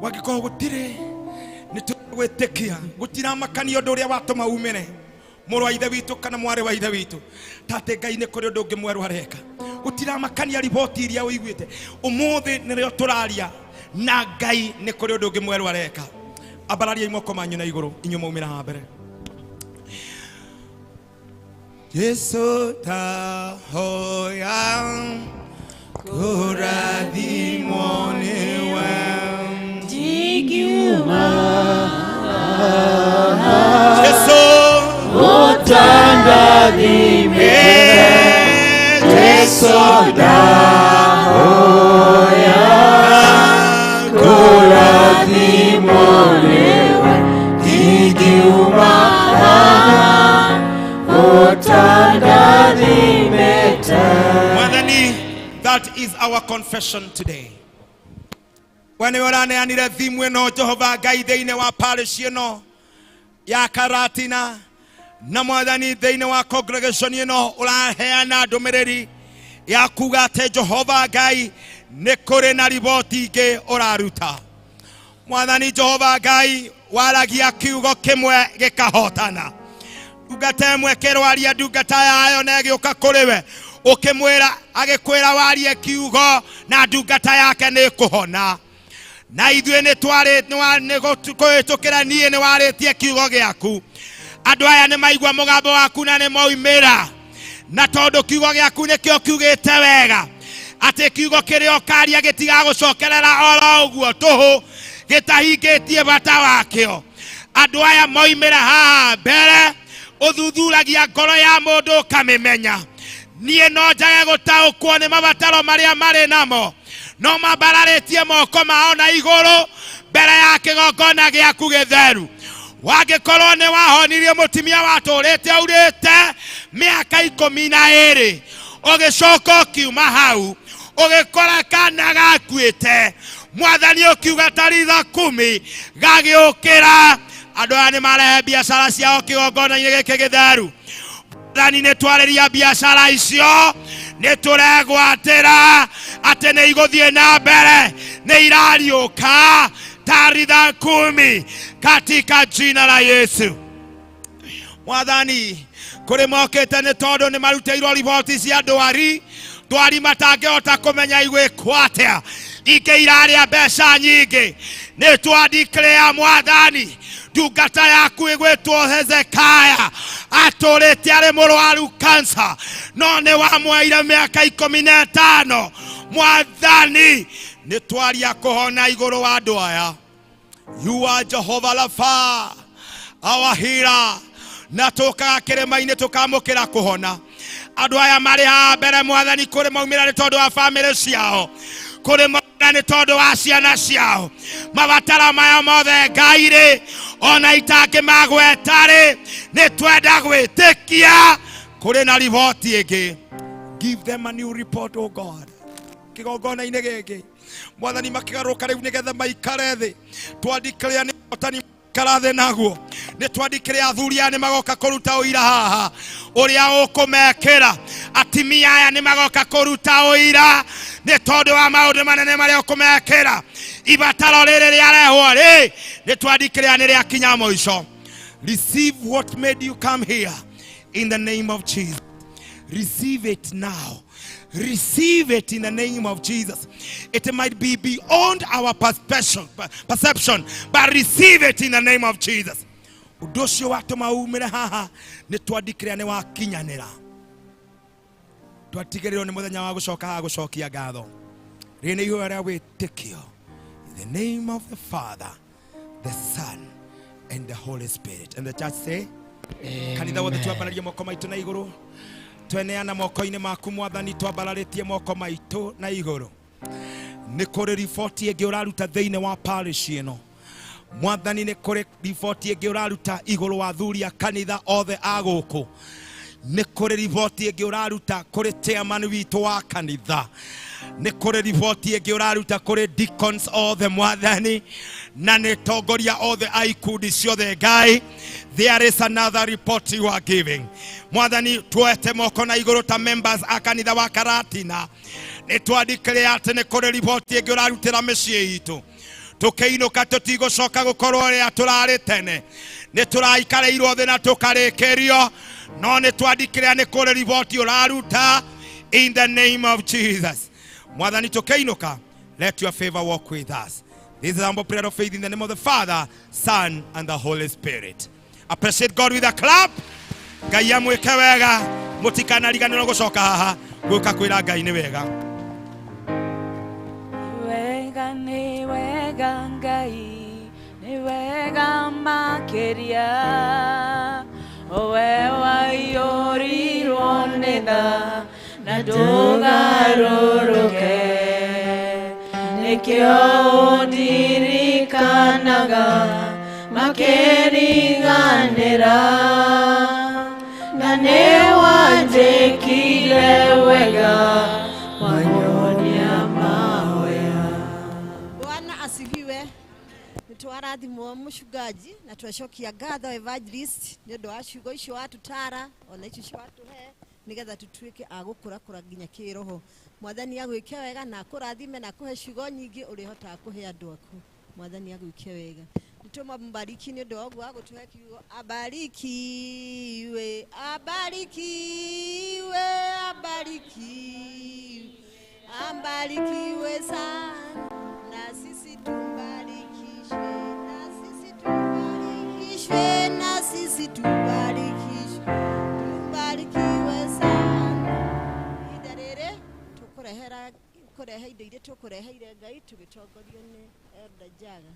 Wangĩkorwo gũtirĩ nĩ tũgwĩtĩkia gũtiramakania ũndũ ũrĩa watũma umĩre mũrũ wa ithe witũ kana mwarĩ wa ithe witũ tatĩ Ngai nĩ kũrĩ ũndũ ũngĩ mwerũ areka gũtiramakania riboti iria ũiguĩte ũmũthĩ nĩrĩo tũraria na Ngai nĩ kũrĩ ũndũ ũngĩ mwerũ areka. Ambararia imoko manyu na igũrũ inyuĩ maumĩra haha mbere. Jesu tahoya kũrathimwo nĩwe Jesu utangathime Jesu tahoya kũrathimwo nĩwe ingiuma utangathimete. Mwathani, that is our confession today. When we are neanire thimu ĩno Jehova Ngai thĩinĩ wa parish ĩno ya Karatina na Mwathani thĩinĩ wa congregation ĩno ũraheana ndũmĩrĩri ya kuga atĩ Jehova Ngai nĩ kũrĩ na riboti ingĩ ũraruta. Mwathani Jehova Ngai waragia kiugo kĩmwe gĩkahotana. Ndungata ĩmwe ĩkĩrwaria ndungata yayo na ĩgĩũka kũrĩ we ũkĩmwĩra agĩkwĩra warie kiugo na ndungata yake nĩ kũhona. Na ithuĩ nĩ kũhĩtũkĩra niĩ nĩ warĩtie kiugo gĩaku. Andũ aya nĩ maigua mũgambo waku na nĩ moimĩra. Na tondũ kiugo gĩaku nĩkĩo kiugĩte wega atĩ kiugo kĩrĩa ũkaria gĩtigagũcokerera oro ũguo tũhũ gĩtahingĩtie bata wakĩo. Andũ aya moimĩra haha mbere ũthuthuragia ngoro ya mũndũ ũkamĩmenya. Niĩ no njage gũtaũkwo nĩ mabataro marĩa marĩ namo no mambararĩtie moko mao na igũrũ mbere ya kĩgongona gĩaku gĩtheru. Wangĩkorwo nĩ wahonirie mũtumia watũrĩte aurĩte mĩaka 12 ũgĩcoka ũkiuma hau ũgĩkora kana gakuĩte Mwathani ũkiuga taritha 10 gagĩũkĩra. Andũ aya nĩ marehe biacara ciao kĩgongona-inĩ gĩkĩ gĩtheru. Mwathani nĩ twarĩria biacara icio nĩ tũregwatĩra atĩ nĩ igũthiĩ na mbere nĩ irariũka taritha 10 katika jina la Yesu. Mwathani kũrĩ mokĩte nĩ tondũ nĩ marutĩirwo riboti cia ndwari matangĩhota kũmenya igwĩkwo atĩa ingĩ irarĩa mbeca nyingĩ. Nĩ twadeclare Mwathani ndungata yaku ĩgwĩtwo Hezekaya atũrĩte arĩ mũrwaru cancer no nĩ wamweire mĩaka 15. Mwathani nĩ twaria kũhona igũrũ wa andũ aya. You are Jehovah Rapha, our healer. Na tũkaga kĩrĩma-inĩ tũkamũkĩra kũhona. Andũ aya marĩ haha mbere Mwathani kũrĩ maumĩra nĩ tondũ wa bamĩrĩ ciao, kũrĩ maumĩra nĩ tondũ wa ciana ciao. Mabatara maya mothe Ngai-rĩ ona itangĩ magwetarĩ nĩ twenda gwĩtĩkia kũrĩ na riboti ĩngĩ. Give them a new report, oh God. Kĩgongona-inĩ gĩkĩ Mwathani makĩgarũrũka rĩu nĩgetha maikare thĩ twadeclare nĩ hotani karathe naguo nĩ twandĩkĩre athuri aya nĩ magoka kũruta ũira haha ũrĩa ũkũmekĩra atimia aya nĩ magoka kũruta ũira nĩ tondũ wa maũndũ manene marĩa ũkũmekĩra ibataro rĩrĩ rĩarehwo rĩ nĩ twandĩkĩre nĩ rĩakinya mũico. Receive what made you come here in the name of Jesus. Receive it now. Receive it in the name of Jesus. It might be beyond our perception, but receive it in the name of Jesus. Udosho watu maumire haha ni twandikire ni wakinyanira. Twatigerero ni muthenya wa gucoka ha gucokia ngatho. Rene iho ara witikio. In the name of the Father, the Son, and the Holy Spirit. And the church say, kanitha wothe twambararie moko maitu na iguru. Tweneana moko-ini maku mwathani twambararĩtie moko maitu na iguru. Nĩ kũrĩ riboti ĩngĩ ũraruta thĩinĩ wa parish ĩno. Mwathani nĩ kũrĩ riboti ĩngĩ ũraruta igũrũ wa athuri a kanitha othe a gũkũ. Nĩ kũrĩ riboti ĩngĩ ũraruta kũrĩ chairman witũ wa kanitha. Nĩ kũrĩ riboti ĩngĩ ũraruta kũrĩ deacons othe mwathani. Na nĩ tongoria othe a ikundi ciothe Ngai. There is another report you are giving. Mwathani tuete moko na igũrũ ta members a kanitha wa Karatina. Nĩ twandĩkĩre atĩ nĩ kũrĩ riboti ĩngĩ ũrarutĩra mĩciĩ itũ. Tukeinuka tutigũcoka gũkorwo ũrĩa tũrarĩ tene. Nĩ tũraikaĩirwo thĩ na tũkarĩkĩrio. No nĩ twandĩkĩre nĩ kũrĩ riboti ũraruta in the name of Jesus. Mwathani tukeinuka, let your favor walk with us. This is humble prayer of faith in the name of the Father, Son, and the Holy Spirit. Appreciate God with a clap. Ngai amwĩke wega, mũtikanariganĩrwo gũcoka haha gũka kwĩra Ngai nĩ wega. Wega nĩ wega Ngai, nĩ wega makĩria. Owe waiyũrirwo nĩ tha na ndũgarũrũke. Nĩkĩo ũndirikanaga makĩriganĩra. Na nĩ wanjĩkire wega wanyonia mahoya. Bwana asifiwe. Nitwarathimwo mũchungaji na twacokia ngatho evangelist nĩ ũndũ wa ciugo icio watũtara ona icio cio watũhe nigetha tutuĩke a gũkũrakũra nginya kĩroho. Mwathani agwĩke wega na akũrathime na akũhe ciugo nyingĩ ũrĩhotaga kũhe andũ aku. Mwathani agwĩke wega. Nitũmambariki nĩ ũndũ wa ũguo agũtũhe kiugo. Abarikiwe, abarikiwe, abarikiwe, abarikiwe sana. Na sisi tubarikishwe, na sisi tubarikishwe, na sisi tubarikishwe, tubarikiwe sana. Idarere tukurehera kurehe indo iria tukureheire Ngai tũgĩtongorio nĩ Elder Jaga.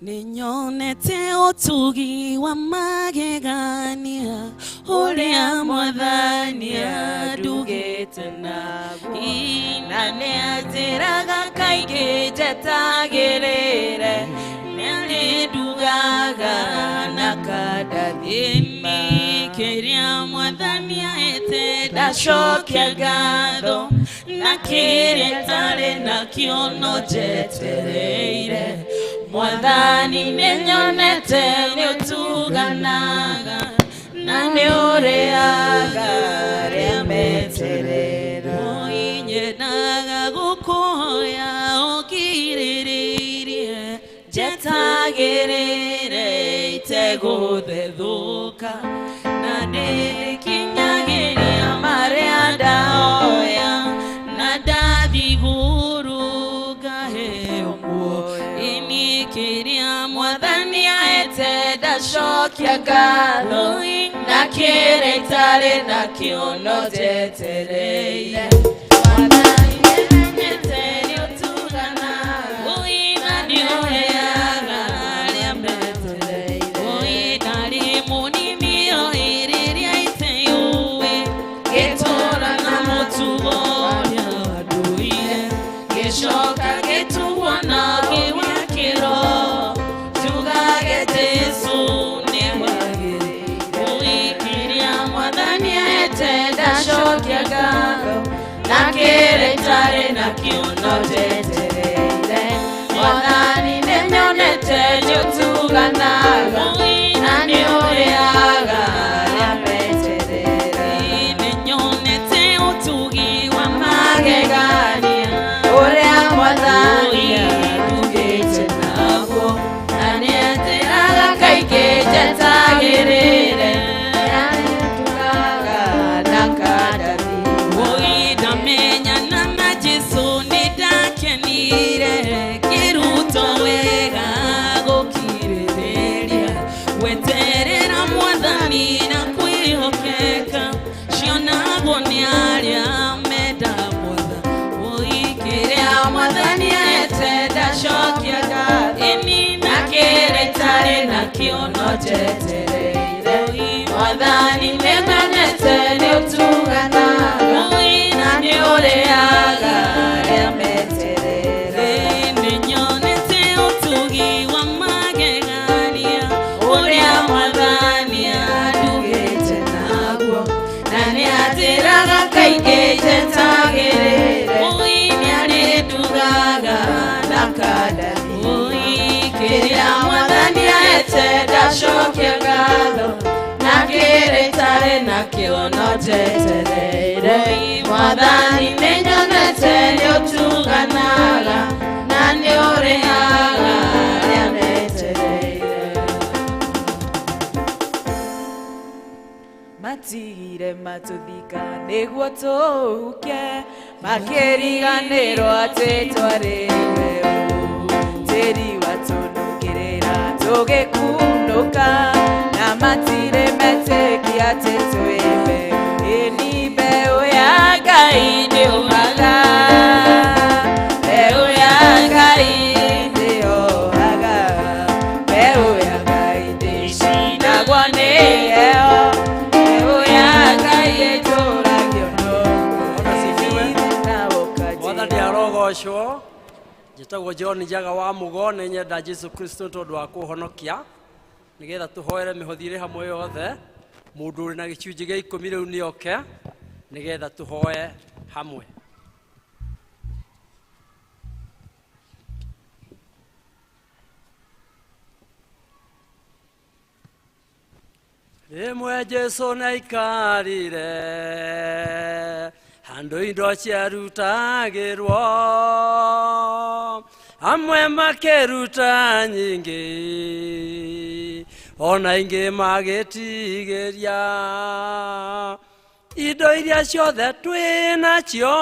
Ninyonete ũtugi wa magegania ũrĩa Mwathani andugĩte naguo. Na nĩanjĩraga kaingĩ njetagĩrĩre, nĩandugaga na kadathima. Kĩrĩa Mwathani ahete ndacokia ngatho, na kĩrĩa itarĩ nakĩo no njetereire. Mwathani nĩnyonete nĩũtuganaga na nĩũrĩaga arĩa meterera. Nyendaga gũkũhoya ũkirĩrĩirie, njetagĩrĩre itegũthethũka, na ndĩkinyagĩria marĩa ndahoya, na ndathiguru ngaheo muoyo. Kĩrĩa Mwathani ahete ndacokia ngatho, na kĩrĩa itarĩ nakĩo no njetereire. Mwathani nĩmenyete nĩũtuganaga na nĩũheaga arĩa metereire. Ndarĩ mũnini rĩrĩa iteyũĩ, gĩtũũra na mũtugo ũrĩa ndũire, gĩcoka gĩtuo na gĩwa kĩro, tugage Jesũ nĩ ndacokia ngatho na kĩrĩtarĩ na kiuno njetereire Mwathani nĩnyonete nĩũtuganaga na nĩũrĩaga arĩa meterere nĩnyonete ũtugi wa magegania ũrĩa Mwathani atugĩte naguo na nĩetĩraga kaingĩ njetagĩrĩre nĩatugaga na kadathi ndamenya na Jesũ nĩndakenire kĩruto wega gũkirĩrĩria weterera Mwathani na kwĩhokeka cionagwo nĩ arĩa menda Mwathani kĩrĩa Mwathani ete ndacokia ngatho na kĩrĩtarĩ na kĩono njetereire Mwathani nĩmenete nĩũtuganaga na nĩũrĩaga arĩa meterere nĩnyonete ũtugi wa magegania ũrĩa Mwathani andugĩte naguo na nĩatĩraga kaingĩ njetagĩrĩre nĩarĩndugaga na kadathi kĩrĩa Mwathani ete ndacokia ngatho na kĩrĩtarĩ na kĩono njetereire Mwathani nĩnyonete nĩũtuganaga na nĩũrĩhaga arĩa metereire matigire matũthika nĩguo tũhuke makĩriganĩrwo atĩ twarĩwe tĩri watũnungĩrĩra tũgĩkunũka na matirĩ metĩkia atĩ twĩme ĩni mbeũ ya Ngai ndĩũhaga mbeũ ya Ngai ndĩũhaga mbeũ ya Ngai ndĩcinagwo nĩ heho mbeũ ya Ngai ĩtũũragio Mwathani arogocwo njĩtagwo John Njaga wa Mũgo nĩ nyenda Jesũ Kristo tondũ wa kũhonokia nĩgetha tũhoere mĩhothi ĩrĩ hamwe yothe mũndũ ũrĩ na gĩcunjĩ gĩa 10 rĩu nĩoke nĩgetha tũhoe hamwe rĩmwe Jesũ nĩaikarire handũ indo ciarutagĩrwo amwe makĩruta nyingĩ ona ingĩ magĩtigĩria indo iria ciothe twĩ nacio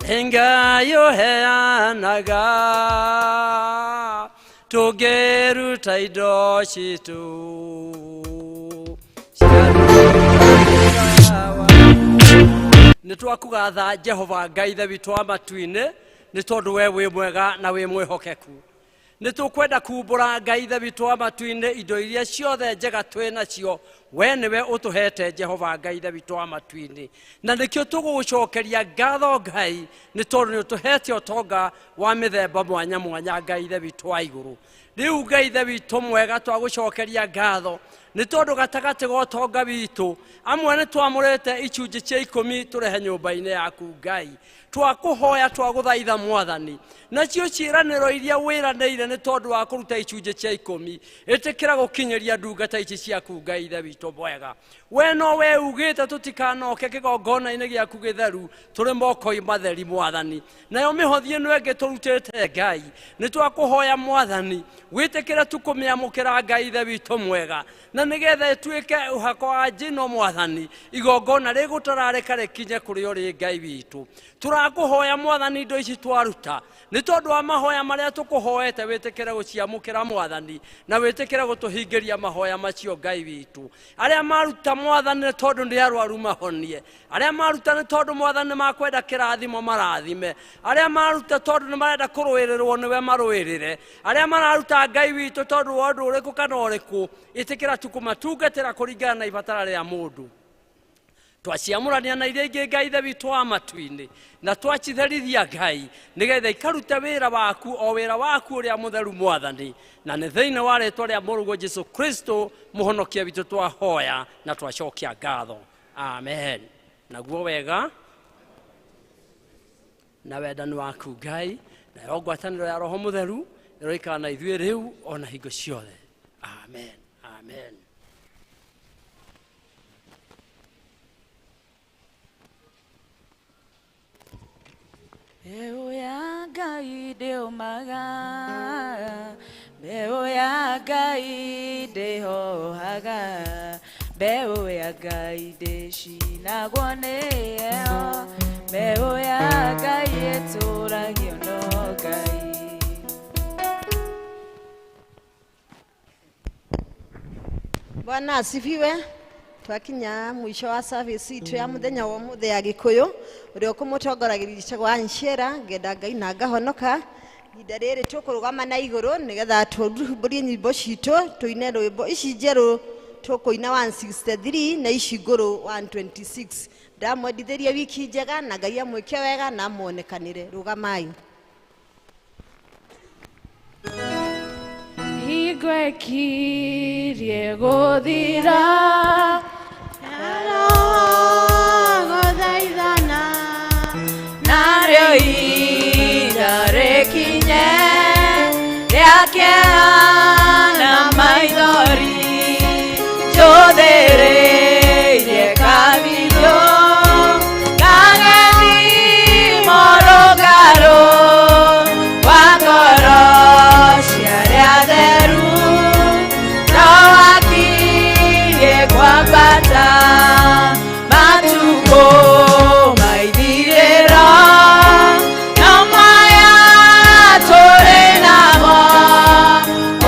Ngai ũheanaga tũngĩruta indo citũ nĩtwakũgatha Jehova Ngai ithe witũ wa matu-inĩ nĩ tondũ we wĩ mwega na wĩ mwĩhokeku nĩtũkwenda kumbũra Ngai ithe witũ wa matu-inĩ indo iria ciothe njega twĩ nacio we nĩwe ũtũhete Jehova Ngai ithe witũ wa matu-inĩ na nĩkĩo tũgũgũcokeria ngatho Ngai nĩ tondũ nĩũtũhete ũtonga wa mĩthemba mwanya mwanya Ngai ithe witũ wa igũrũ rĩu Ngai ithe witũ mwega twagũcokeria ngatho nĩ tondũ gatagatĩ ga ũtonga witũ amwe nĩtwamũrĩte icunjĩ cia 10 tũrehe nyũmba-inĩ yaku Ngai twakũhoya twagũthaitha Mwathani nacio ciĩranĩro iria wĩranĩire nĩ tondũ wa kũruta icunjĩ cia 10 ĩtĩkĩra gũkinyĩria ndungata ici ciaku Ngai ithe witũ mwega we no we ugĩte tũtikanoke kĩgongona-inĩ gĩaku gĩtheru tũrĩ moko matheri Mwathani nayo mĩhothi ĩno ĩngĩ tũrutĩte Ngai nĩtwakũhoya Mwathani wĩtĩkĩre tũkũmĩamũkĩra Ngai ithe witũ mwega na nĩgetha ĩtuĩke ũhako wa njino Mwathani igongona rĩgũtararĩka rĩkinye kũrĩ ũrĩ Ngai witũ tũrakũhoya Mwathani indo ici twaruta nĩ tondũ wa mahoya marĩa tũkũhoete wĩtĩkĩre gũciamũkĩra Mwathani na wĩtĩkĩre gũtũhingĩria mahoya macio Ngai witũ arĩa maruta Mwathani nĩ tondũ nĩ arwaru mahonie arĩa maruta nĩ tondũ Mwathani makwenda kĩrathimo marathime arĩa maruta tondũ nĩ marenda kũrũĩrĩrwo nĩwe marũĩrĩre arĩa mararuta Ngai witũ tondũ wa ũndũ ũrĩkũ kana ũrĩkũ ĩtĩkĩra tũkũmatungatĩra kũringana na ibatara rĩa mũndũ twaciamũrania na iria ingĩ Ngai ithe witũ wa matu-inĩ na twacitherithia Ngai nĩgetha ikaruta wĩra waku o wĩra waku ũrĩa mũtheru Mwathani na nĩ thĩinĩ wa rĩtwa rĩa mũrũguo Jesũ Kristo mũhonokia witũ twahoya na twacokia ngatho amen. Naguo wega na wendani waku Ngai na yo ngwatanĩro ya Roho Mũtheru ĩroikara na ithuĩ rĩu ona hingo ciothe, amen, amen. Mbeu ya Ngai ndĩũmaga, mbeu ya Ngai ndĩhohaga, mbeu ya Ngai ndĩcinagwo nĩyo, mbeu ya Ngai ĩtũragio no Ngai. Bwana asifiwe. Twakinya mwisho wa service itu ya muthenya wa muthe ya Gikuyu uria kumutongoragiriria gwa nshera ngenda Ngai na ngahonoka ihinda riri tukurugama na iguru nigetha turuhumbũrie nyimbo citu tuine rwimbo ici njeru tukuina 163 na ici nguru 126. ndamwendithĩrie wiki njega na Ngai amwĩke wega na muonekanire. Rugamai. Hingo ĩkirie gũthira, gũthaithana narĩo ihinda rĩkinye rĩa kĩeha na maithori, njũthĩrĩirie kabirũ ngageni mũrũngarũ wa ngoro ciarĩa theru, no wakirie kwambata matukũ maithirĩro, no maya tũrĩ namo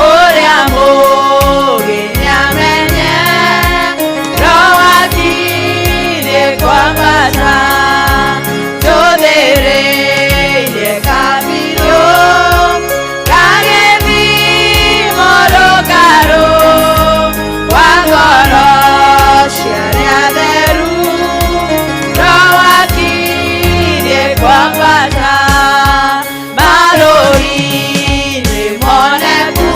ũrĩa mũgĩ nĩamenye, no wakirie kwambata tũthĩrĩirie kabirũ kagĩthi mũrũngarũ wa ngoro ciarĩa theru, no wakirie kwambata marũi-inĩ moneku,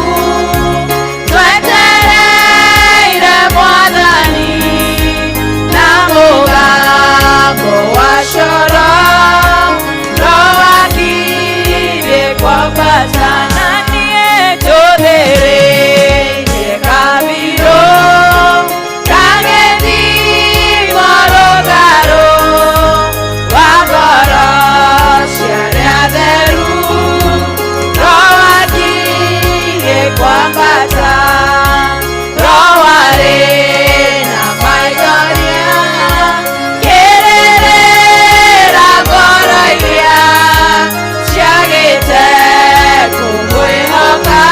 twetereire Mwathani na mũgambo wa coro, no wakirie kwambata na niĩ njũthĩrĩirie kabirũ kagĩthi mũrũngarũ wa ngoro ciarĩa theru, no wakirie kwambata, no warĩ na maithori kĩrĩrĩra ngoro iria ciagĩte kũmwĩhoka,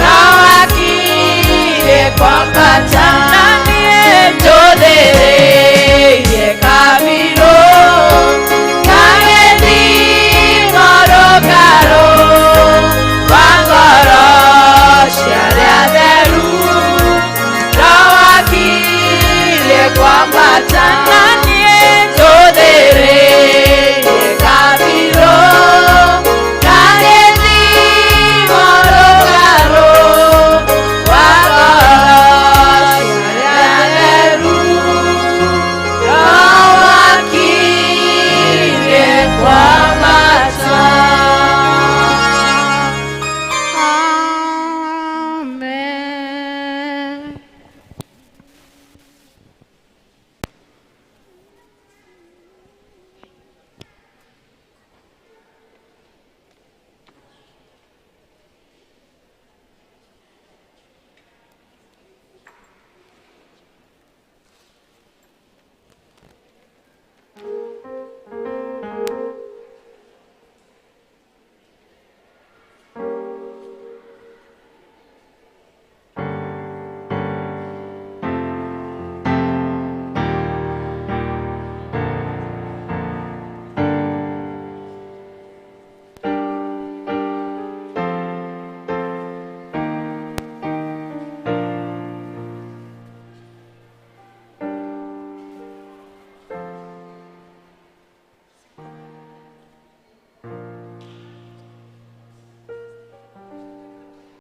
no wakirie kwambata na niĩ njũthĩrĩirie kabirũ kagĩthi mũrũngarũ wa ngoro ciarĩa theru, no wakirie kwambata na